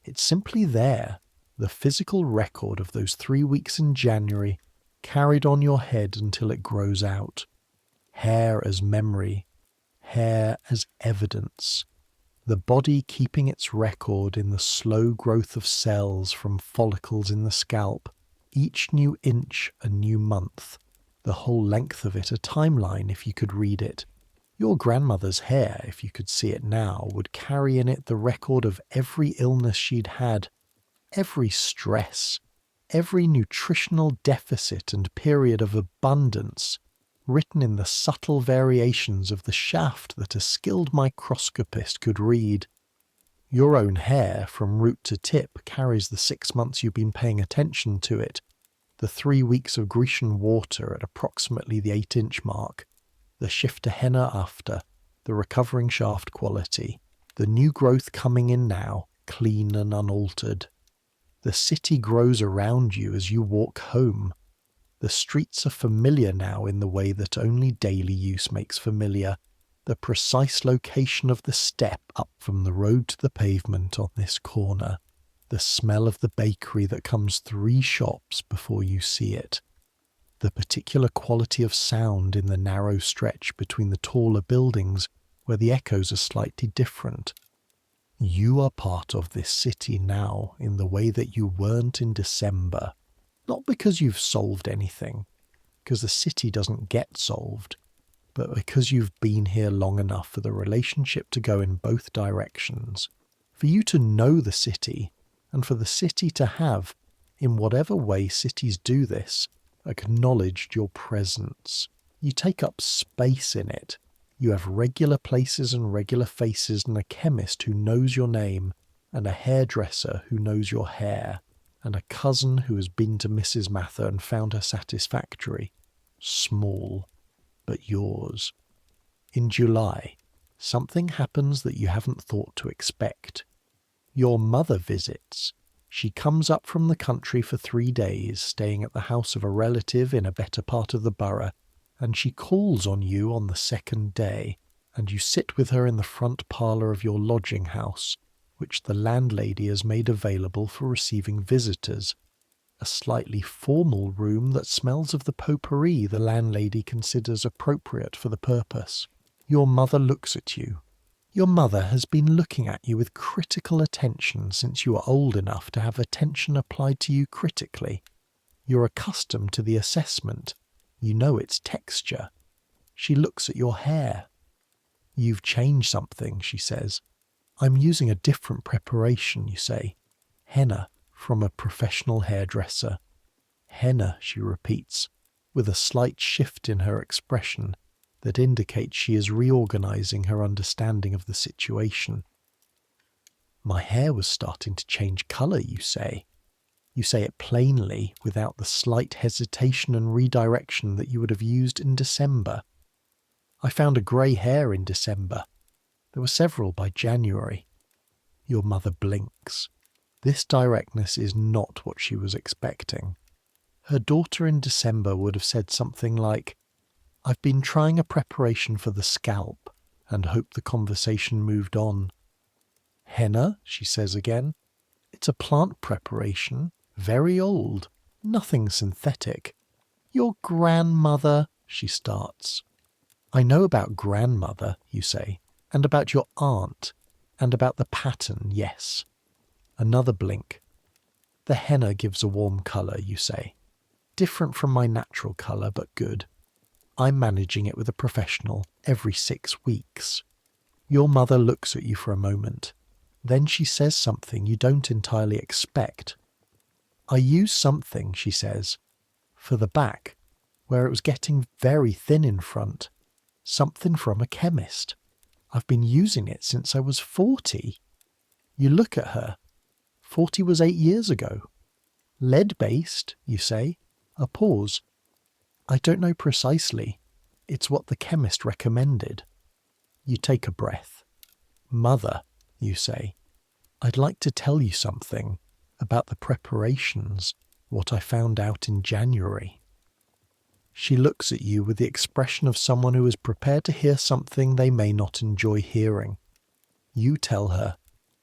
It's simply there, the physical record of those 3 weeks in January, carried on your head until it grows out. Hair as memory, hair as evidence. The body keeping its record in the slow growth of cells from follicles in the scalp, each new inch a new month, the whole length of it a timeline if you could read it. Your grandmother's hair, if you could see it now, would carry in it the record of every illness she'd had, every stress, every nutritional deficit and period of abundance, written in the subtle variations of the shaft that a skilled microscopist could read. Your own hair, from root to tip, carries the 6 months you've been paying attention to it, the 3 weeks of Grecian Water at approximately the 8-inch mark, the shift to henna after, the recovering shaft quality, the new growth coming in now, clean and unaltered. The city grows around you as you walk home. The streets are familiar now in the way that only daily use makes familiar, the precise location of the step up from the road to the pavement on this corner, the smell of the bakery that comes 3 shops before you see it, the particular quality of sound in the narrow stretch between the taller buildings where the echoes are slightly different. You are part of this city now in the way that you weren't in December, not because you've solved anything, because the city doesn't get solved, but because you've been here long enough for the relationship to go in both directions, for you to know the city, and for the city to have, in whatever way cities do this, acknowledged your presence. You take up space in it. You have regular places and regular faces, and a chemist who knows your name, and a hairdresser who knows your hair, and a cousin who has been to Mrs. Mather and found her satisfactory. Small, but yours. In July, something happens that you haven't thought to expect. Your mother visits. She comes up from the country for 3 days, staying at the house of a relative in a better part of the borough, and she calls on you on the 2nd day, and you sit with her in the front parlour of your lodging house, which the landlady has made available for receiving visitors. A slightly formal room that smells of the potpourri the landlady considers appropriate for the purpose. Your mother looks at you. Your mother has been looking at you with critical attention since you are old enough to have attention applied to you critically. You're accustomed to the assessment. You know its texture. She looks at your hair. You've changed something, she says. I'm using a different preparation, you say. Henna, from a professional hairdresser. Henna, she repeats, with a slight shift in her expression that indicates she is reorganizing her understanding of the situation. My hair was starting to change colour, you say. You say it plainly, without the slight hesitation and redirection that you would have used in December. I found a grey hair in December. There were several by January. Your mother blinks. This directness is not what she was expecting. Her daughter in December would have said something like, I've been trying a preparation for the scalp, and hoped the conversation moved on. Henna, she says again. It's a plant preparation, very old, nothing synthetic. Your grandmother, she starts. I know about grandmother, you say, and about your aunt, and about the pattern, yes. Another blink. The henna gives a warm colour, you say. Different from my natural colour, but good. I'm managing it with a professional every 6 weeks. Your mother looks at you for a moment. Then she says something you don't entirely expect. I use something, she says, for the back, where it was getting very thin in front. Something from a chemist. I've been using it since I was 40. You look at her. 40 was 8 years ago. Lead-based, you say. A pause. I don't know precisely. It's what the chemist recommended. You take a breath. Mother, you say, I'd like to tell you something about the preparations, what I found out in January. She looks at you with the expression of someone who is prepared to hear something they may not enjoy hearing. You tell her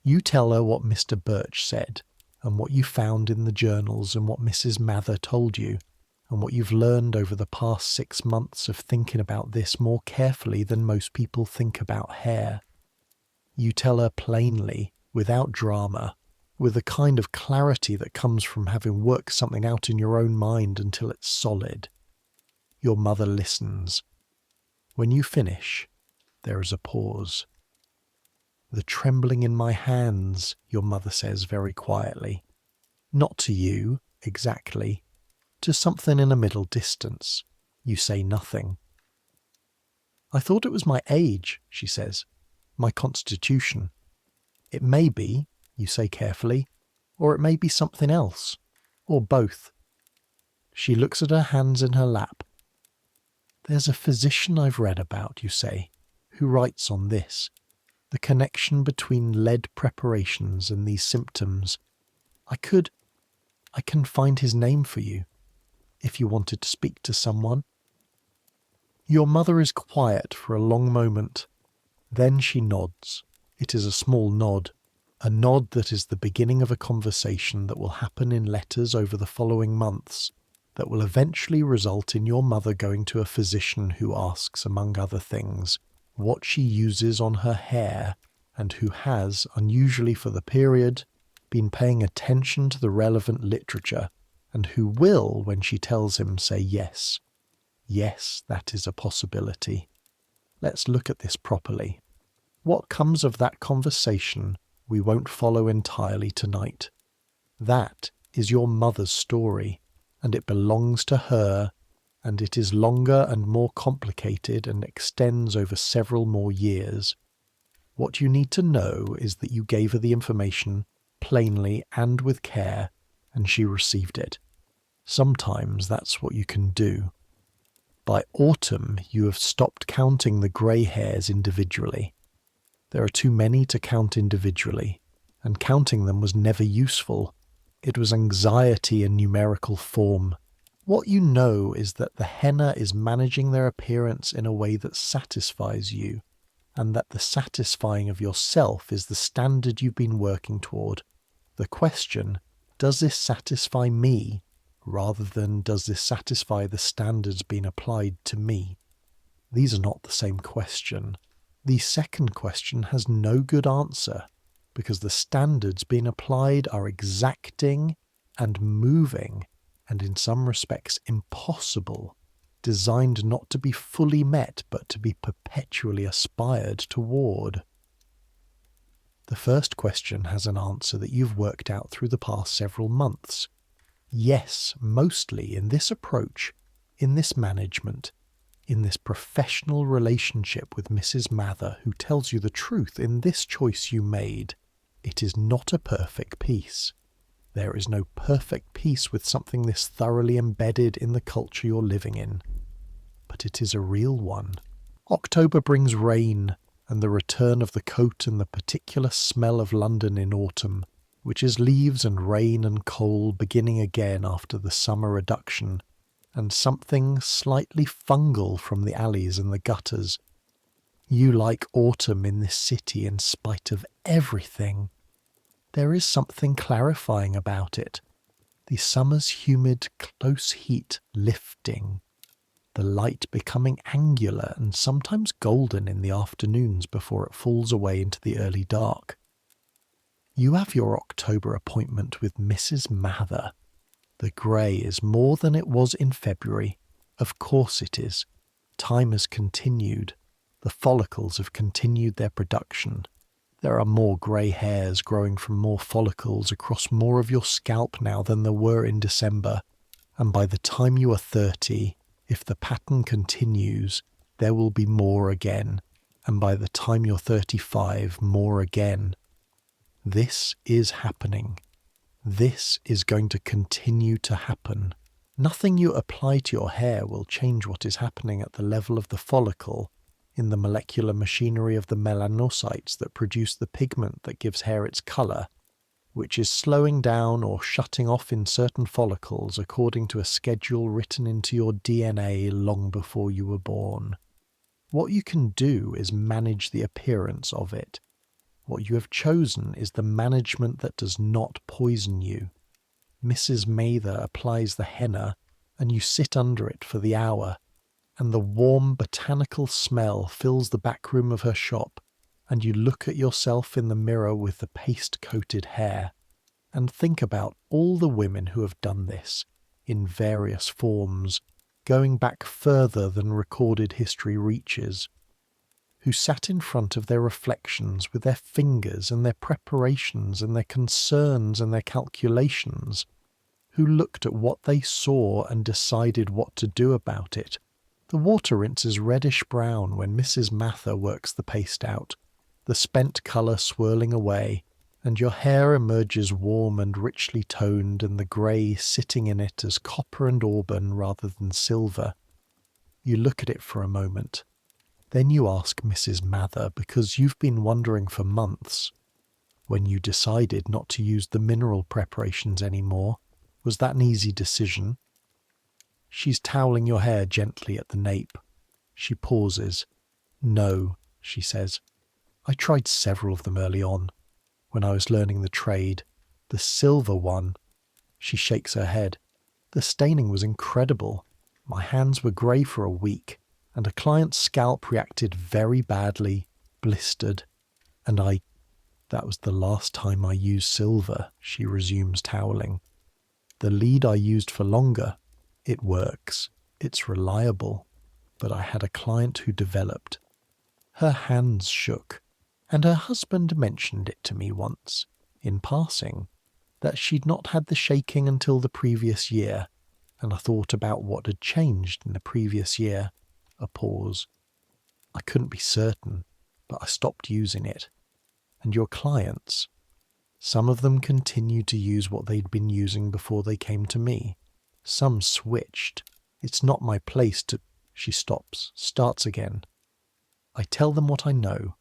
what Mr. Birch said, and what you found in the journals, and what Mrs. Mather told you, and what you've learned over the past 6 months of thinking about this more carefully than most people think about hair. You tell her plainly, without drama, with the kind of clarity that comes from having worked something out in your own mind until it's solid. Your mother listens. When you finish, there is a pause. The trembling in my hands, your mother says very quietly. Not to you, exactly. To something in a middle distance. You say nothing. I thought it was my age, she says. My constitution. It may be, you say carefully, or it may be something else, or both. She looks at her hands in her lap. There's a physician I've read about, you say, who writes on this, the connection between lead preparations and these symptoms. I can find his name for you, if you wanted to speak to someone. Your mother is quiet for a long moment. Then she nods. It is a small nod, a nod that is the beginning of a conversation that will happen in letters over the following months, that will eventually result in your mother going to a physician who asks, among other things, what she uses on her hair, and who has, unusually for the period, been paying attention to the relevant literature, and who will, when she tells him, say yes. Yes, that is a possibility. Let's look at this properly. What comes of that conversation we won't follow entirely tonight. That is your mother's story, and it belongs to her, and it is longer and more complicated and extends over several more years. What you need to know is that you gave her the information plainly and with care, and she received it. Sometimes that's what you can do. By autumn, you have stopped counting the grey hairs individually. There are too many to count individually, and counting them was never useful, It was anxiety in numerical form. What you know is that the henna is managing their appearance in a way that satisfies you, and that the satisfying of yourself is the standard you've been working toward. The question, does this satisfy me, rather than does this satisfy the standards being applied to me? These are not the same question. The second question has no good answer, because the standards being applied are exacting and moving, and in some respects impossible, designed not to be fully met but to be perpetually aspired toward. The first question has an answer that you've worked out through the past several months. Yes, mostly in this approach, in this management, in this professional relationship with Mrs. Mather, who tells you the truth in this choice you made, it is not a perfect piece. There is no perfect piece with something this thoroughly embedded in the culture you're living in. But it is a real one. October brings rain, and the return of the coat and the particular smell of London in autumn, which is leaves and rain and coal beginning again after the summer reduction, and something slightly fungal from the alleys and the gutters. You like autumn in this city in spite of everything. There is something clarifying about it. The summer's humid, close heat lifting. The light becoming angular and sometimes golden in the afternoons before it falls away into the early dark. You have your October appointment with Mrs. Mather. The grey is more than it was in February. Of course it is. Time has continued. The follicles have continued their production. There are more grey hairs growing from more follicles across more of your scalp now than there were in December, and by the time you are 30, if the pattern continues, there will be more again, and by the time you're 35, more again. This is happening. This is going to continue to happen. Nothing you apply to your hair will change what is happening at the level of the follicle, in the molecular machinery of the melanocytes that produce the pigment that gives hair its colour, which is slowing down or shutting off in certain follicles according to a schedule written into your DNA long before you were born. What you can do is manage the appearance of it. What you have chosen is the management that does not poison you. Mrs. Mather applies the henna, and you sit under it for the hour, and the warm botanical smell fills the back room of her shop, and you look at yourself in the mirror with the paste-coated hair, and think about all the women who have done this, in various forms, going back further than recorded history reaches, who sat in front of their reflections with their fingers and their preparations and their concerns and their calculations, who looked at what they saw and decided what to do about it. The water rinses reddish-brown when Mrs. Mather works the paste out, the spent colour swirling away, and your hair emerges warm and richly toned, and the grey sitting in it as copper and auburn rather than silver. You look at it for a moment. Then you ask Mrs. Mather, because you've been wondering for months, when you decided not to use the mineral preparations anymore, was that an easy decision? She's toweling your hair gently at the nape. She pauses. No, she says. I tried several of them early on, when I was learning the trade. The silver one. She shakes her head. The staining was incredible. My hands were grey for a week, and a client's scalp reacted very badly, blistered, and that was the last time I used silver, she resumes, toweling. The lead I used for longer. It works. It's reliable. But I had a client who developed. Her hands shook, and her husband mentioned it to me once, in passing, that she'd not had the shaking until the previous year, and I thought about what had changed in the previous year. A pause. I couldn't be certain, but I stopped using it. And your clients? Some of them continued to use what they'd been using before they came to me. Some switched. It's not my place to... She stops, starts again. I tell them what I know.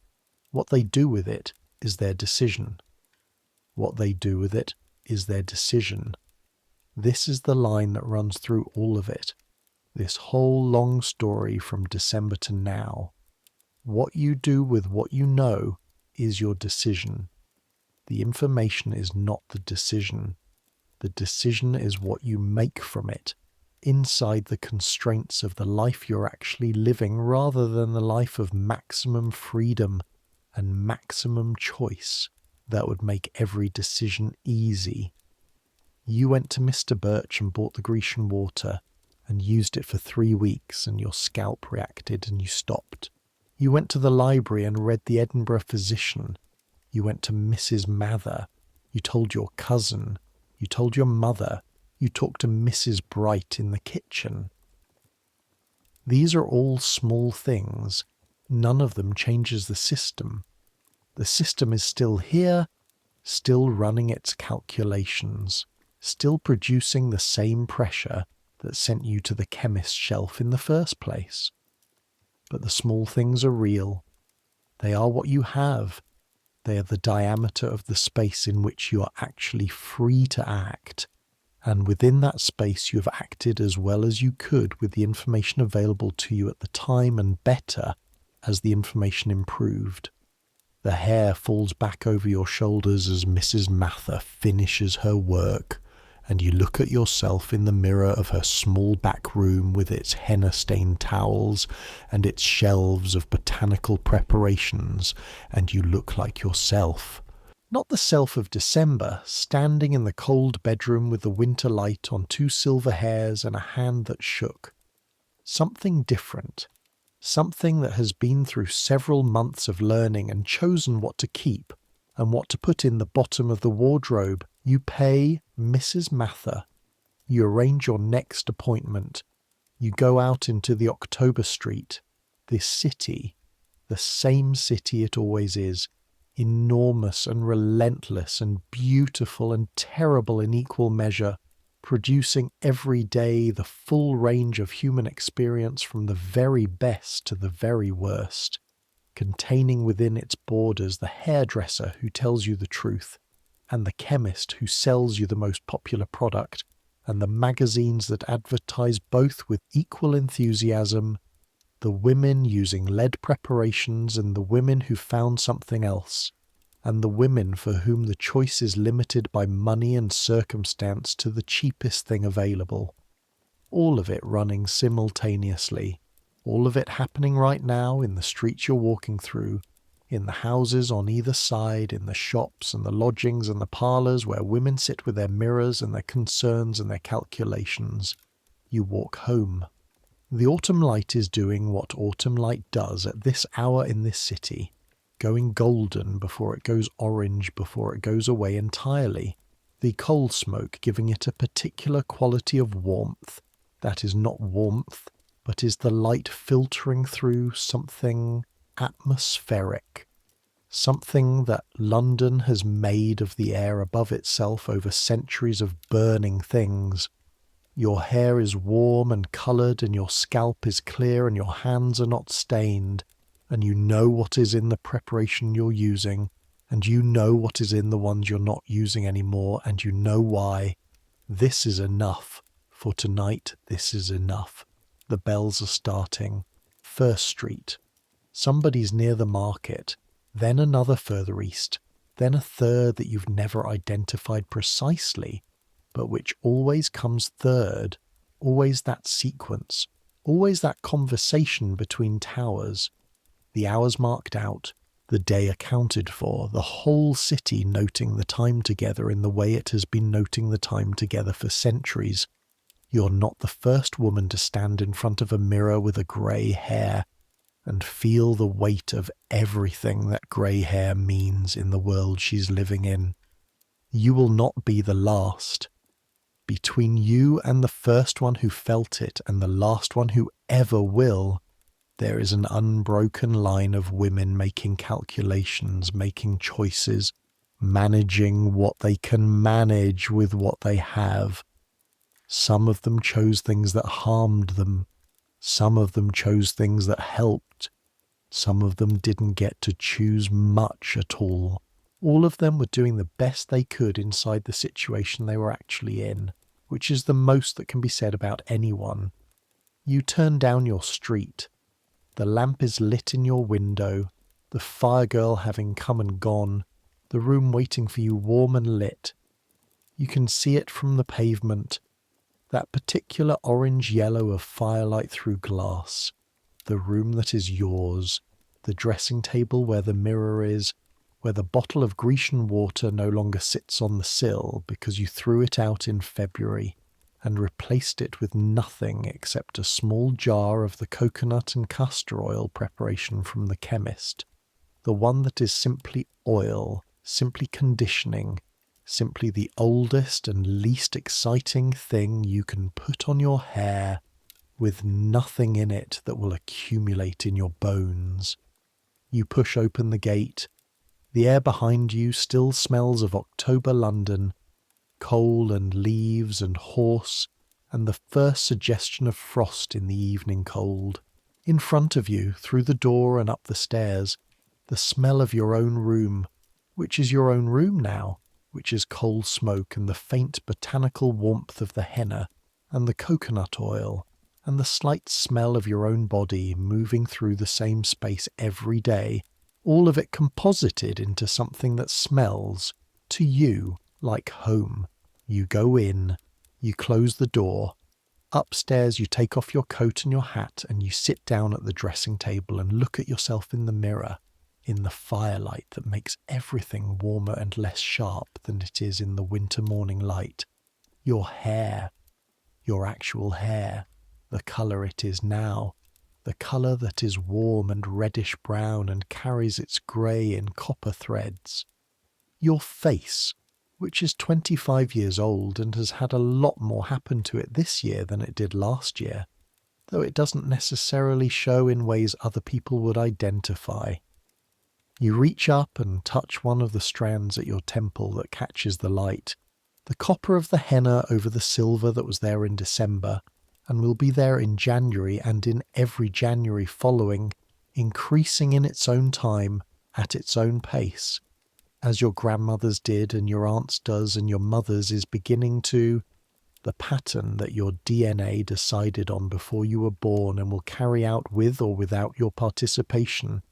What they do with it is their decision. What they do with it is their decision. This is the line that runs through all of it. This whole long story from December to now. What you do with what you know is your decision. The information is not the decision. The decision is what you make from it, inside the constraints of the life you're actually living, rather than the life of maximum freedom and maximum choice that would make every decision easy. You went to Mr. Birch and bought the Grecian Water and used it for 3 weeks, and your scalp reacted and you stopped. You went to the library and read the Edinburgh Physician. You went to Mrs. Mather. You told your cousin. You told your mother. You talked to Mrs. Bright in the kitchen. These are all small things. None of them changes the system. The system is still here, still running its calculations, still producing the same pressure that sent you to the chemist's shelf in the first place. But the small things are real. They are what you have. They are the diameter of the space in which you are actually free to act. And within that space you have acted as well as you could with the information available to you at the time, and better as the information improved. The hair falls back over your shoulders as Mrs. Mather finishes her work, and you look at yourself in the mirror of her small back room with its henna-stained towels and its shelves of botanical preparations, and you look like yourself. Not the self of December, standing in the cold bedroom with the winter light on 2 silver hairs and a hand that shook. Something different. Something that has been through several months of learning and chosen what to keep and what to put in the bottom of the wardrobe. You pay Mrs. Mather. You arrange your next appointment. You go out into the October Street. This city, the same city it always is, enormous and relentless and beautiful and terrible in equal measure, producing every day the full range of human experience from the very best to the very worst, containing within its borders the hairdresser who tells you the truth, and the chemist who sells you the most popular product, and the magazines that advertise both with equal enthusiasm, the women using lead preparations and the women who found something else, and the women for whom the choice is limited by money and circumstance to the cheapest thing available. All of it running simultaneously, all of it happening right now in the streets you're walking through, in the houses on either side, in the shops and the lodgings and the parlours where women sit with their mirrors and their concerns and their calculations. You walk home. The autumn light is doing what autumn light does at this hour in this city, going golden before it goes orange, before it goes away entirely, the coal smoke giving it a particular quality of warmth that is not warmth, but is the light filtering through something atmospheric, something that London has made of the air above itself over centuries of burning things. Your hair is warm and coloured, and your scalp is clear, and your hands are not stained, and you know what is in the preparation you're using, and you know what is in the ones you're not using anymore, and you know why. This is enough. For tonight, this is enough. The bells are starting. First Street. Somebody's near the market, then another further east, then a third that you've never identified precisely, but which always comes third, always that sequence, always that conversation between towers, the hours marked out, the day accounted for, the whole city noting the time together in the way it has been noting the time together for centuries. You're not the first woman to stand in front of a mirror with a grey hair and feel the weight of everything that grey hair means in the world she's living in. You will not be the last. Between you and the first one who felt it and the last one who ever will, there is an unbroken line of women making calculations, making choices, managing what they can manage with what they have. Some of them chose things that harmed them. Some of them chose things that helped. Some of them didn't get to choose much at all. All of them were doing the best they could inside the situation they were actually in, which is the most that can be said about anyone. You turn down your street. The lamp is lit in your window, the fire girl having come and gone, the room waiting for you warm and lit. You can see it from the pavement, that particular orange-yellow of firelight through glass, the room that is yours, the dressing table where the mirror is, where the bottle of Grecian water no longer sits on the sill because you threw it out in February and replaced it with nothing except a small jar of the coconut and castor oil preparation from the chemist, the one that is simply oil, simply conditioning, simply the oldest and least exciting thing you can put on your hair, with nothing in it that will accumulate in your bones. You push open the gate. The air behind you still smells of October London, coal and leaves and horse, and the first suggestion of frost in the evening cold. In front of you, through the door and up the stairs, the smell of your own room, which is your own room now, which is coal smoke and the faint botanical warmth of the henna and the coconut oil, and the slight smell of your own body moving through the same space every day, all of it composited into something that smells, to you, like home. You go in, you close the door. Upstairs you take off your coat and your hat and you sit down at the dressing table and look at yourself in the mirror, in the firelight that makes everything warmer and less sharp than it is in the winter morning light. Your hair, your actual hair, the colour it is now, the colour that is warm and reddish-brown and carries its grey in copper threads. Your face, which is 25 years old and has had a lot more happen to it this year than it did last year, though it doesn't necessarily show in ways other people would identify. You reach up and touch one of the strands at your temple that catches the light, the copper of the henna over the silver that was there in December, and will be there in January and in every January following, increasing in its own time, at its own pace, as your grandmother's did and your aunt's does and your mother's is beginning to, the pattern that your DNA decided on before you were born and will carry out with or without your participation.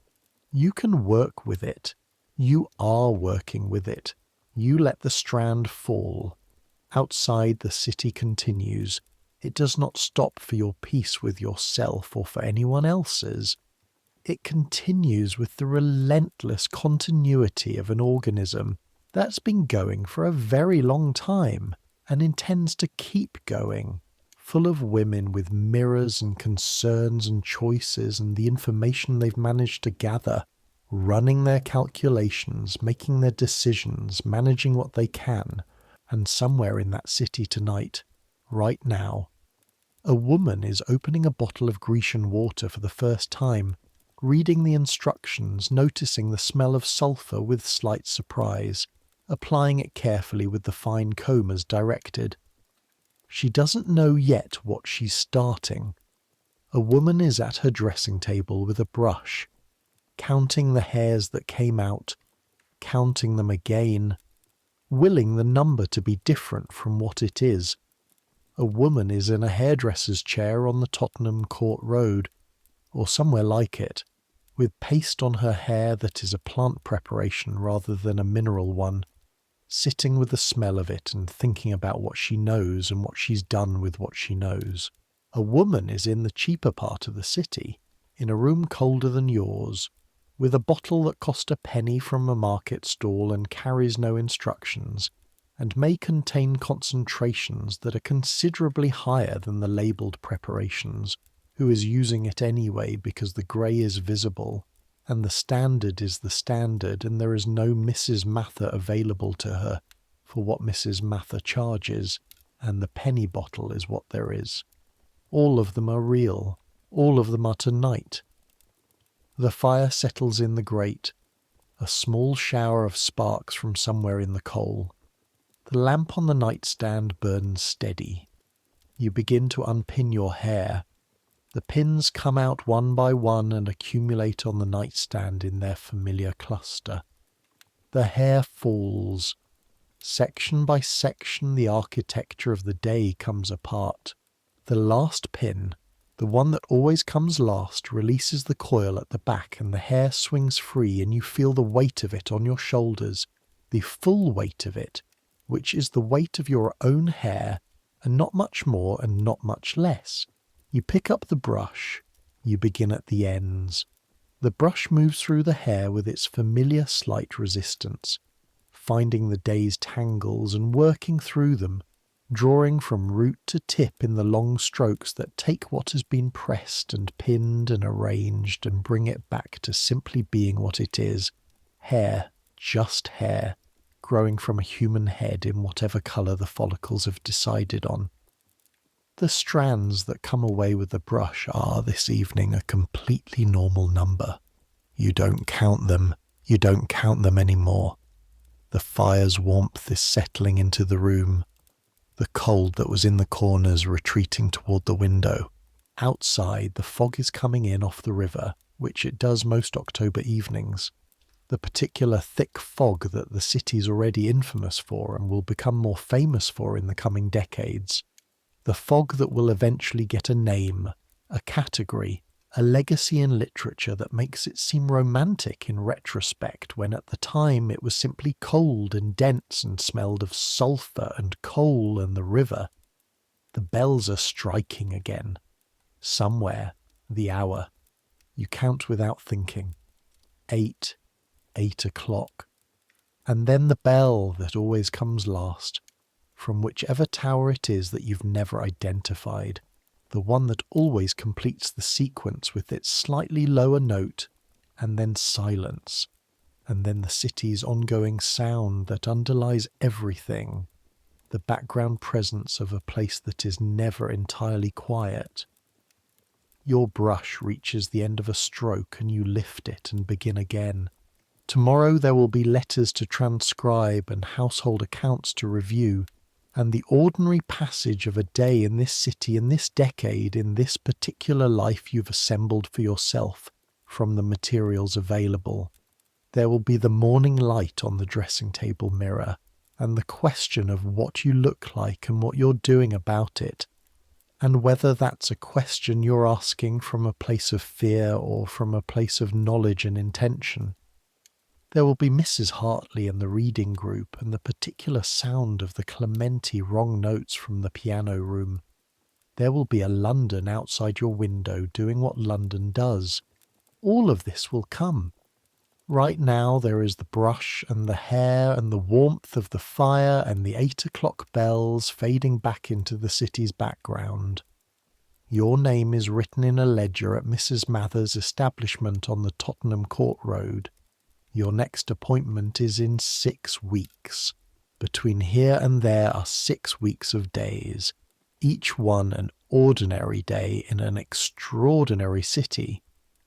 You can work with it. You are working with it. You let the strand fall. Outside the city continues. It does not stop for your peace with yourself or for anyone else's. It continues with the relentless continuity of an organism that's been going for a very long time and intends to keep going, full of women with mirrors and concerns and choices and the information they've managed to gather, running their calculations, making their decisions, managing what they can, and somewhere in that city tonight, right now, a woman is opening a bottle of Grecian water for the first time, reading the instructions, noticing the smell of sulfur with slight surprise, applying it carefully with the fine comb as directed. She doesn't know yet what she's starting. A woman is at her dressing table with a brush, counting the hairs that came out, counting them again, willing the number to be different from what it is. A woman is in a hairdresser's chair on the Tottenham Court Road, or somewhere like it, with paste on her hair that is a plant preparation rather than a mineral one, sitting with the smell of it and thinking about what she knows and what she's done with what she knows. A woman is in the cheaper part of the city, in a room colder than yours, with a bottle that cost a penny from a market stall and carries no instructions, and may contain concentrations that are considerably higher than the labelled preparations, who is using it anyway because the grey is visible, and the standard is the standard, and there is no Mrs. Mather available to her for what Mrs. Mather charges, and the penny bottle is what there is. All of them are real. All of them are tonight. The fire settles in the grate, a small shower of sparks from somewhere in the coal. The lamp on the nightstand burns steady. You begin to unpin your hair. The pins come out one by one and accumulate on the nightstand in their familiar cluster. The hair falls. Section by section, the architecture of the day comes apart. The last pin, the one that always comes last, releases the coil at the back and the hair swings free and you feel the weight of it on your shoulders, the full weight of it, which is the weight of your own hair and not much more and not much less. You pick up the brush. You begin at the ends. The brush moves through the hair with its familiar slight resistance, finding the day's tangles and working through them, drawing from root to tip in the long strokes that take what has been pressed and pinned and arranged and bring it back to simply being what it is, hair, just hair, growing from a human head in whatever colour the follicles have decided on. The strands that come away with the brush are, this evening, a completely normal number. You don't count them. You don't count them anymore. The fire's warmth is settling into the room. The cold that was in the corners retreating toward the window. Outside, the fog is coming in off the river, which it does most October evenings. The particular thick fog that the city's already infamous for and will become more famous for in the coming decades. The fog that will eventually get a name, a category, a legacy in literature that makes it seem romantic in retrospect when at the time it was simply cold and dense and smelled of sulphur and coal and the river. The bells are striking again. Somewhere, the hour. You count without thinking. 8 o'clock. And then the bell that always comes last, from whichever tower it is that you've never identified, the one that always completes the sequence with its slightly lower note, and then silence, and then the city's ongoing sound that underlies everything, the background presence of a place that is never entirely quiet. Your brush reaches the end of a stroke and you lift it and begin again. Tomorrow there will be letters to transcribe and household accounts to review, and the ordinary passage of a day in this city, in this decade, in this particular life you've assembled for yourself from the materials available. There will be the morning light on the dressing table mirror, and the question of what you look like and what you're doing about it, and whether that's a question you're asking from a place of fear or from a place of knowledge and intention. There will be Mrs. Hartley and the reading group and the particular sound of the Clementi wrong notes from the piano room. There will be a London outside your window doing what London does. All of this will come. Right now there is the brush and the hair and the warmth of the fire and the 8 o'clock bells fading back into the city's background. Your name is written in a ledger at Mrs. Mather's establishment on the Tottenham Court Road. Your next appointment is in 6 weeks. Between here and there are 6 weeks of days, each one an ordinary day in an extraordinary city,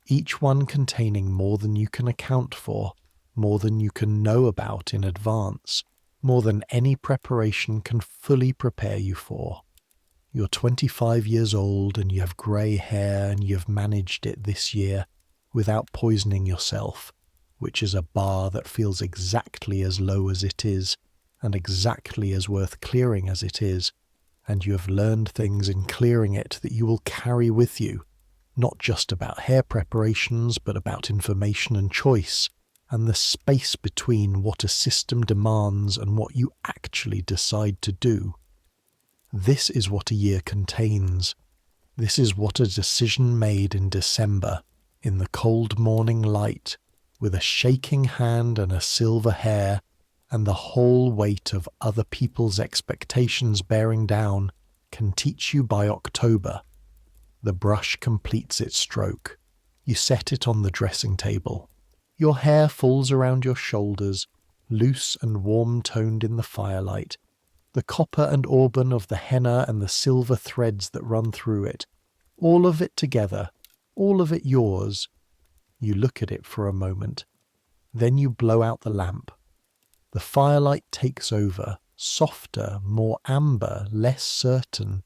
each one containing more than you can account for, more than you can know about in advance, more than any preparation can fully prepare you for. You're 25 years old and you have grey hair and you have managed it this year without poisoning yourself, which is a bar that feels exactly as low as it is, and exactly as worth clearing as it is, and you have learned things in clearing it that you will carry with you, not just about hair preparations, but about information and choice, and the space between what a system demands and what you actually decide to do. This is what a year contains. This is what a decision made in December, in the cold morning light, with a shaking hand and a silver hair, and the whole weight of other people's expectations bearing down, can teach you by October. The brush completes its stroke. You set it on the dressing table. Your hair falls around your shoulders, loose and warm-toned in the firelight. The copper and auburn of the henna and the silver threads that run through it, all of it together, all of it yours. You look at it for a moment. Then you blow out the lamp. The firelight takes over, softer, more amber, less certain.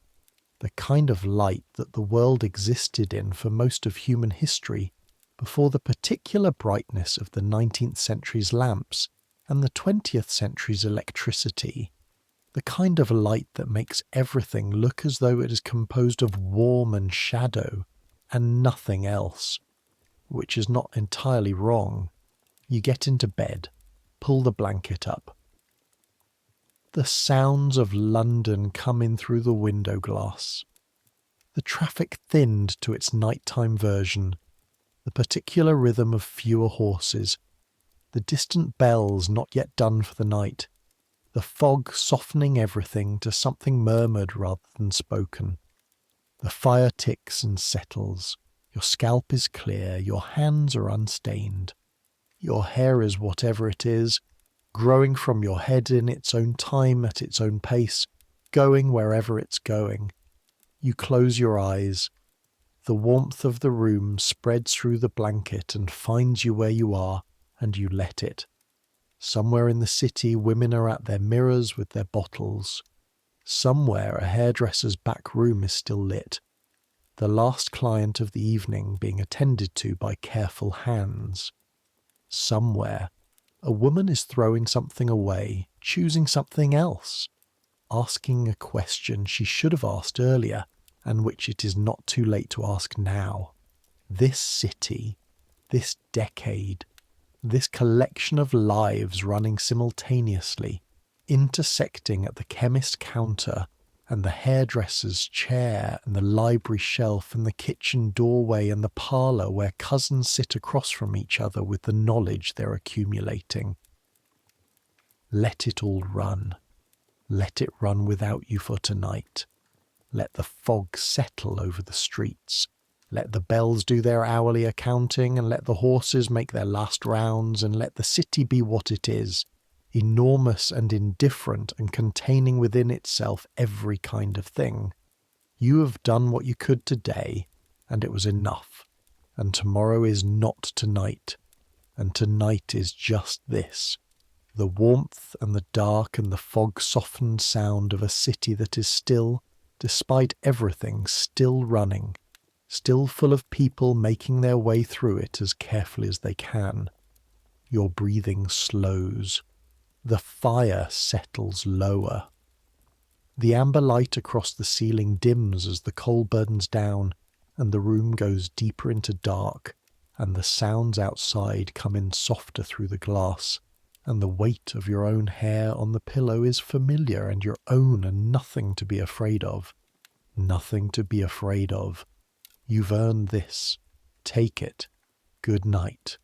The kind of light that the world existed in for most of human history before the particular brightness of the 19th century's lamps And the 20th century's electricity, the kind of light that makes everything look as though it is composed of warm and shadow and nothing else, which is not entirely wrong. You get into bed, pull the blanket up. The sounds of London come in through the window glass. The traffic thinned to its nighttime version, the particular rhythm of fewer horses, the distant bells not yet done for the night, the fog softening everything to something murmured rather than spoken. The fire ticks and settles. Your scalp is clear, your hands are unstained. Your hair is whatever it is, growing from your head in its own time at its own pace, going wherever it's going. You close your eyes. The warmth of the room spreads through the blanket and finds you where you are, and you let it. Somewhere in the city, women are at their mirrors with their bottles. Somewhere, a hairdresser's back room is still lit, the last client of the evening being attended to by careful hands. Somewhere, a woman is throwing something away, choosing something else, asking a question she should have asked earlier, and which it is not too late to ask now. This city, this decade, this collection of lives running simultaneously, intersecting at the chemist counter and the hairdresser's chair and the library shelf and the kitchen doorway and the parlour where cousins sit across from each other with the knowledge they're accumulating. Let it all run. Let it run without you for tonight. Let the fog settle over the streets. Let the bells do their hourly accounting, and let the horses make their last rounds, and let the city be what it is, enormous and indifferent and containing within itself every kind of thing. You have done what you could today, and it was enough. And tomorrow is not tonight, and tonight is just this. The warmth and the dark and the fog-softened sound of a city that is still, despite everything, still running, still full of people making their way through it as carefully as they can. Your breathing slows. The fire settles lower. The amber light across the ceiling dims as the coal burns down, and the room goes deeper into dark, and the sounds outside come in softer through the glass, and the weight of your own hair on the pillow is familiar and your own, and nothing to be afraid of. Nothing to be afraid of. You've earned this. Take it. Good night.